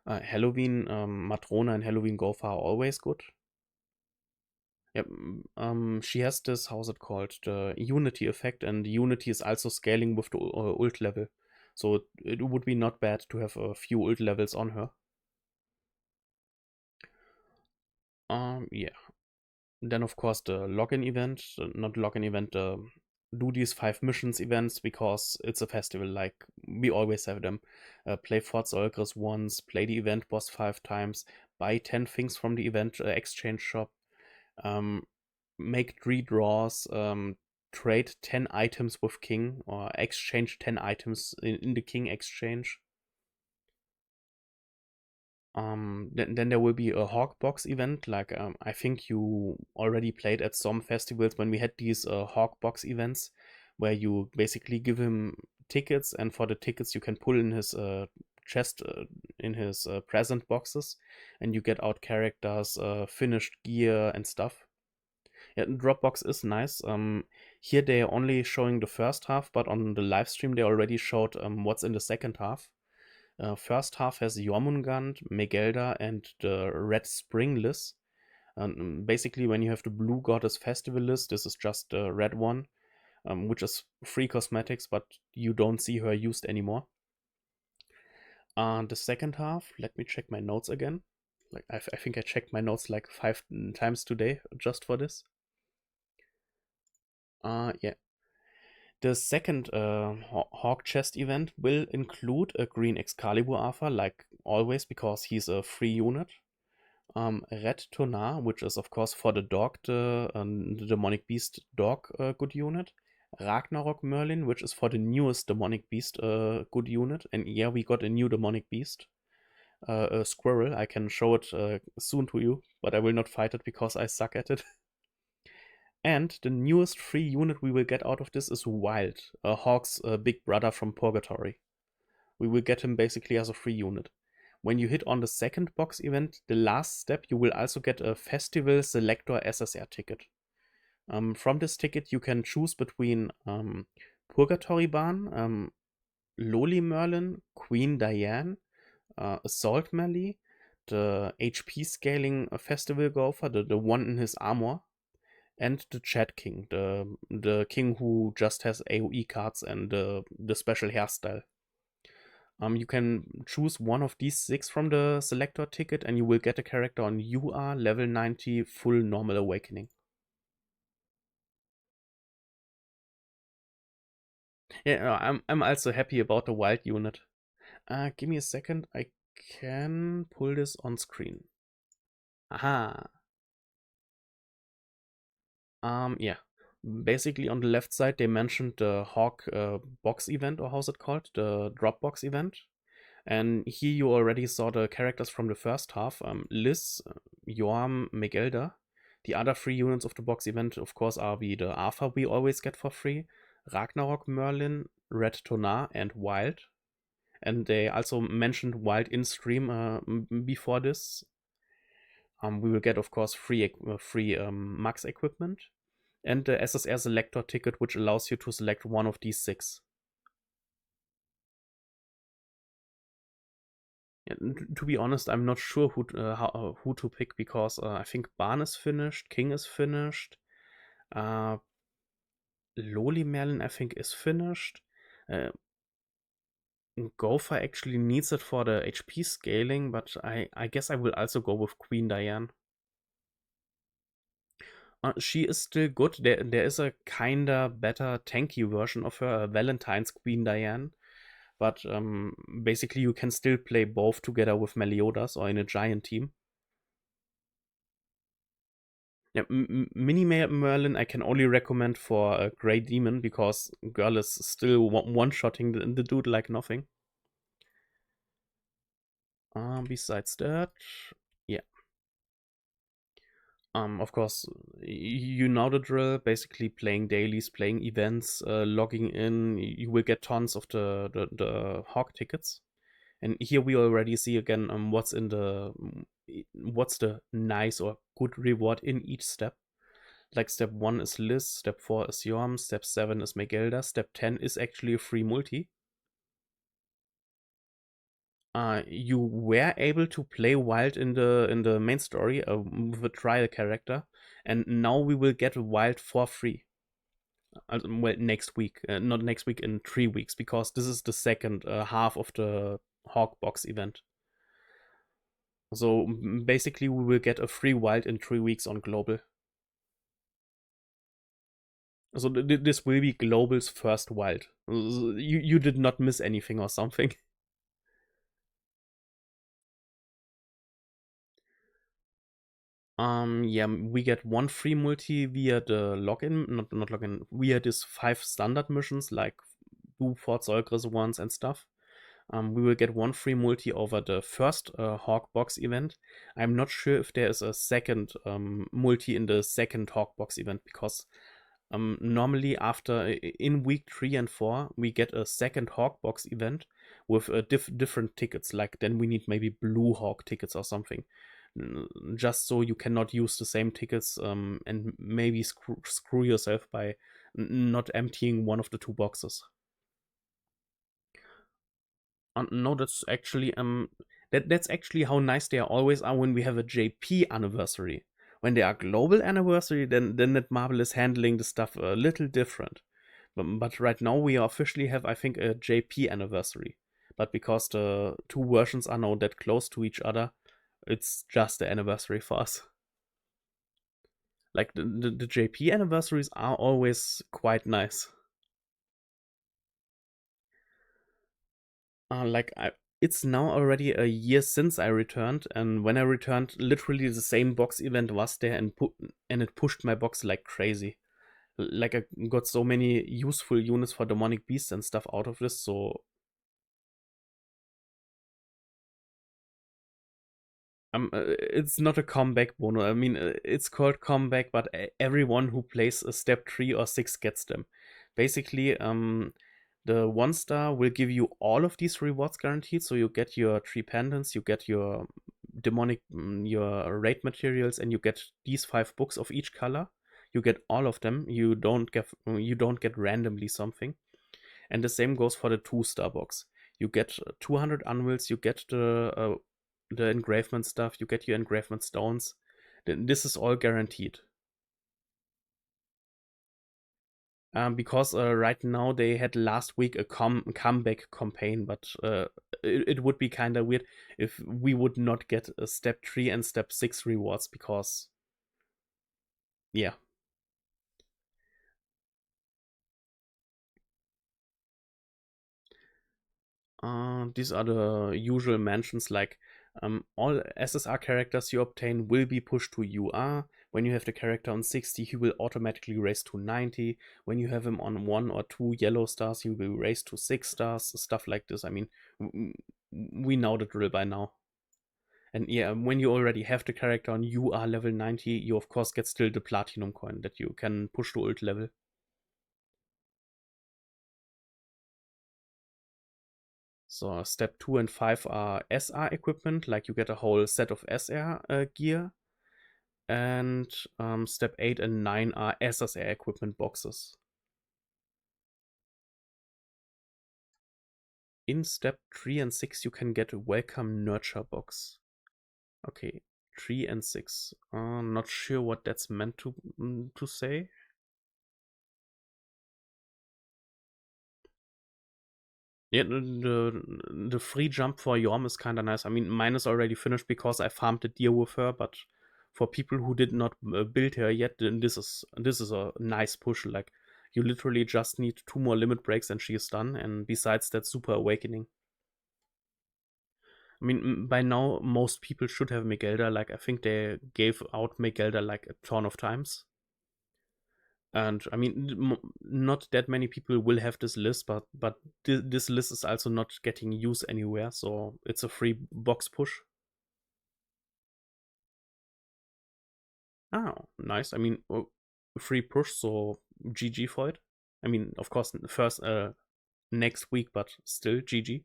Halloween, Matrona and Halloween Gopher are always good. Yep, she has this, how's it called, the Unity effect, and Unity is also scaling with the ult level. So it would be not bad to have a few ult levels on her. Yeah. Then of course the login event, not login event, do these 5 missions events because it's a festival, like we always have them. Play Fort Olgris once, play the event boss 5 times, buy 10 things from the event exchange shop, make 3 draws, trade 10 items with King, or exchange 10 items in the King exchange. Then there will be a Hawkbox event. Like I think you already played at some festivals when we had these Hawkbox events, where you basically give him tickets, and for the tickets you can pull in his chest, in his present boxes, and you get out characters, finished gear and stuff. Yeah, Dropbox is nice. Here they are only showing the first half, but on the live stream they already showed what's in the second half. First half has Jormungand, Megelda, and the Red Spring list. Basically, when you have the Blue Goddess Festival list, this is just the red one, which is free cosmetics, but you don't see her used anymore. The second half, let me check my notes again. Like I think I checked my notes like 5 times today just for this. Yeah. The second Hawk Chest event will include a green Excalibur Alpha, like always, because he's a free unit. Red Tonar, which is of course for the dog, the Demonic Beast dog good unit. Ragnarok Merlin, which is for the newest Demonic Beast good unit. And yeah, we got a new Demonic Beast. A squirrel. I can show it soon to you, but I will not fight it because I suck at it. And the newest free unit we will get out of this is Wild, Hawk's big brother from Purgatory. We will get him basically as a free unit. When you hit on the second box event, the last step, you will also get a Festival Selector SSR ticket. From this ticket, you can choose between Purgatory Barn, Loli Merlin, Queen Diane, Assault Melee, the HP scaling Festival Gopher, the one in his armor, and the Chat King, the king who just has AoE cards and the special hairstyle. You can choose one of these 6 from the selector ticket, and you will get a character on UR level 90 full normal awakening. Yeah, I'm also happy about the wild unit. Give me a second, I can pull this on screen. Aha. Yeah. Basically, on the left side, they mentioned the Hawk box event, or how's it called? The Dropbox event. And here you already saw the characters from the first half. Liz, Joam, Megelda. The other 3 units of the box event, of course, are the Alpha we always get for free. Ragnarok Merlin, Red Tonar, and Wild. And they also mentioned Wild in stream before this. We will get, of course, free max equipment. And the SSR selector ticket, which allows you to select one of these 6. Yeah, to be honest, I'm not sure who to pick, because I think Barn is finished, King is finished, Loli Merlin I think is finished. Gopher actually needs it for the HP scaling, but I guess I will also go with Queen Diane. She is still good. There is a kinda better tanky version of her, Valentine's Queen Diane. But basically you can still play both together with Meliodas or in a giant team. Yeah, Mini Merlin I can only recommend for a Grey Demon, because girl is still one-shotting the dude like nothing. Besides that, yeah. Of course, you know the drill. Basically, playing dailies, playing events, logging in. You will get tons of the Hawk tickets. And here we already see again what's in what's the nice or good reward in each step. Like step 1 is Liz, step 4 is Yorm, step 7 is Megelda, step 10 is actually a free multi. You were able to play wild in the main story with a trial character, and now we will get wild for free. Well, next week, not next week, in 3 weeks, because this is the second half of the Hawk Box event. So basically, we will get a free wild in 3 weeks on global. So this will be global's first wild. You did not miss anything or something. Yeah, we get 1 free multi via the login, not login, via these 5 standard missions like do Fort Solgris ones and stuff. We will get 1 free multi over the first Hawk Box event. I'm not sure if there is a second multi in the second Hawk Box event, because normally after in week 3 and 4 we get a second Hawk Box event with different tickets. Like then we need maybe Blue Hawk tickets or something, just so you cannot use the same tickets and maybe screw yourself by not emptying one of the 2 boxes. No, that's actually that's actually how nice they always are when we have a JP anniversary. When they are global anniversary, then that Marvel is handling the stuff a little different. But right now we officially have, I think, a JP anniversary. But because the 2 versions are now that close to each other, it's just the anniversary for us. Like the JP anniversaries are always quite nice. It's now already a year since I returned, and when I returned, literally the same box event was there, and it pushed my box like crazy. Like I got so many useful units for demonic beasts and stuff out of this. So it's not a comeback bonus. I mean, it's called comeback, but everyone who plays a step 3 or 6 gets them. Basically, the 1 star will give you all of these rewards guaranteed. So you get your 3 pendants, you get your demonic, your raid materials, and you get these 5 books of each color. You get all of them. You don't get randomly something. And the same goes for the 2 star box. You get 200 anvils. You get the engravement stuff. You get your engravement stones. This is all guaranteed. Because right now they had last week a comeback campaign, but it would be kind of weird if we would not get a step 3 and step 6 rewards, because yeah. These are the usual mentions, like all SSR characters you obtain will be pushed to UR. When you have the character on 60, he will automatically raise to 90. When you have him on 1 or 2 yellow stars, he will raise to 6 stars, stuff like this. I mean, we know the drill by now. And yeah, when you already have the character on UR level 90, you of course get still the platinum coin that you can push to ult level. So step 2 and 5 are SR equipment, like you get a whole set of SR gear. And step 8 and 9 are SSR equipment boxes. In step 3 and 6 you can get a welcome nurture box. Okay, 3 and 6. Not sure what that's meant to say. Yeah, the free jump for Yorm is kind of nice. I mean, mine is already finished because I farmed the deer with her, but for people who did not build her yet, then this is a nice push. Like, you literally just need 2 more limit breaks and she is done, and besides that, super awakening. I mean, by now, most people should have Megelda. Like, I think they gave out Megelda like a ton of times. And I mean, not that many people will have this list, but this list is also not getting used anywhere, so it's a free box push. Oh, nice. I mean, free push, so GG for it. I mean, of course, first next week, but still GG.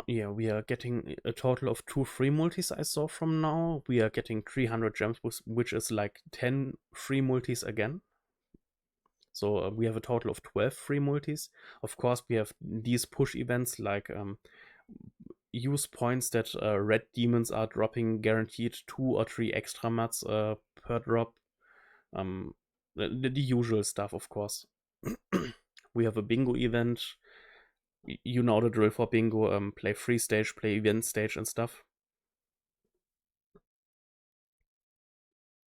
Yeah, we are getting a total of 2 free multis I saw from now. We are getting 300 gems, which is like 10 free multis again. So we have a total of 12 free multis. Of course, we have these push events like use points that red demons are dropping guaranteed 2 or 3 extra mats per drop. The usual stuff, of course. We have a bingo event. You know the drill for bingo. Play free stage, play event stage and stuff.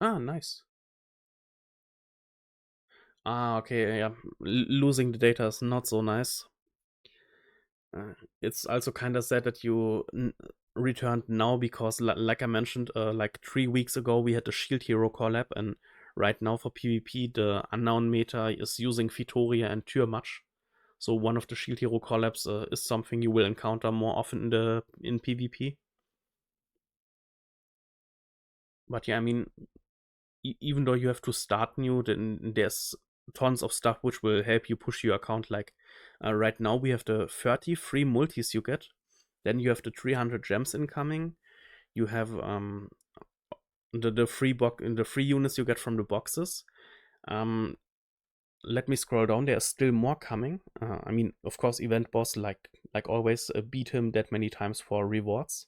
Ah, nice. Ah, okay, yeah. Losing the data is not so nice. It's also kind of sad that you returned now because, like I mentioned, like 3 weeks ago, we had the Shield Hero collab, and right now for PvP, the unknown meta is using Fitoria and Tyrmach. So one of the Shield Hero collabs is something you will encounter more often in PvP. But yeah, I mean, even though you have to start new, then there's tons of stuff which will help you push your account. Like right now, we have the 30 free multis you get. Then you have the 300 gems incoming. You have the free units you get from the boxes. Let me scroll down. There's still more coming. I mean, of course, event boss like always beat him that many times for rewards.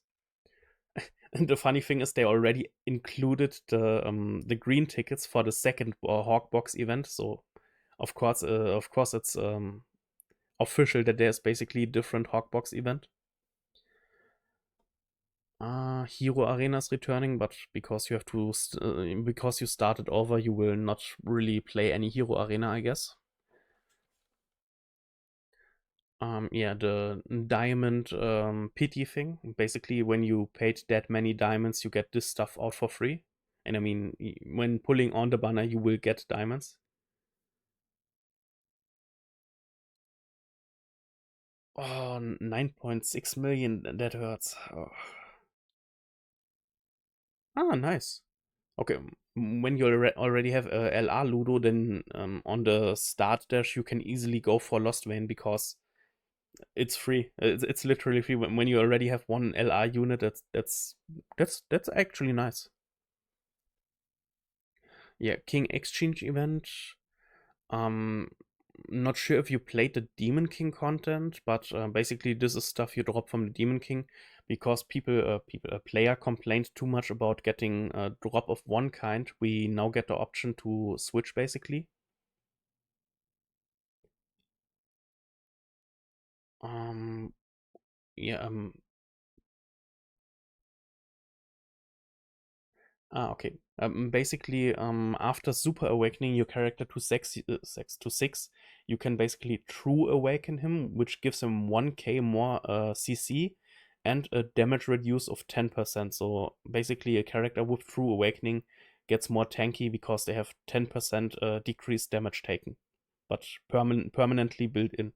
And the funny thing is, they already included the green tickets for the second Hawkbox event. So, of course, it's official that there's basically a different Hawkbox event. Hero Arena is returning, but because you have to because you started over, you will not really play any Hero Arena, I guess. Yeah, the diamond pity thing. Basically, when you paid that many diamonds, you get this stuff out for free. And I mean, when pulling on the banner, you will get diamonds. Oh, 9.6 million. That hurts. Oh. Ah, nice. Okay, when you already have LR Ludo, then on the start dash, you can easily go for Lost Vein because it's free. It's literally free. When you already have one LR unit, that's actually nice. Yeah, King Exchange event. Um, not sure if you played the Demon King content, but basically this is stuff you drop from the Demon King because a player complained too much about getting a drop of one kind. We now get the option to switch basically. Um, yeah, okay. Basically, after Super Awakening your character to 6, you can basically True Awaken him, which gives him 1k more CC and a damage reduce of 10%. So basically, a character with True Awakening gets more tanky because they have 10% decreased damage taken, but permanently built in.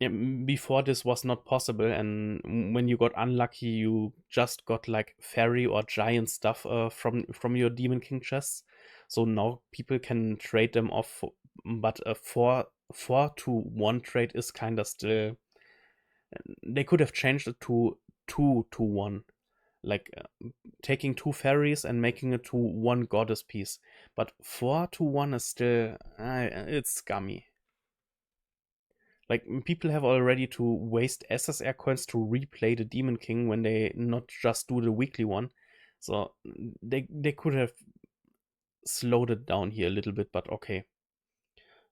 Yeah, before this was not possible, and when you got unlucky, you just got like fairy or giant stuff from your Demon King chests. So now people can trade them off, but a 4-to-1 trade is kind of still. They could have changed it to 2-to-1, like taking 2 fairies and making it to 1 goddess piece. But 4-to-1 is still it's scummy. Like people have already to waste SSR coins to replay the Demon King when they not just do the weekly one. So they could have slowed it down here a little bit, but okay.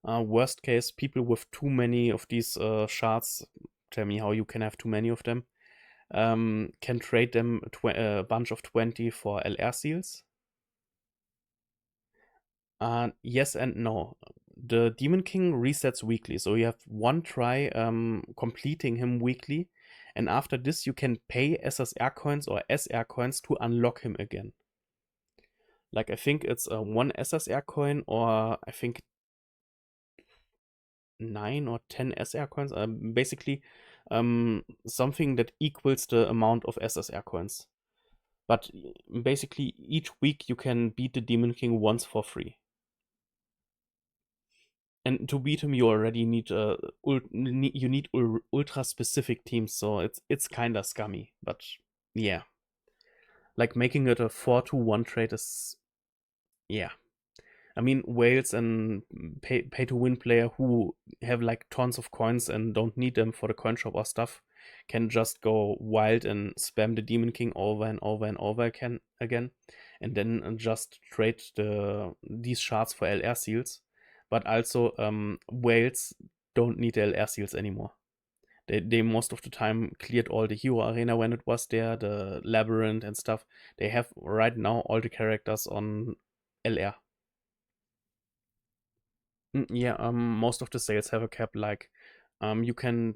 Worst case, people with too many of these shards, tell me how you can have too many of them, can trade them a bunch of 20 for LR seals. Yes and no. The Demon King resets weekly, so you have one try completing him weekly, and after this you can pay SSR coins or SR coins to unlock him again. Like I think it's 1 SSR coin, or I think 9 or 10 SR coins. Basically, something that equals the amount of SSR coins. But basically, each week you can beat the Demon King once for free. And to beat him, you already need you need ultra specific teams, so it's kind of scummy. But yeah, like making it a 4-1 trade is, yeah. I mean, whales and pay to win player who have like tons of coins and don't need them for the coin shop or stuff can just go wild and spam the Demon King over and over and over again, and then just trade these shards for LR seals. But also, whales don't need LR seals anymore. They most of the time cleared all the hero arena when it was there, the labyrinth and stuff. They have right now all the characters on LR. Yeah, most of the sales have a cap. Like, you can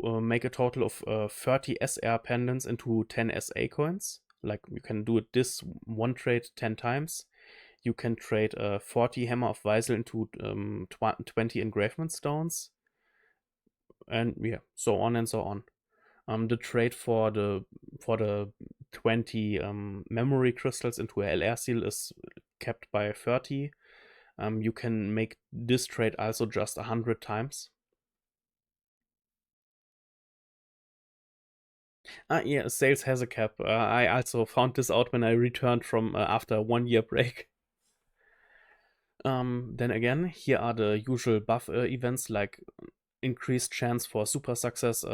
make a total of 30 SR pendants into 10 SA coins. Like, you can do it this one trade 10 times. You can trade 40 Hammer of Weisel into 20 engravement stones, and yeah, so on and so on. The trade for the 20 memory crystals into a LR seal is kept by 30. You can make this trade also just 100 times. Yeah, sales has a cap. I also found this out when I returned from after a 1 year break. Then again, here are the usual buff events like increased chance for super success,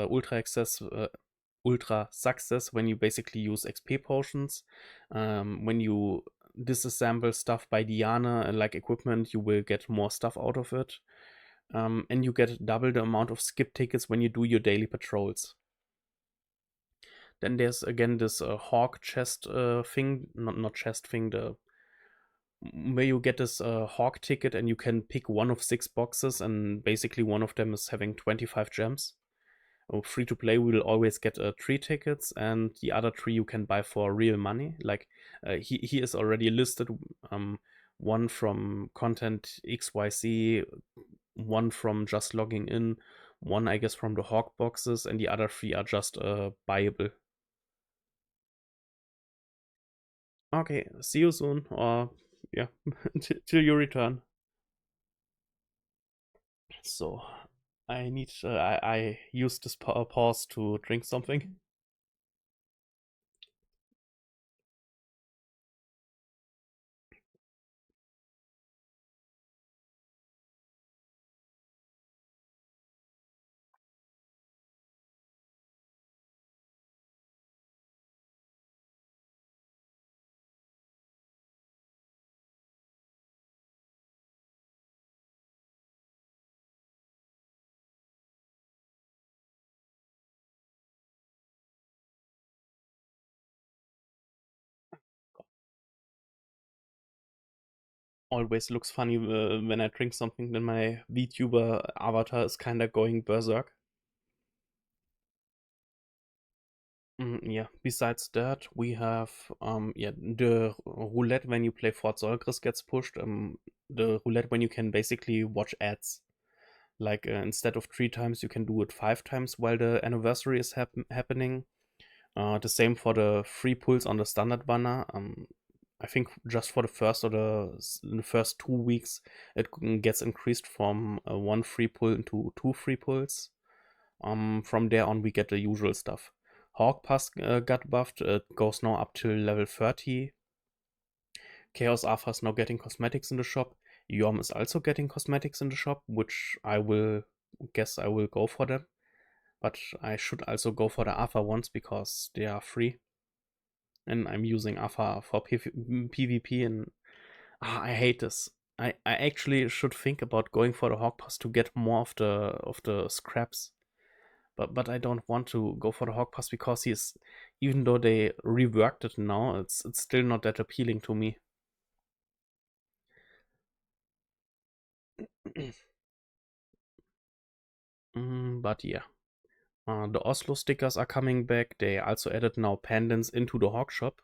ultra success when you basically use XP potions. When you disassemble stuff by Diana and like equipment, you will get more stuff out of it. And you get double the amount of skip tickets when you do your daily patrols. Then there's again this hawk chest thing, not chest thing, the where you get this hawk ticket and you can pick one of 6 boxes, and basically one of them is having 25 gems. Free to play, we will always get 3 tickets, and the other 3 you can buy for real money. Like he is already listed. One from content XYZ, one from just logging in, one I guess from the hawk boxes, and the other 3 are just buyable. Okay, see you soon, or yeah, till you return. So, I use this pause to drink something. Always looks funny when I drink something, then my VTuber avatar is kinda going berserk. Yeah, besides that, we have yeah, the roulette when you play Fort Solgris gets pushed. The roulette when you can basically watch ads. Like instead of 3 times, you can do it 5 times while the anniversary is happening. The same for the free pulls on the standard banner. I think just for the first 2 weeks, it gets increased from 1 free pull into 2 free pulls. From there on, we get the usual stuff. Hawk Pass got buffed. It goes now up to level 30. Chaos Alpha is now getting cosmetics in the shop. Yom is also getting cosmetics in the shop, which I will go for them. But I should also go for the Alpha ones because they are free. And I'm using Alpha for PvP, and I hate this. I actually should think about going for the Hawk Pass to get more of the scraps. But I don't want to go for the Hawk Pass because even though they reworked it now, it's still not that appealing to me. But yeah. The Oslo stickers are coming back. They also added now pendants into the Hawk shop.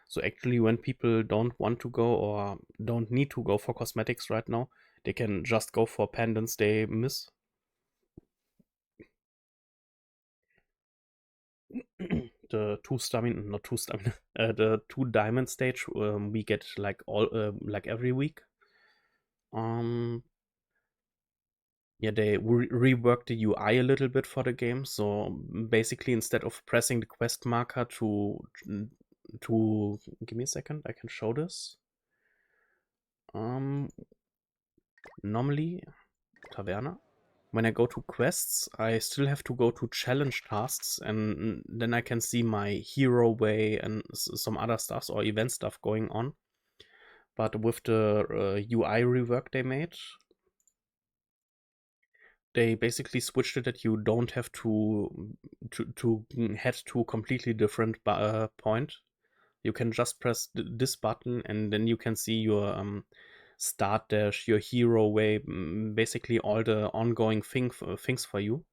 So actually, when people don't want to go or don't need to go for cosmetics right now, they can just go for pendants they miss. The 2 stamina, not 2 stamina, the 2 diamond stage, we get like every week. Yeah, they reworked the UI a little bit for the game. So basically, instead of pressing the quest marker to give me a second, I can show this. Normally, Taverna. When I go to quests, I still have to go to challenge tasks, and then I can see my hero way and some other stuff or event stuff going on. But with the UI rework they made, they basically switched it that you don't have to head to a completely different point. You can just press this button, and then you can see your start dash, your hero way, basically all the ongoing things for you.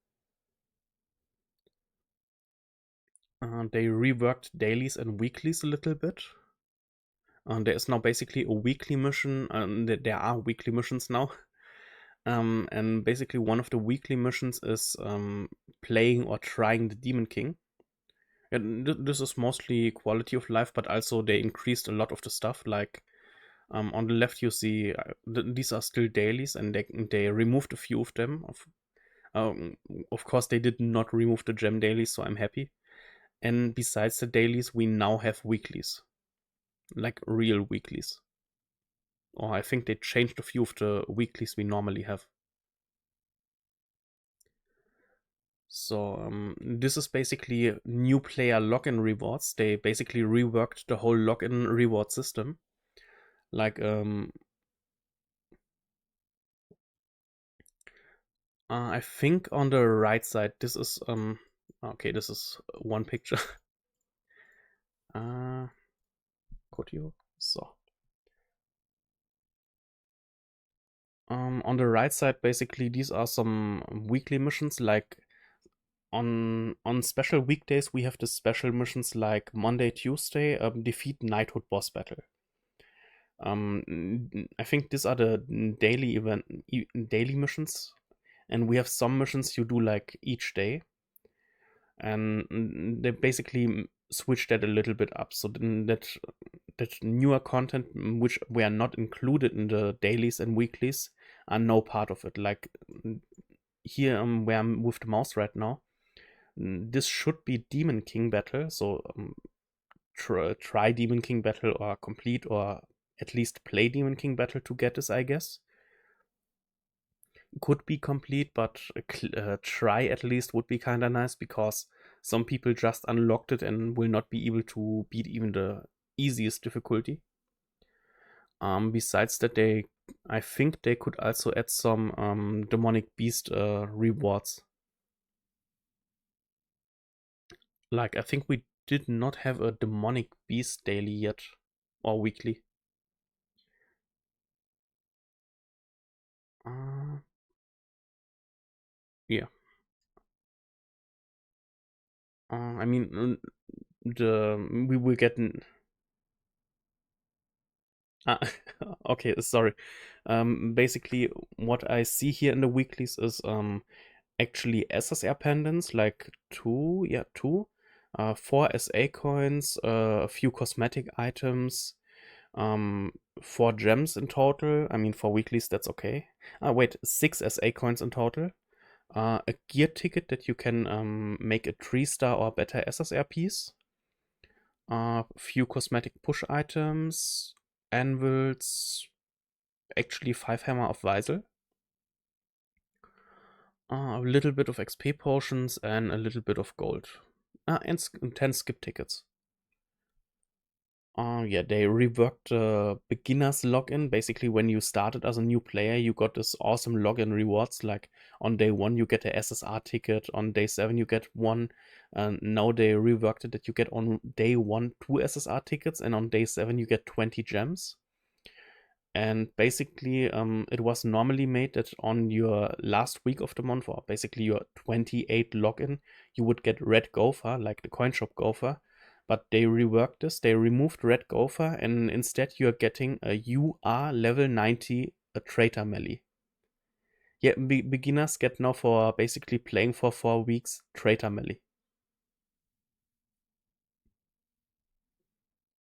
They reworked dailies and weeklies a little bit. There is now basically a weekly mission. There are weekly missions now. And basically one of the weekly missions is playing or trying the Demon King. And this is mostly quality of life, but also they increased a lot of the stuff. Like on the left, you see these are still dailies, and they removed a few of them. Of course, they did not remove the gem dailies, so I'm happy. And besides the dailies, we now have weeklies, like real weeklies. Or I think they changed a few of the weeklies we normally have. So this is basically new player login rewards. They basically reworked the whole login reward system. Like I think on the right side, this is okay, this is one picture. Could you? So on the right side, basically these are some weekly missions. Like on special weekdays, we have the special missions like Monday, Tuesday, defeat Knighthood boss battle. I think these are the daily missions, and we have some missions you do like each day, and they basically switch that a little bit up so that newer content which were not included in the dailies and weeklies are no part of it. Like here, where I'm with the mouse right now, this should be Demon King battle. So try Demon King battle or complete or at least play Demon King battle to get this, I guess. Could be complete, but try at least would be kind of nice, because some people just unlocked it and will not be able to beat even the easiest difficulty. Besides that, I think they could also add some demonic beast rewards. Like I think we did not have a demonic beast daily yet, or weekly. Yeah. I mean, we will get okay, sorry. Basically, what I see here in the weeklies is actually SSR pendants, like two, 4 SA coins, a few cosmetic items, 4 gems in total. I mean, for weeklies, that's okay. Wait, 6 SA coins in total. A gear ticket that you can make a 3-star or better SSR piece. A few cosmetic push items, anvils, actually 5 hammer of Weisel. A little bit of XP potions and a little bit of gold. And 10 skip tickets. Yeah, they reworked the beginner's login. Basically, when you started as a new player, you got this awesome login rewards. Like on day 1, you get a SSR ticket. On day 7, you get one. And now they reworked it that you get on day 1 2 SSR tickets, and on day 7 you get 20 gems. And basically, it was normally made that on your last week of the month, or basically your 28 login, you would get Red Gopher, like the coin shop Gopher. But they reworked this. They removed Red Gopher, and instead you're getting a UR level 90 a traitor melee. Yeah, beginners get now for basically playing for 4 weeks traitor melee.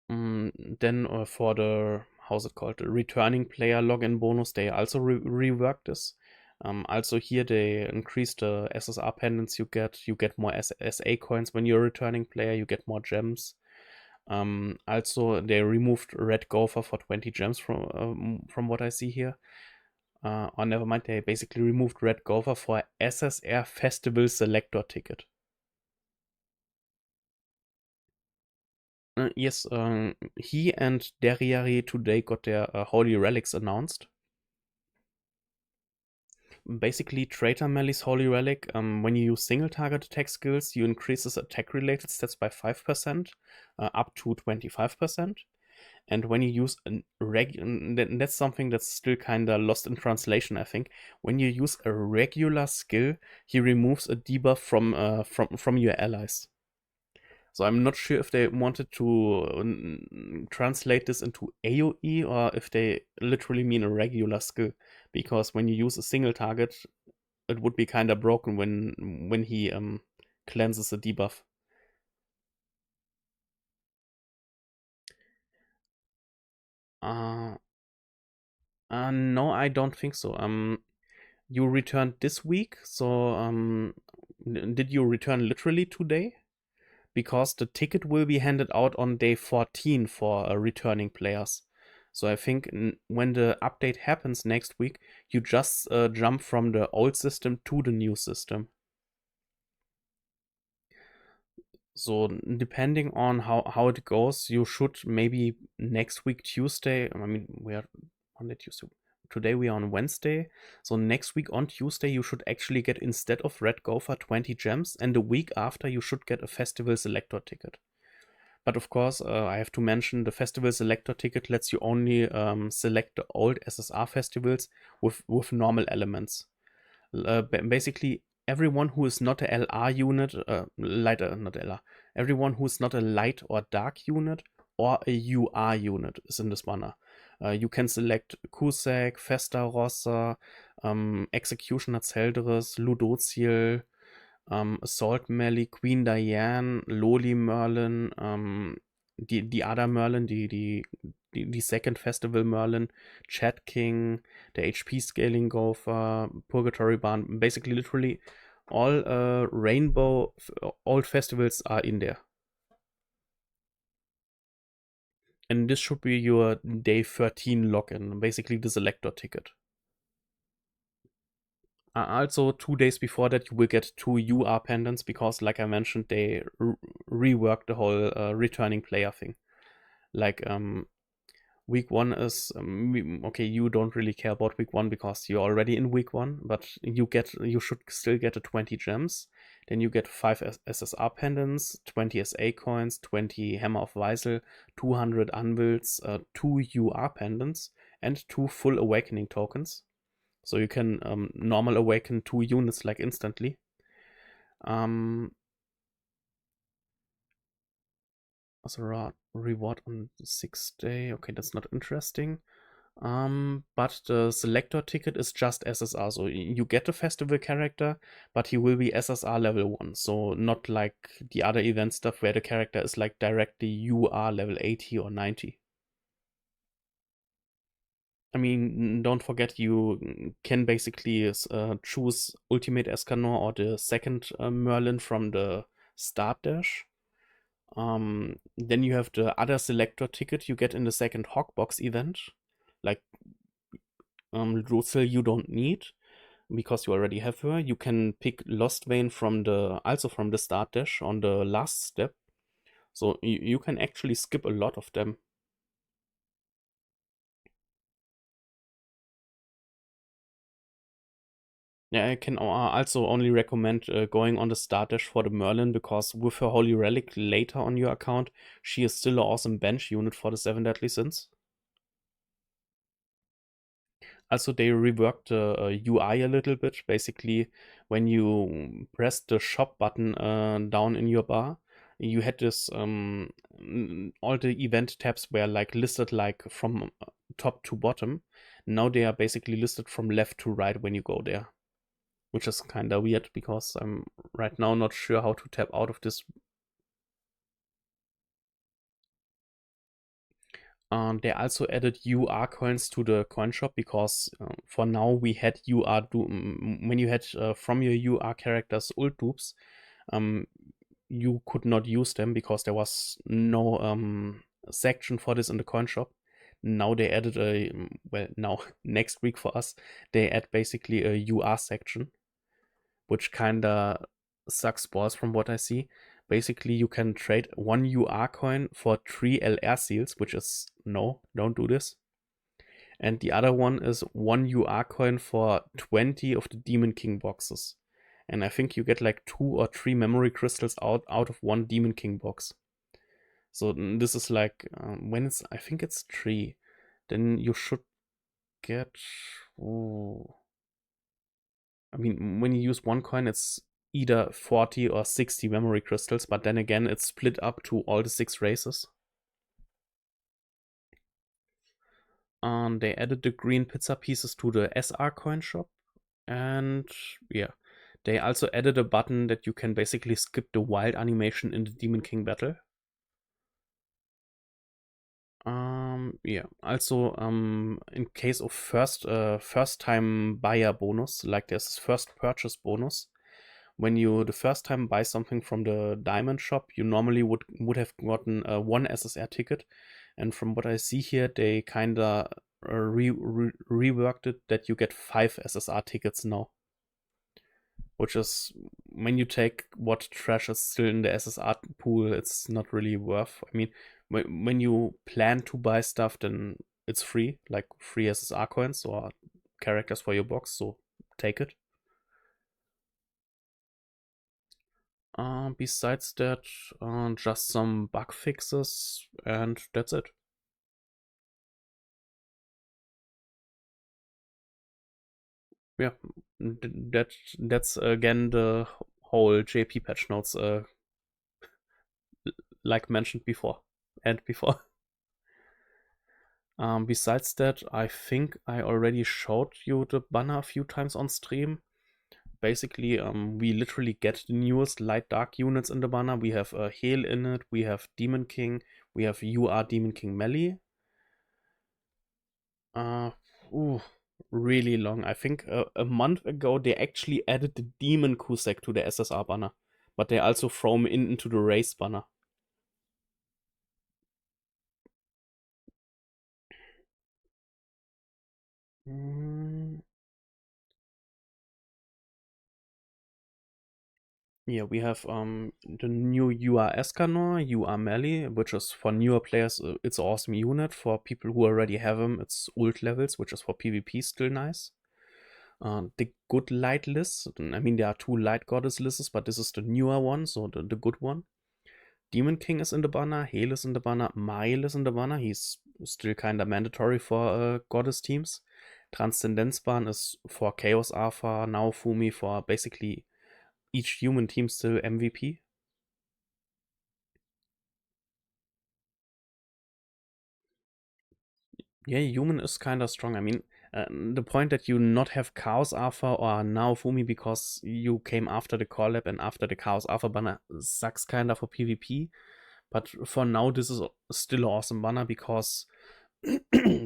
Then for the, how's it called, the returning player login bonus, they also reworked this. Also here they increase the SSR pendants you get more SA coins when you're a returning player, you get more gems. Also they removed Red Gopher for 20 gems from what I see here. Or never mind, they basically removed Red Gopher for SSR Festival Selector ticket. Yes, he and Deriari today got their Holy Relics announced. Basically, Traitor Melly's Holy Relic, when you use single target attack skills, you increase his attack related stats by 5%, up to 25%. And when you use that's something that's still kinda lost in translation, I think. When you use a regular skill, he removes a debuff from your allies. So I'm not sure if they wanted to translate this into AoE or if they literally mean a regular skill. Because when you use a single target, it would be kind of broken when he cleanses a debuff. Uh, no, I don't think so. You returned this week, so did you return literally today? Because the ticket will be handed out on day 14 for returning players. So I think when the update happens next week, you just jump from the old system to the new system. So depending on how it goes, you should maybe next week Tuesday. I mean, we are Monday, Tuesday. Today we are on Wednesday. So next week on Tuesday, you should actually get, instead of Red Gopher, 20 gems, and the week after you should get a Festival Selector ticket. But of course, I have to mention the Festival Selector ticket lets you only select the old SSR festivals with normal elements. Basically, everyone who is not a LR unit, not LR, everyone who is not a light or dark unit or a UR unit is in this banner. You can select Kusek, Festa Rossa, Executioner Zeldaris, Ludociel, Assault Melly, Queen Diane, Loli Merlin, die other Merlin, die Second Festival Merlin, Chat King, der HP Scaling Gopher, Purgatory Barn, basically literally all Rainbow, all festivals are in there. And this should be your day 13 login, basically the selector ticket. Also, 2 days before that, you will get 2 UR pendants because, like I mentioned, they reworked the whole returning player thing. Like, week 1 is okay. You don't really care about week 1 because you're already in week 1, but you should still get a 20 gems. Then you get 5 SSR pendants, 20 SA coins, 20 Hammer of Weisel, 200 Anvils, 2 UR pendants, and 2 full awakening tokens. So you can normal awaken 2 units like instantly. Also reward on the 6th day. Okay, that's not interesting. But the selector ticket is just SSR. So you get a festival character, but he will be SSR level 1. So not like the other event stuff where the character is like directly UR level 80 or 90. I mean, don't forget you can basically choose Ultimate Escanor or the second Merlin from the start dash. Then you have the other selector ticket you get in the second Hogbox event. Like Drusil you don't need because you already have her. You can pick Lost Vein from the start dash on the last step. So you can actually skip a lot of them. Yeah, I can also only recommend going on the start dash for the Merlin because with her Holy Relic later on your account, she is still an awesome bench unit for the 7 Deadly Sins. Also, they reworked the UI a little bit. Basically, when you press the shop button down in your bar, you had this all the event tabs were like listed like from top to bottom. Now they are basically listed from left to right when you go there, which is kind of weird because I'm right now not sure how to tap out of this. They also added UR coins to the coin shop because for now we had when you had from your UR characters ult dupes, you could not use them because there was no section for this in the coin shop. Now they added now next week for us, they add basically a UR section, which kinda sucks balls from what I see. Basically, you can trade one UR coin for 3 LR seals, which is no, don't do this. And the other one is one UR coin for 20 of the Demon King boxes. And I think you get like 2 or 3 memory crystals out of one Demon King box. So this is like when it's, I think it's 3, then you should get. Ooh, I mean, when you use one coin, it's either 40 or 60 memory crystals, but then again, it's split up to all the 6 races. They added the green pizza pieces to the SR coin shop, and yeah, they also added a button that you can basically skip the wild animation in the Demon King battle. Yeah. Also, in case of first time buyer bonus, like there's this first purchase bonus. When you the first time buy something from the diamond shop, you normally would have gotten one SSR ticket, and from what I see here, they kinda reworked it that you get 5 SSR tickets now, which is when you take what trash is still in the SSR pool, it's not really worth. I mean, when you plan to buy stuff, then it's free, like free SSR coins or characters for your box, so take it. Besides that, just some bug fixes, and that's it. Yeah, that's again the whole JP patch notes, like mentioned before and before. Besides that, I think I already showed you the banner a few times on stream. Basically, we literally get the newest light dark units in the banner. We have Hale in it, we have Demon King, we have UR Demon King Melee. Uh, ooh, really long. I think a month ago they actually added the Demon Kusek to the SSR banner, but they also throw him into the race banner. Mm, yeah, we have the new UR Escanor, UR Melee, which is for newer players. It's an awesome unit. For people who already have him, it's ult levels, which is for PvP still nice. The good light list. I mean, there are 2 light goddess lists, but this is the newer one, so the good one. Demon King is in the banner, Hale is in the banner, Mael is in the banner. He's still kinda mandatory for goddess teams. Transcendenzbahn is for Chaos Alpha, Naofumi for basically each human team still MVP. Yeah, human is kinda strong. I mean, the point that you not have Chaos Alpha or Naofumi because you came after the collab and after the Chaos Alpha banner sucks kinda for PvP. But for now, this is still an awesome banner because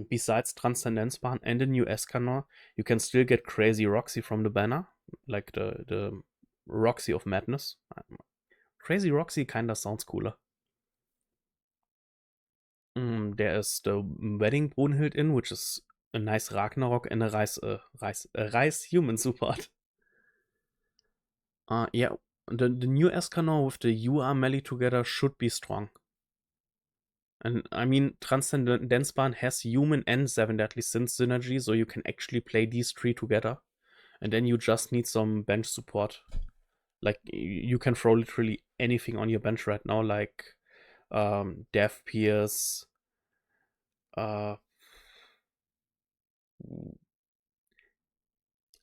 besides Transcendenzbahn and the new Escanor, you can still get Crazy Roxy from the banner, like the Roxy of Madness. Crazy Roxy kinda sounds cooler. There is the Wedding Brunhild in, which is a nice Ragnarok and a Rice human support. Yeah, the new Escanor with the UR melee together should be strong. And I mean, Transcendenzbahn has human and 7 deadly sins synergy, so you can actually play these 3 together. And then you just need some bench support. Like, you can throw literally anything on your bench right now, like Death Pierce, uh,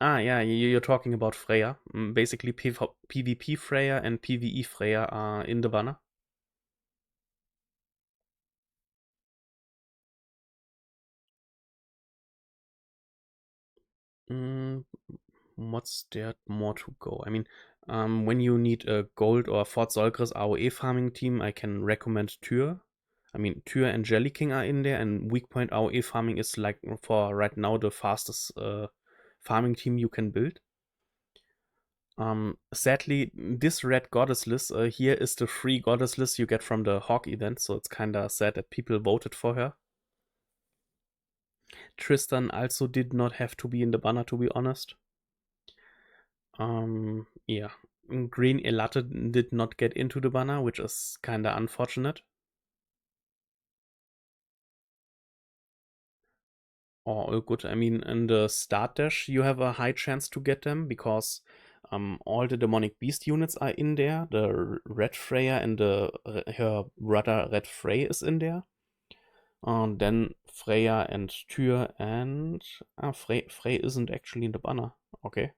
yeah, you're talking about Freya. Basically, PvP Freya and PvE Freya are in the banner. Mm, what's there more to go? I mean, when you need a gold or Fort Solgris AOE farming team, I can recommend Tyr. I mean, Tyr and Jelly King are in there, and Weak Point AOE farming is like for right now the fastest farming team you can build. Sadly, this red goddess list here is the free goddess list you get from the Hawk event, so it's kinda sad that people voted for her. Tristan also did not have to be in the banner, to be honest. Yeah. Green Elatte did not get into the banner, which is kinda unfortunate. All good. I mean, in the start dash, you have a high chance to get them because all the demonic beast units are in there. The Red Freya and her brother Red Frey is in there. Then Freya and Tyr and Frey isn't actually in the banner. Okay,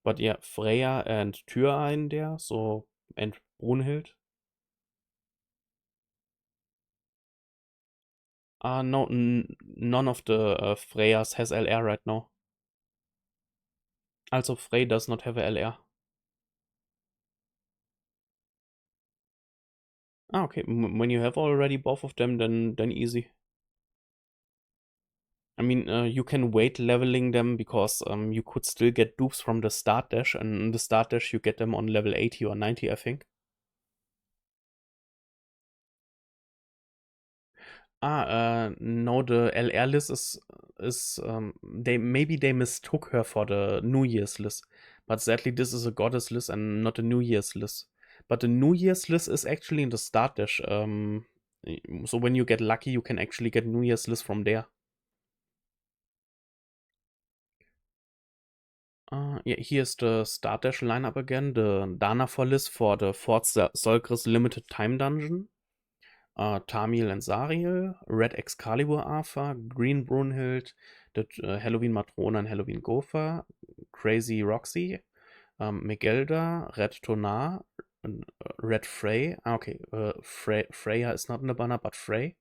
but yeah, Freya and Tyr are in there. So and Brunhild. No, none of the Freyas has LR right now. Also Frey does not have a LR. Okay. When you have already both of them, then easy. I mean, you can wait leveling them because you could still get dupes from the start dash, and in the start dash you get them on level 80 or 90, I think. No, the LR list is they mistook her for the New Year's list, but sadly this is a goddess list and not a New Year's list. But the New Year's list is actually in the start dash. So when you get lucky, you can actually get New Year's list from there. Yeah, here's the start dash lineup again. The Danafor list for the Fort Solkris limited time dungeon. Tamil and Zariel, Red Excalibur Arthur, Green Brunhild, the Halloween Matrona and Halloween Gopher, Crazy Roxy, Megelda, Red Tonar, Red Frey. Okay, Freya is not in the banner, but Frey.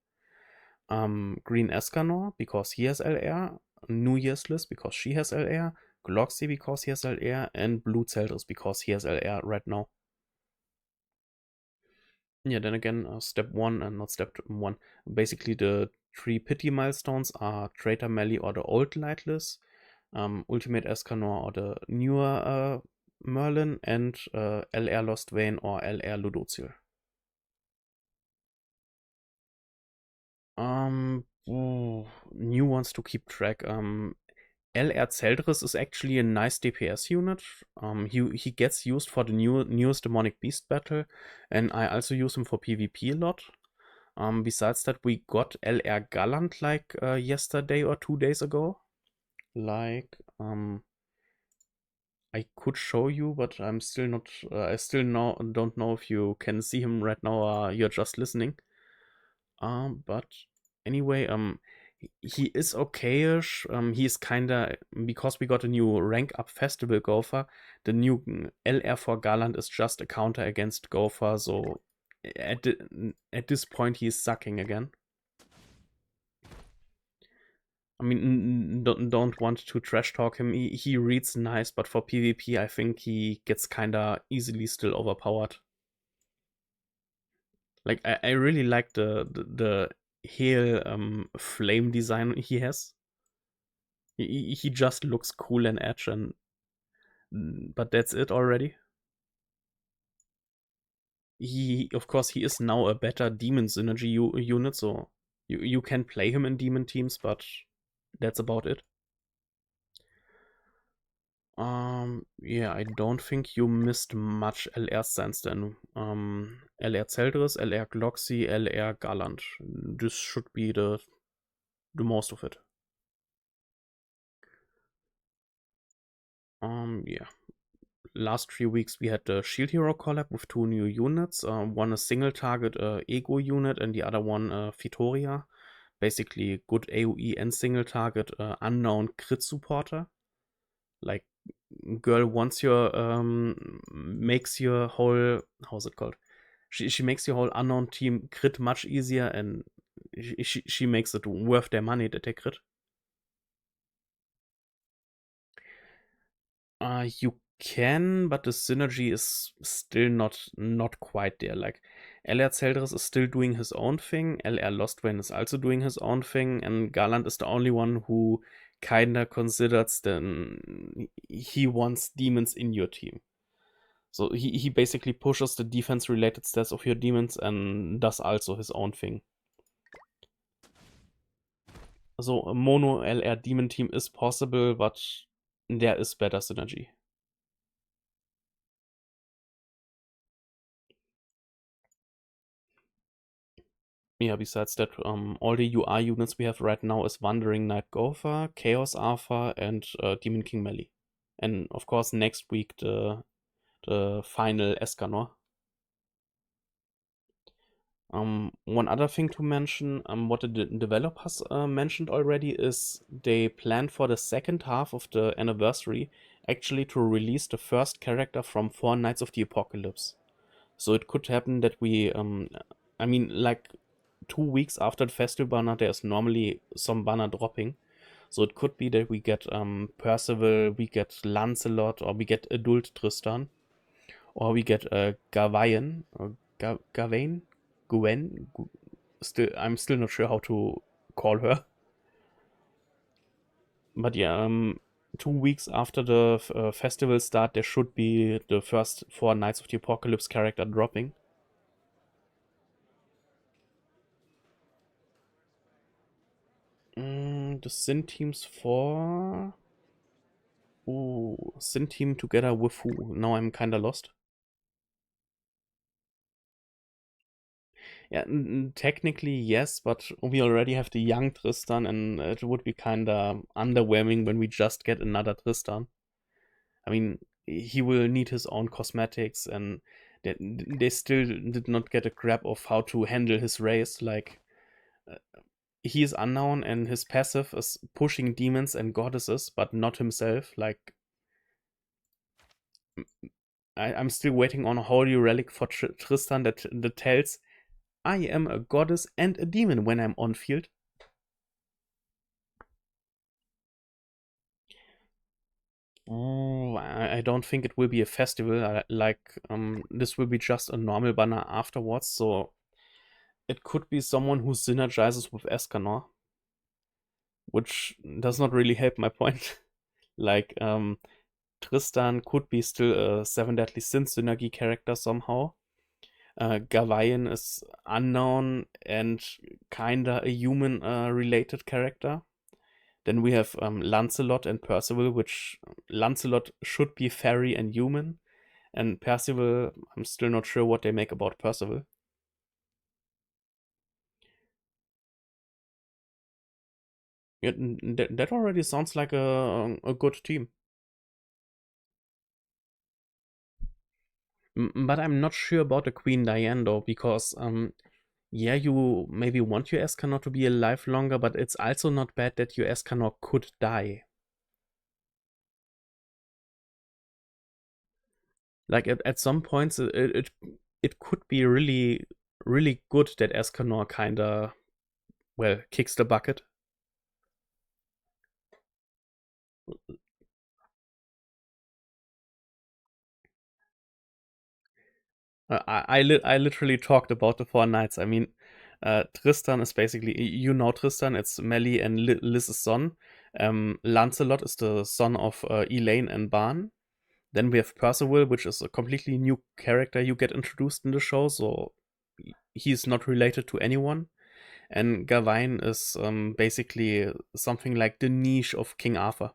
Green Escanor because he has LR. New Year's List because she has LR. Gloxy because he has LR. And Blue Zeldris because he has LR right now. Yeah, then again, step 1 and not step 1. Basically, the 3 pity milestones are Traitor Melee or the old Lightless, Ultimate Escanor or the newer Merlin, and LR Lost Vein or LR Ludociel. New ones to keep track. LR Zeldris is actually a nice DPS unit. He gets used for the newest Demonic Beast battle, and I also use him for PvP a lot. Besides that, we got LR Gallant like yesterday or 2 days ago. Like, I could show you, but I'm still not. I still don't know if you can see him right now or you're just listening. But anyway, he is okayish. He's kinda, because we got a new rank up festival Gopher. The new LR for Garland is just a counter against Gopher, so at this point he's sucking again. I mean, don't want to trash talk him. He reads nice, but for PvP, I think he gets kinda easily still overpowered. Like I really like the Hail flame design he has. He just looks cool and edge, and but that's it already. Of course he is now a better demon synergy unit, so you can play him in demon teams, but that's about it. Yeah, I don't think you missed much LR since then. LR Zeldris, LR Gloxy, LR Gallant. This should be the most of it. Yeah. Last 3 weeks we had the Shield Hero collab with 2 new units. One a single target Ego unit and the other one Fitoria. Basically good AoE and single target unknown crit supporter. Like, girl wants your makes your whole, how's it called? She makes your whole unknown team crit much easier, and she makes it worth their money that they crit. You can, but the synergy is still not quite there. Like LR Zeldris is still doing his own thing, LR Lostvein is also doing his own thing, and Garland is the only one who kinda considers then he wants demons in your team. So he basically pushes the defense related stats of your demons and does also his own thing. So a mono LR demon team is possible, but there is better synergy. Yeah, besides that, all the UI units we have right now is Wandering Knight Gopher, Chaos Arthur, and Demon King Melly. And of course, next week the final Escanor. One other thing to mention, what the developers mentioned already is they plan for the second half of the anniversary actually to release the first character from Four Knights of the Apocalypse. So it could happen that we, I mean, like 2 weeks after the festival banner, there's normally some banner dropping. So it could be that we get Percival, we get Lancelot, or we get Adult Tristan, or we get Gawain, or Gawain, Gwen. Still, I'm still not sure how to call her. But yeah, 2 weeks after the festival start, there should be the first Four Knights of the Apocalypse character dropping. The Sin teams for. Ooh, Sin team together with who? Now I'm kinda lost. Yeah, technically yes, but we already have the young Tristan, and it would be kinda underwhelming when we just get another Tristan. I mean, he will need his own cosmetics, and they still did not get a grab of how to handle his race. Like, uh, he is unknown, and his passive is pushing demons and goddesses, but not himself. Like, I'm still waiting on a holy relic for Tristan that tells I am a goddess and a demon when I'm on field. Oh, I don't think it will be a festival. This will be just a normal banner afterwards. So it could be someone who synergizes with Escanor, which does not really help my point. like, Tristan could be still a Seven Deadly Sins synergy character somehow. Gawain is unknown and kinda a human related character. Then we have Lancelot and Percival, which Lancelot should be fairy and human, and Percival, I'm still not sure what they make about Percival. Yeah, that already sounds like a good team. But I'm not sure about the Queen Diane though, because yeah, you maybe want your Escanor to be alive longer, but it's also not bad that your Escanor could die. Like at some points, it could be really good that Escanor kinda well kicks the bucket. I literally talked about the Four Knights. I mean, Tristan is basically, you know, Tristan. It's Melly and Liz's son. Lancelot is the son of Elaine and Ban. Then we have Percival, which is a completely new character you get introduced in the show, so he's not related to anyone. And Gawain is basically something like the niche of King Arthur.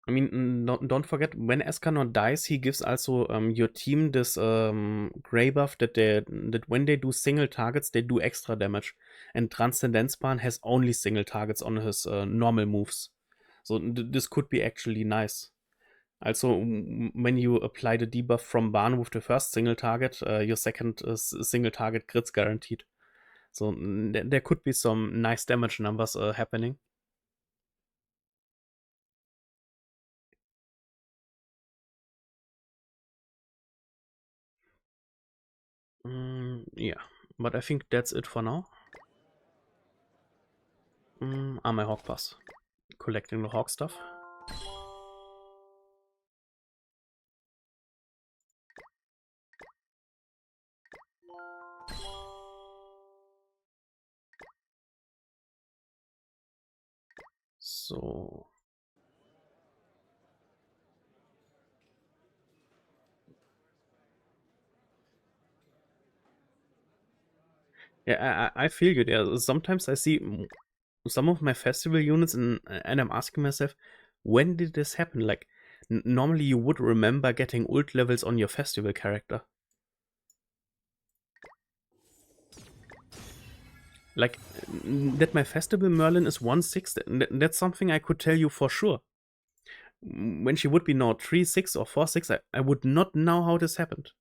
I mean, don't forget when Escanor dies, he gives also your team this gray buff that when they do single targets, they do extra damage, and Transcendence Ban has only single targets on his normal moves, so this could be actually nice. Also, when you apply the debuff from Ban with the first single target, your second single target crits guaranteed. So there could be some nice damage numbers happening. Yeah, but I think that's it for now. My Hawk Pass. Collecting the Hawk stuff. So... Yeah, I feel you there. Sometimes I see some of my festival units and I'm asking myself, when did this happen? Like, normally you would remember getting ult levels on your festival character. Like, that my festival Merlin is 1/6, that's something I could tell you for sure. When she would be now 3/6 or 4/6, I would not know how this happened.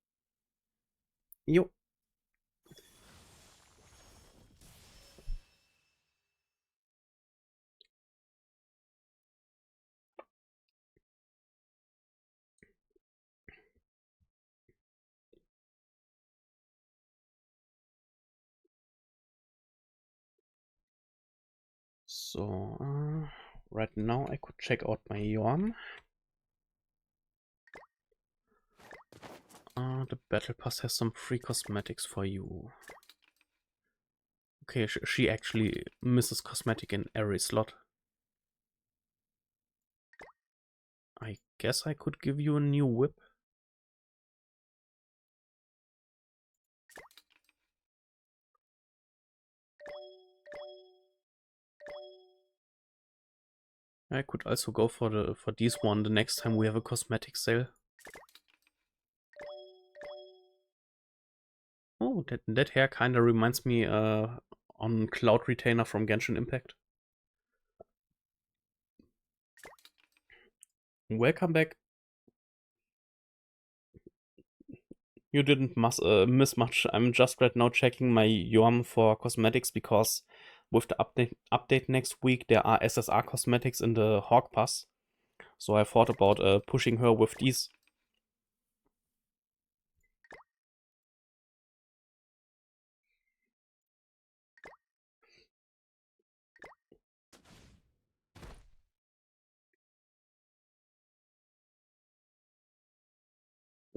Yo. So, right now I could check out my Yorm. The Battle Pass has some free cosmetics for you. Okay, she actually misses cosmetic in every slot. I guess I could give you a new whip. I could also go for this one the next time we have a cosmetic sale. Oh, that hair kind of reminds me on Cloud Retainer from Genshin Impact. Welcome back. You didn't miss much. I'm just right now checking my Yorm for cosmetics because with the update next week there are SSR cosmetics in the Hawk Pass. So I thought about pushing her with these.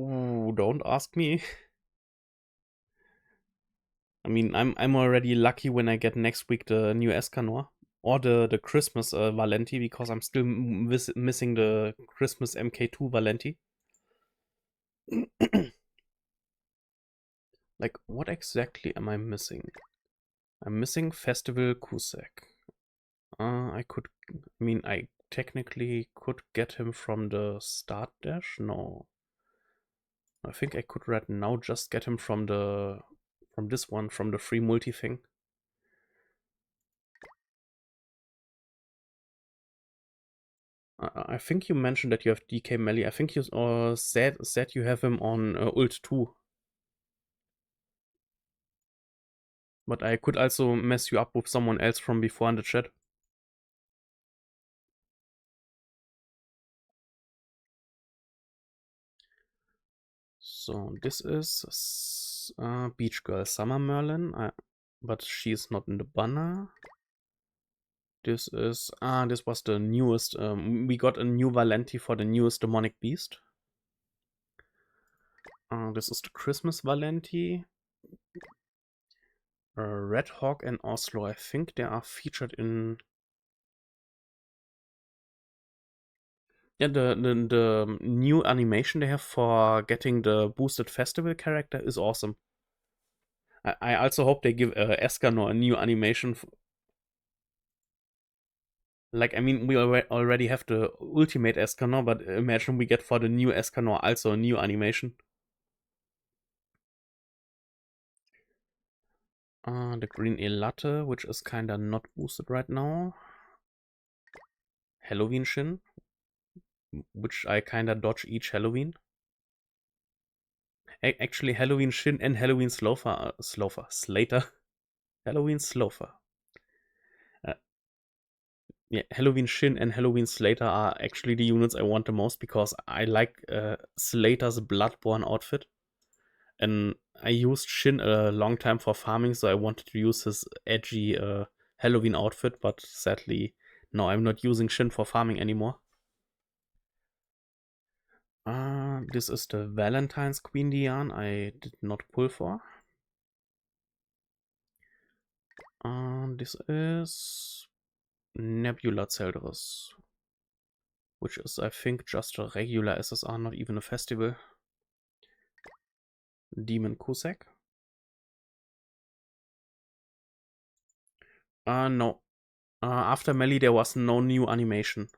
Ooh, don't ask me. I mean, I'm already lucky when I get next week the new Escanor or the Christmas Valenti, because I'm still missing the Christmas MK2 Valenti. Like, what exactly am I missing? I'm missing Festival Kusek. I technically could get him from the start dash. No, I think I could right now just get him from this one, from the free multi thing. I think you mentioned that you have DK Melee. I think you said you have him on ult 2. But I could also mess you up with someone else from before in the chat. So this is Beach Girl Summer Merlin, but she is not in the banner. This is this was the newest. We got a new Valenti for the newest Demonic Beast. This is the Christmas Valenti. Red Hawk and Oslo. I think they are featured in. Yeah, the new animation they have for getting the boosted festival character is awesome. I also hope they give Escanor a new animation. Like, I mean, we already have the ultimate Escanor, but imagine we get for the new Escanor also a new animation. The green Elatte, which is kinda not boosted right now. Halloween Shin, which I kinda dodge each Halloween. Actually, Halloween Shin and Halloween Slater. Halloween Slofer. Yeah, Halloween Shin and Halloween Slater are actually the units I want the most because I like Slater's Bloodborne outfit. And I used Shin a long time for farming, so I wanted to use his edgy Halloween outfit, but sadly, no, I'm not using Shin for farming anymore. This is the Valentine's Queen Diane I did not pull for. This is Nebula Zeldris, which is, I think, just a regular SSR, not even a festival. Demon Kusek. No. After Melee, there was no new animation.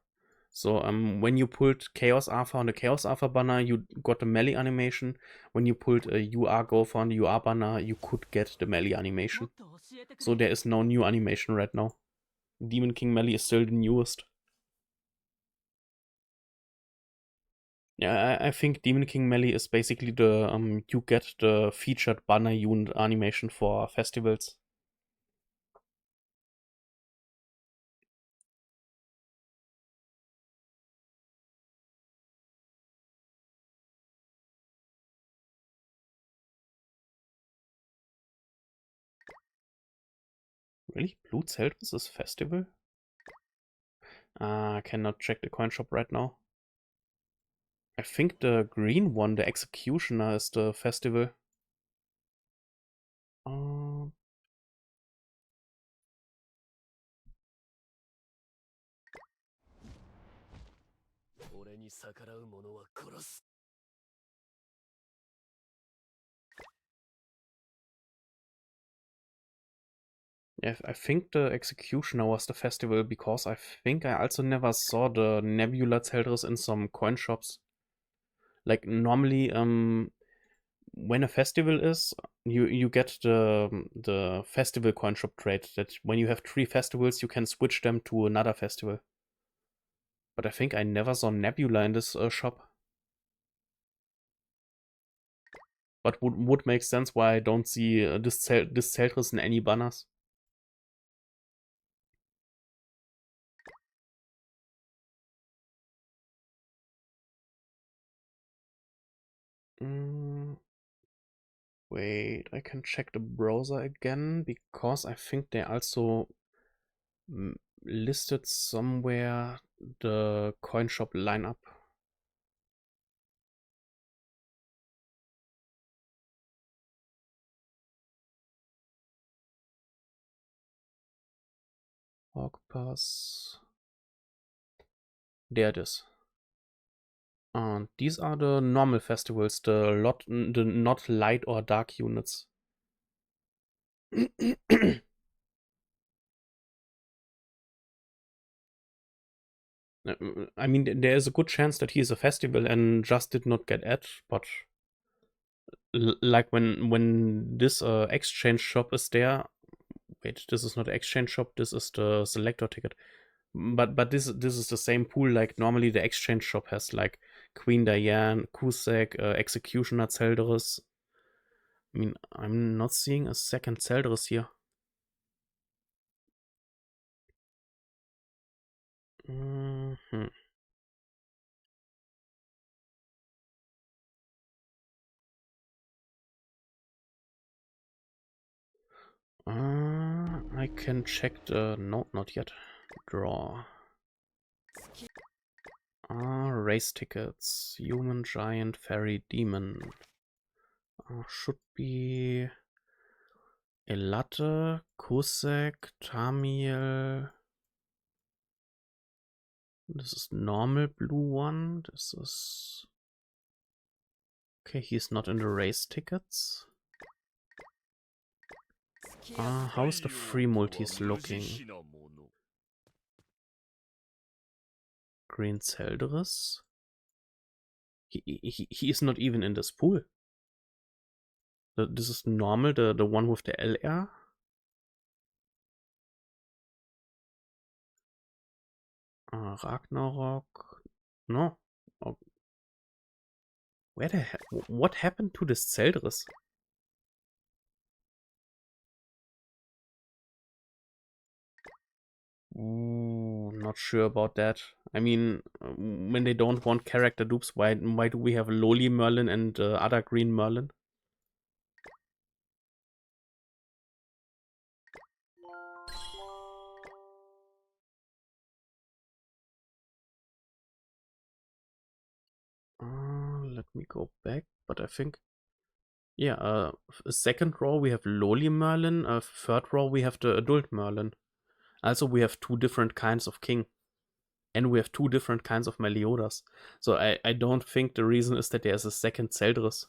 So when you pulled Chaos Alpha on the Chaos Alpha banner, you got the Melee animation. When you pulled a UR Gopher on the UR banner, you could get the Melee animation. So there is no new animation right now. Demon King Melee is still the newest. Yeah, I think Demon King Melee is basically the you get the featured banner unit animation for festivals. Really? Blue Zeldris is festival? I cannot check the coin shop right now. I think the green one, the Executioner, is the festival. Yeah, I think the Executioner was the festival, because I think I also never saw the Nebula Zeldris in some coin shops. Like normally, when a festival is, you get the festival coin shop trade, that when you have 3 festivals, you can switch them to another festival. But I think I never saw Nebula in this shop. But would make sense why I don't see this Zeldris in any banners. Wait, I can check the browser again, because I think they also listed somewhere the coin shop lineup. Hawk Pass. There it is. And these are the normal festivals, the not light or dark units. I mean, there is a good chance that he is a festival and just did not get added, but like when this exchange shop is there. Wait, this is not the exchange shop, this is the selector ticket. But this is the same pool. Like normally the exchange shop has like Queen Diane, Kusek, Executioner Zeldris. I mean, I'm not seeing a second Zeldris here. I can check the... No, not yet. Draw. Race tickets. Human, Giant, Fairy, Demon. Should be... Elatte, Kusek, Tamil. This is normal blue one. This is... Okay, he's not in the race tickets. How's the free multis looking? Green Zeldris? He is not even in this pool. This is normal, the one with the LR. Ragnarok. No. Oh. Where the hell? What happened to this Zeldris? Ooh, not sure about that. I mean, when they don't want character dupes, why do we have Loli Merlin and other green Merlin? Let me go back, but I think... Yeah, second row we have Loli Merlin, third row we have the adult Merlin. Also we have two different kinds of king. And we have two different kinds of Meliodas. So I don't think the reason is that there's a second Zeldris.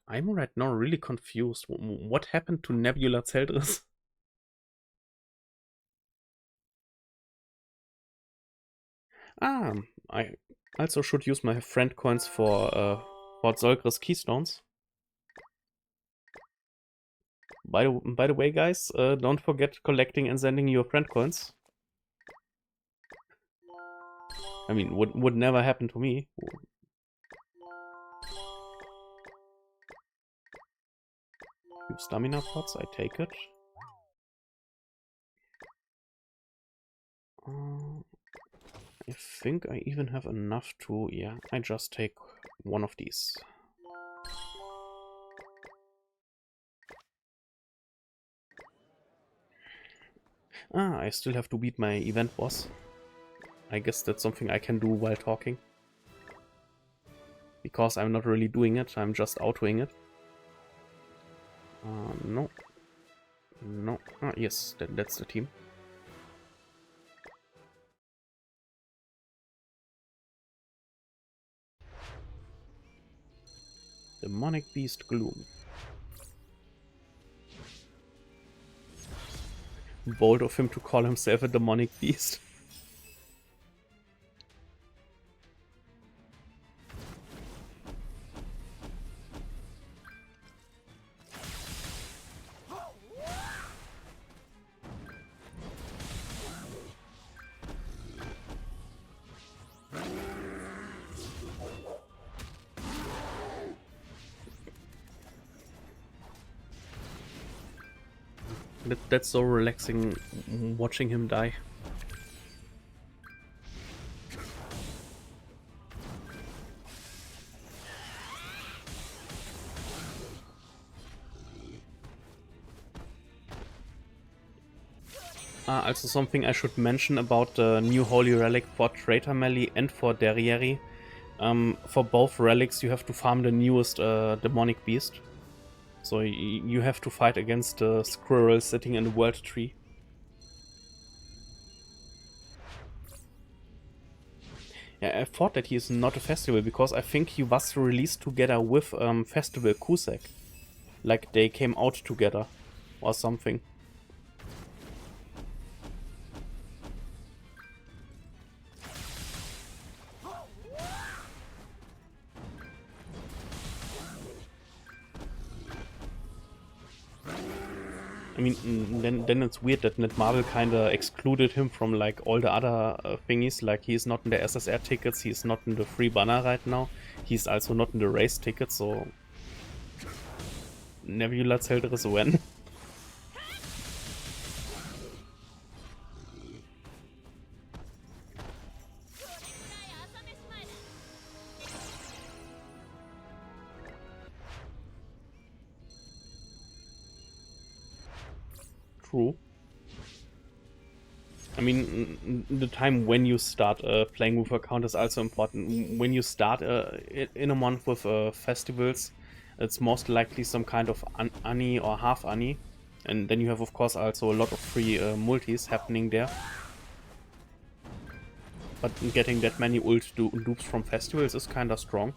I'm right now really confused. What happened to Nebula Zeldris? I also should use my friend coins for Zolgris Keystones. By the way, guys, don't forget collecting and sending your friend coins. I mean, would never happen to me. Few stamina pots, I take it. I think I even have enough to... Yeah, I just take one of these. I still have to beat my event boss. I guess that's something I can do while talking. Because I'm not really doing it, I'm just autoing it. No. No. Yes, that's the team. Demonic Beast Gloom. Bold of him to call himself a demonic beast. That's so relaxing watching him die. Also something I should mention about the new Holy Relic for Traitor Melee and for Derriere. For both relics you have to farm the newest Demonic Beast. So you have to fight against the squirrel sitting in the World Tree. Yeah, I thought that he is not a festival because I think he was released together with Festival Kusek. Like they came out together or something. I mean, then it's weird that Netmarble kinda excluded him from like all the other thingies. Like he's not in the SSR tickets, he's not in the free banner right now. He's also not in the race tickets, so Nebula Zeldris when? True. I mean, the time when you start playing with account is also important. When you start in a month with festivals, it's most likely some kind of Ani or half Ani. And then you have, of course, also a lot of free multis happening there. But getting that many ult dupes from festivals is kinda strong.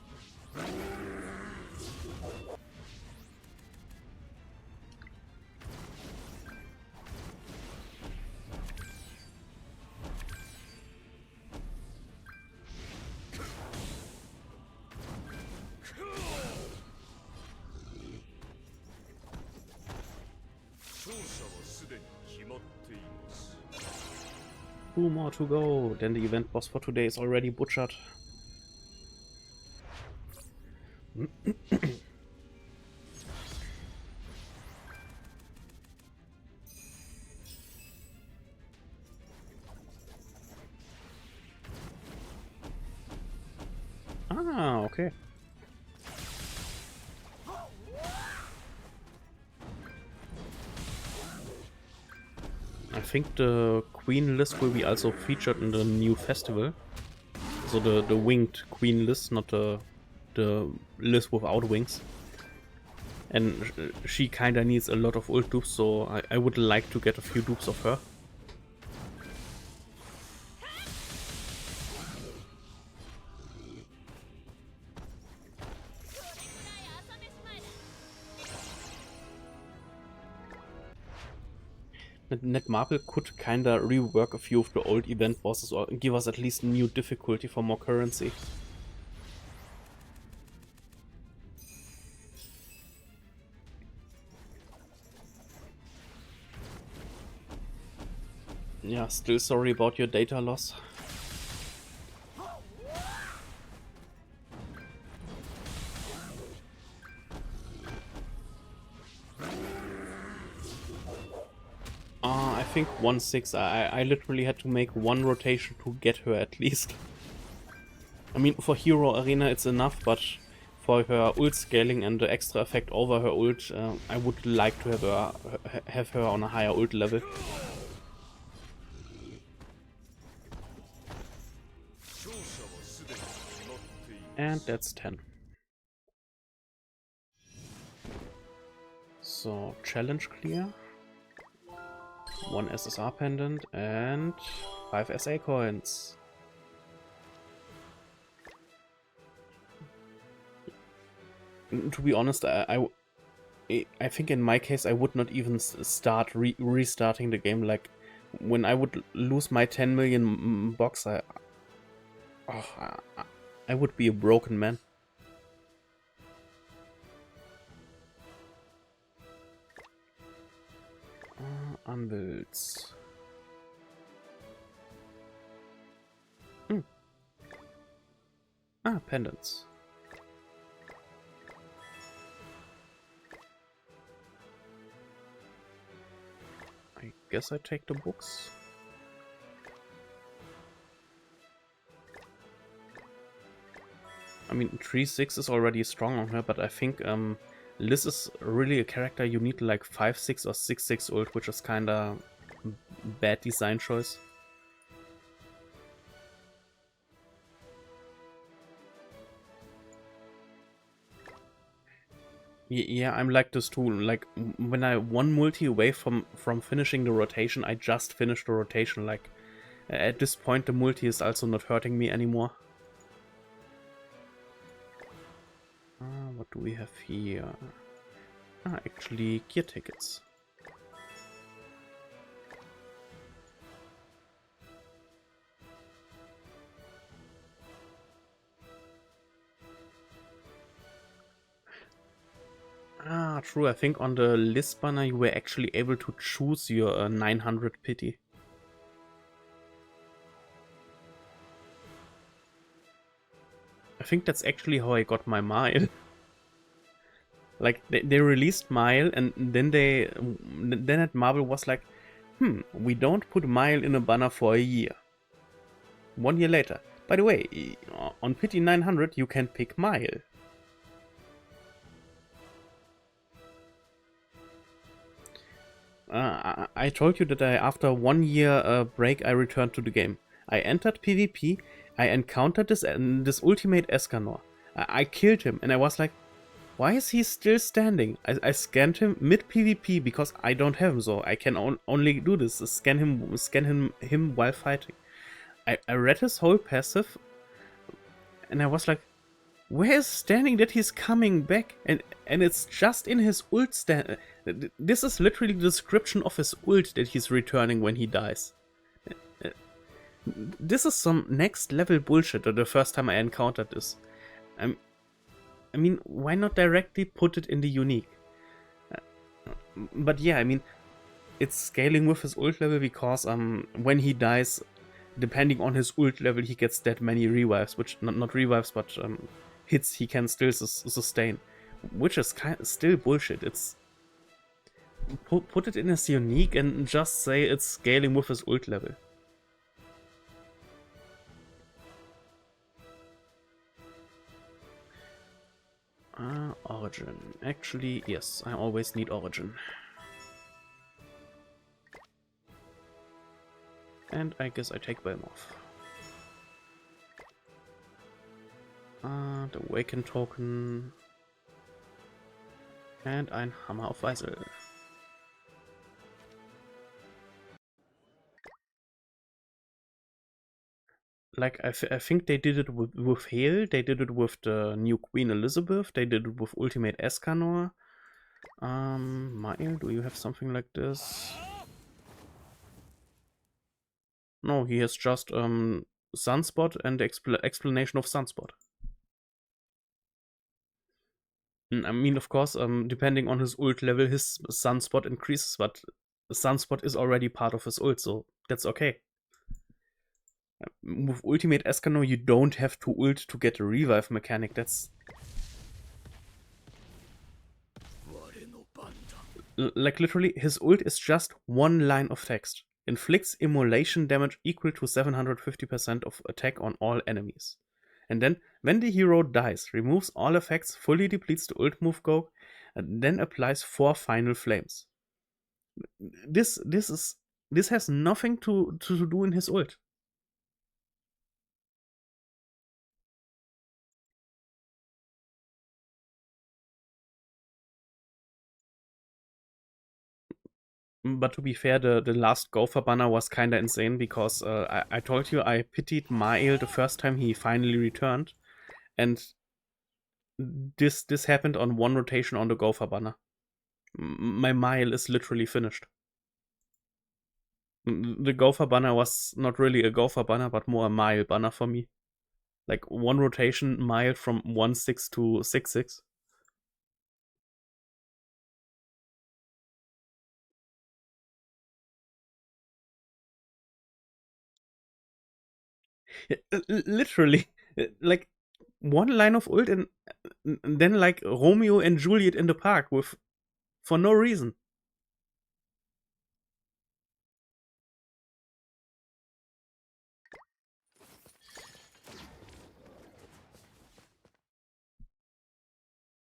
Two more to go, then the event boss for today is already butchered. Okay. think the Queen list will be also featured in the new festival. So the winged Queen list, not the list without wings. And she kinda needs a lot of ult dupes, so I would like to get a few dupes of her. Netmarble could kinda rework a few of the old event bosses or give us at least new difficulty for more currency. Yeah, still sorry about your data loss. I think 1-6. I literally had to make one rotation to get her at least. I mean, for Hero Arena it's enough, but for her ult scaling and the extra effect over her ult, I would like to have her on a higher ult level. And that's 10. So, challenge clear. 1 SSR pendant and 5 SA coins. To be honest, I think in my case I would not even start restarting the game. Like, when I would lose my 10 million box, I would be a broken man. Unbuilds. Pendants. I guess I take the books. I mean, 3-6 is already strong on her, but I think Liz is really a character you need like 5-6 or 6-6 ult, which is kinda bad design choice. Yeah, I'm like this too. Like, when I one multi away from finishing the rotation, I just finished the rotation. Like, at this point the multi is also not hurting me anymore. What do we have here? Actually, gear tickets. True. I think on the list banner you were actually able to choose your 900 pity. I think that's actually how I got my mile. Like, they released Mile, and then Netmarble was like, we don't put Mile in a banner for a year. 1 year later. By the way, on Pity 900 you can pick Mile. I told you that after 1 year break I returned to the game. I entered PvP, I encountered this ultimate Escanor. I killed him, and I was like, why is he still standing? I scanned him mid PvP because I don't have him, so I can only do this, scan him while fighting. I read his whole passive, and I was like, where is standing that he's coming back? And it's just in his ult stand. This is literally the description of his ult that he's returning when he dies. This is some next level bullshit. The first time I encountered this. I mean, why not directly put it in the unique? But yeah, I mean, it's scaling with his ult level because when he dies, depending on his ult level, he gets that many revives, which not revives, but hits he can still sustain, which is still bullshit. It's put it in as unique and just say it's scaling with his ult level. Origin. Actually, yes, I always need Origin. And I guess I take Belmoth. The Awaken Token. And ein Hammer auf Weisel. Like, I think they did it with Hale, they did it with the new Queen Elizabeth, they did it with Ultimate Escanor. Mael, do you have something like this? No, he has just Sunspot and explanation of Sunspot. I mean, of course, depending on his ult level, his Sunspot increases, but Sunspot is already part of his ult, so that's okay. With Ultimate Escanor, you don't have to ult to get a revive mechanic. That's like literally, his ult is just one line of text. Inflicts immolation damage equal to 750% of attack on all enemies. And then, when the hero dies, removes all effects, fully depletes the ult move go, and then applies 4 final flames. This has nothing to do in his ult. But to be fair, the last Gopher banner was kinda insane because I told you I pitied Mael the first time he finally returned, and this happened on one rotation on the Gopher banner. My Mael is literally finished. The Gopher banner was not really a Gopher banner, but more a Mael banner for me. Like one rotation, Mael from 1-6 to 6-6. Literally, like one line of ult and then like Romeo and Juliet in the park with for no reason.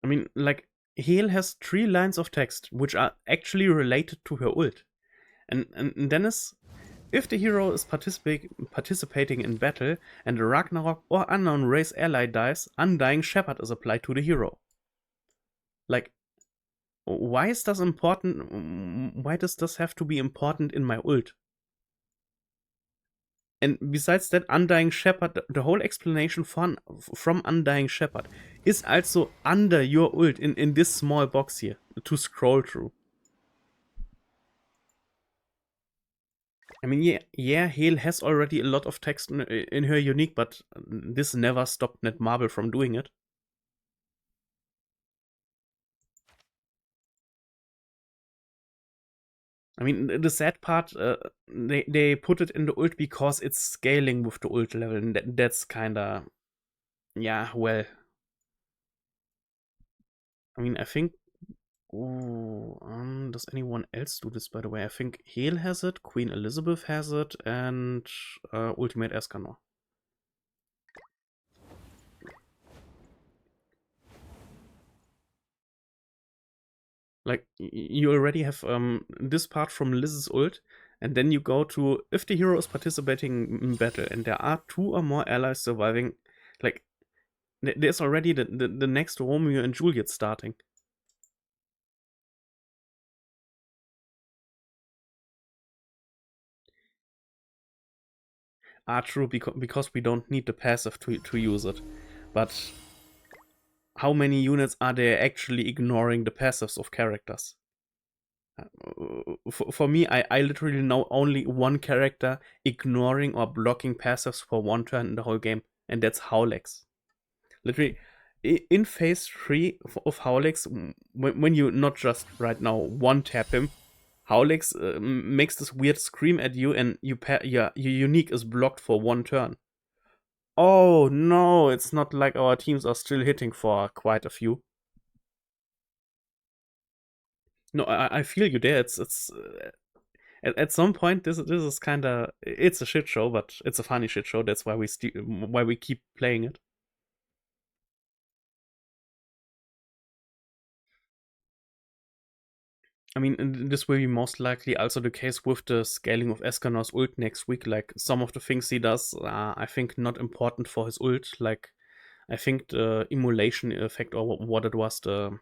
I mean, like Hale has 3 lines of text which are actually related to her ult, and Dennis. If the hero is participating in battle and a Ragnarok or unknown race ally dies, Undying Shepherd is applied to the hero. Like, why is this important? Why does this have to be important in my ult? And besides that, Undying Shepherd, the whole explanation from Undying Shepherd is also under your ult in this small box here to scroll through. I mean, yeah, Hale has already a lot of text in her unique, but this never stopped Netmarble from doing it. I mean, the sad part, they put it in the ult because it's scaling with the ult level, and that's kinda, yeah, well. I mean, I think. Ooh, does anyone else do this, by the way? I think Hale has it, Queen Elizabeth has it, and Ultimate Escanor. Like, you already have this part from Liz's ult, and then you go to, if the hero is participating in battle, and there are 2 or more allies surviving, like, there's already the next Romeo and Juliet starting. True, because we don't need the passive to use it. But how many units are there actually ignoring the passives of characters? For me, I literally know only one character ignoring or blocking passives for 1 turn in the whole game, and that's Howlex. Literally, in phase 3 of Howlex, when you not just right now one tap him, Howlex makes this weird scream at you, and your unique is blocked for 1 turn. Oh no, it's not like our teams are still hitting for quite a few. No, I feel you there. It's at some point this is kind of, it's a shit show, but it's a funny shit show. That's why we keep playing it. I mean, this will be most likely also the case with the scaling of Escanor's ult next week. Like, some of the things he does are, I think, not important for his ult. Like, I think the immolation effect, or what it was, this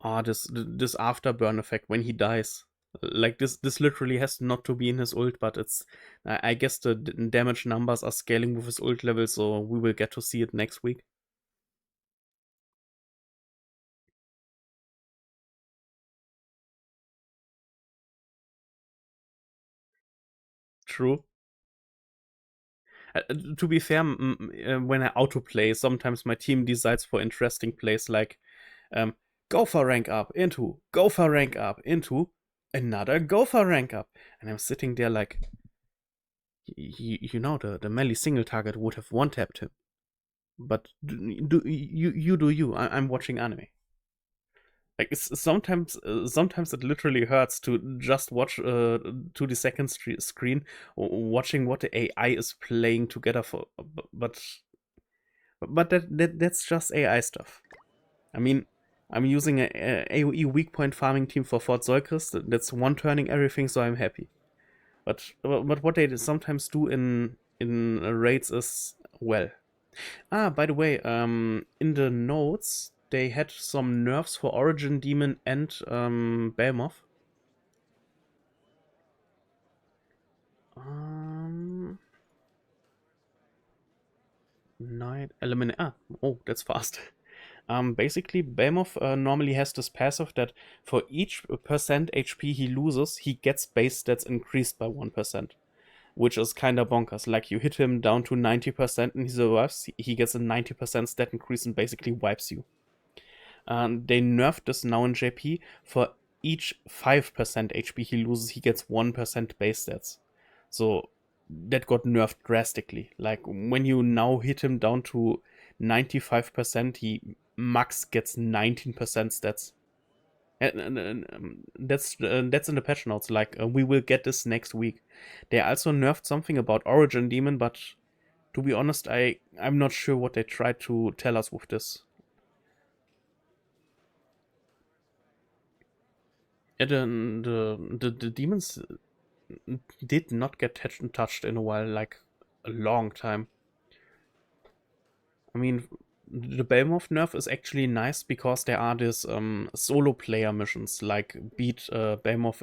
afterburn effect when he dies. Like, this literally has not to be in his ult, but it's, I guess the damage numbers are scaling with his ult level, so we will get to see it next week. True. To be fair, when I autoplay, sometimes my team decides for interesting plays like um, go for rank up into, go for rank up into, another go for rank up. And I'm sitting there like, you know, the melee single target would have one-tapped him. But you do you. I'm watching anime. Like, sometimes it literally hurts to just watch 2 second screen, watching what the AI is playing together for. But that's just AI stuff. I mean, I'm using a AOE weak point farming team for Fort Zeukris. That's one turning everything, so I'm happy. But what they sometimes do in raids is, well. By the way, in the notes they had some nerfs for Origin Demon and Behemoth. Night eliminate. Oh, that's fast. Basically, Behemoth normally has this passive that for each percent HP he loses, he gets base stats increased by 1%, which is kinda bonkers. Like, you hit him down to 90% and he survives, he gets a 90% stat increase and basically wipes you. They nerfed this now in JP. For each 5% HP he loses, he gets 1% base stats. So that got nerfed drastically. Like, when you now hit him down to 95%, he max gets 19% stats. And that's in the patch notes. Like, we will get this next week. They also nerfed something about Origin Demon, but to be honest, I'm not sure what they tried to tell us with this. Yeah, the demons did not get touched in a while, like a long time. I mean, the Behemoth nerf is actually nice because there are these solo player missions, like beat Behemoth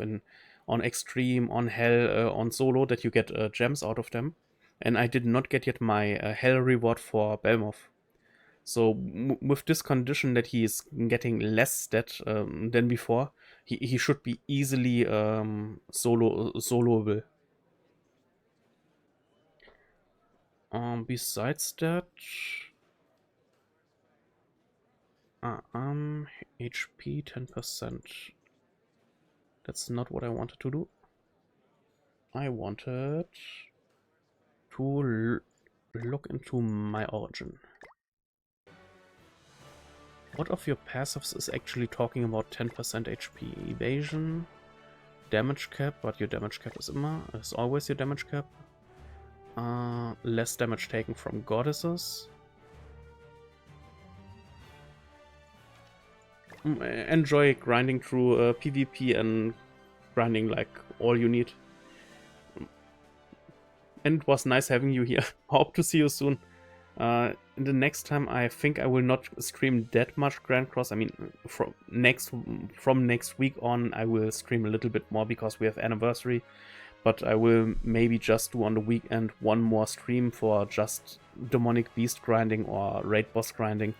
on Extreme, on Hell, on Solo, that you get gems out of them. And I did not get yet my Hell reward for Behemoth. So with this condition that he is getting less stat than before, he should be easily soloable. Besides that, HP 10%. That's not what I wanted to do. I wanted to look into my origin. What of your passives is actually talking about 10% HP? Evasion, damage cap, but your damage cap is always your damage cap. Less damage taken from goddesses. Enjoy grinding through PvP and grinding like all you need. And it was nice having you here. Hope to see you soon. In the next time, I think I will not stream that much Grand Cross. I mean, from next week on, I will stream a little bit more because we have anniversary. But I will maybe just do on the weekend one more stream for just demonic beast grinding or raid boss grinding.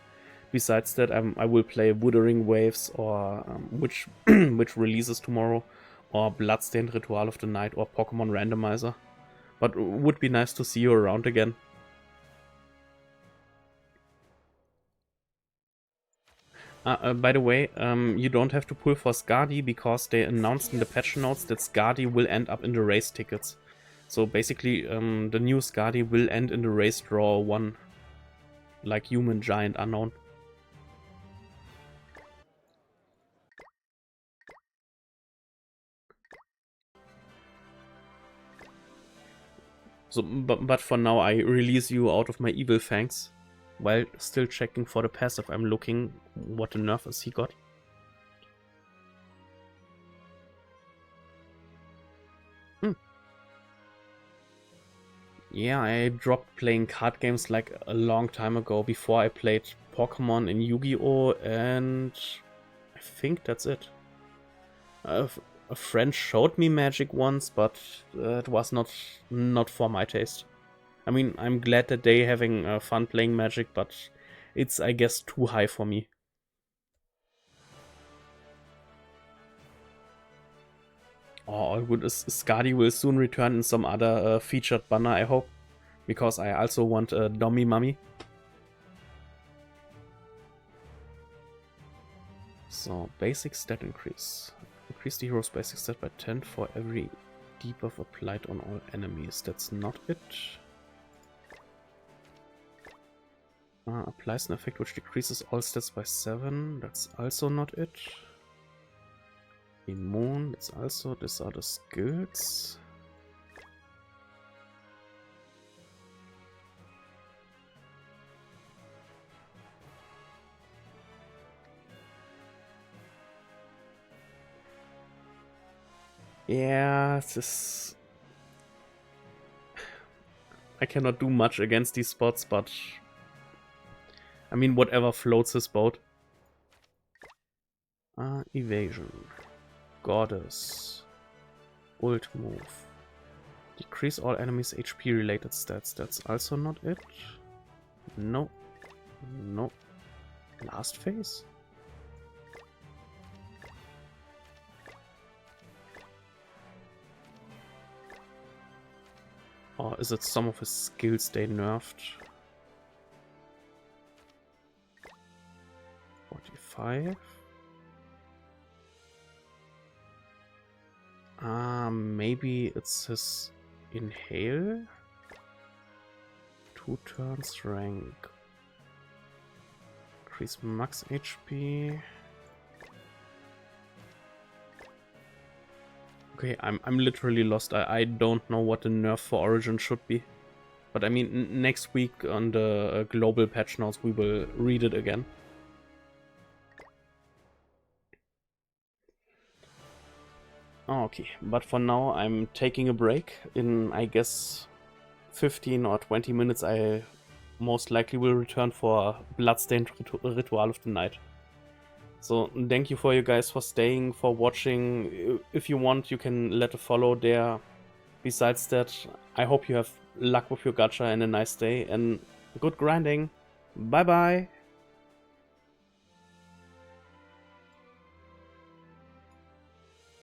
Besides that, I will play Wuthering Waves, or which releases tomorrow, or Bloodstained Ritual of the Night, or Pokemon Randomizer. But would be nice to see you around again. By the way, you don't have to pull for Skadi because they announced in the patch notes that Skadi will end up in the race tickets. So basically, the new Skadi will end in the race draw 1, like Human Giant Unknown. So, but for now, I release you out of my evil fangs, while still checking for the passive. I'm looking what the nerf is he got. Yeah, I dropped playing card games like a long time ago before I played Pokemon and Yu-Gi-Oh! And I think that's it. A friend showed me Magic once, but it was not for my taste. I mean, I'm glad that they having fun playing Magic, but it's, I guess, too high for me. Oh, all good. Skadi will soon return in some other featured banner, I hope. Because I also want a Dummy Mummy. So, basic stat increase. Increase the hero's basic stat by 10 for every debuff applied on all enemies. That's not it. Applies an effect which decreases all stats by 7. That's also not it. Immune, that's also, these are the skills. Yeah, this... I cannot do much against these spots, but... I mean, whatever floats his boat. Evasion. Goddess. Ult move. Decrease all enemies' HP related stats. That's also not it. No. No. Last phase? Or is it some of his skills they nerfed? 45? Maybe it's his inhale? 2 turns rank. Increase max HP. Okay, I'm literally lost. I don't know what the nerf for Origin should be. But I mean, next week on the global patch notes we will read it again. Okay, but for now I'm taking a break. In, I guess, 15 or 20 minutes I most likely will return for Bloodstained Ritual of the Night. So thank you for you guys for staying, for watching. If you want, you can let a follow there. Besides that, I hope you have luck with your gacha and a nice day and good grinding. Bye bye!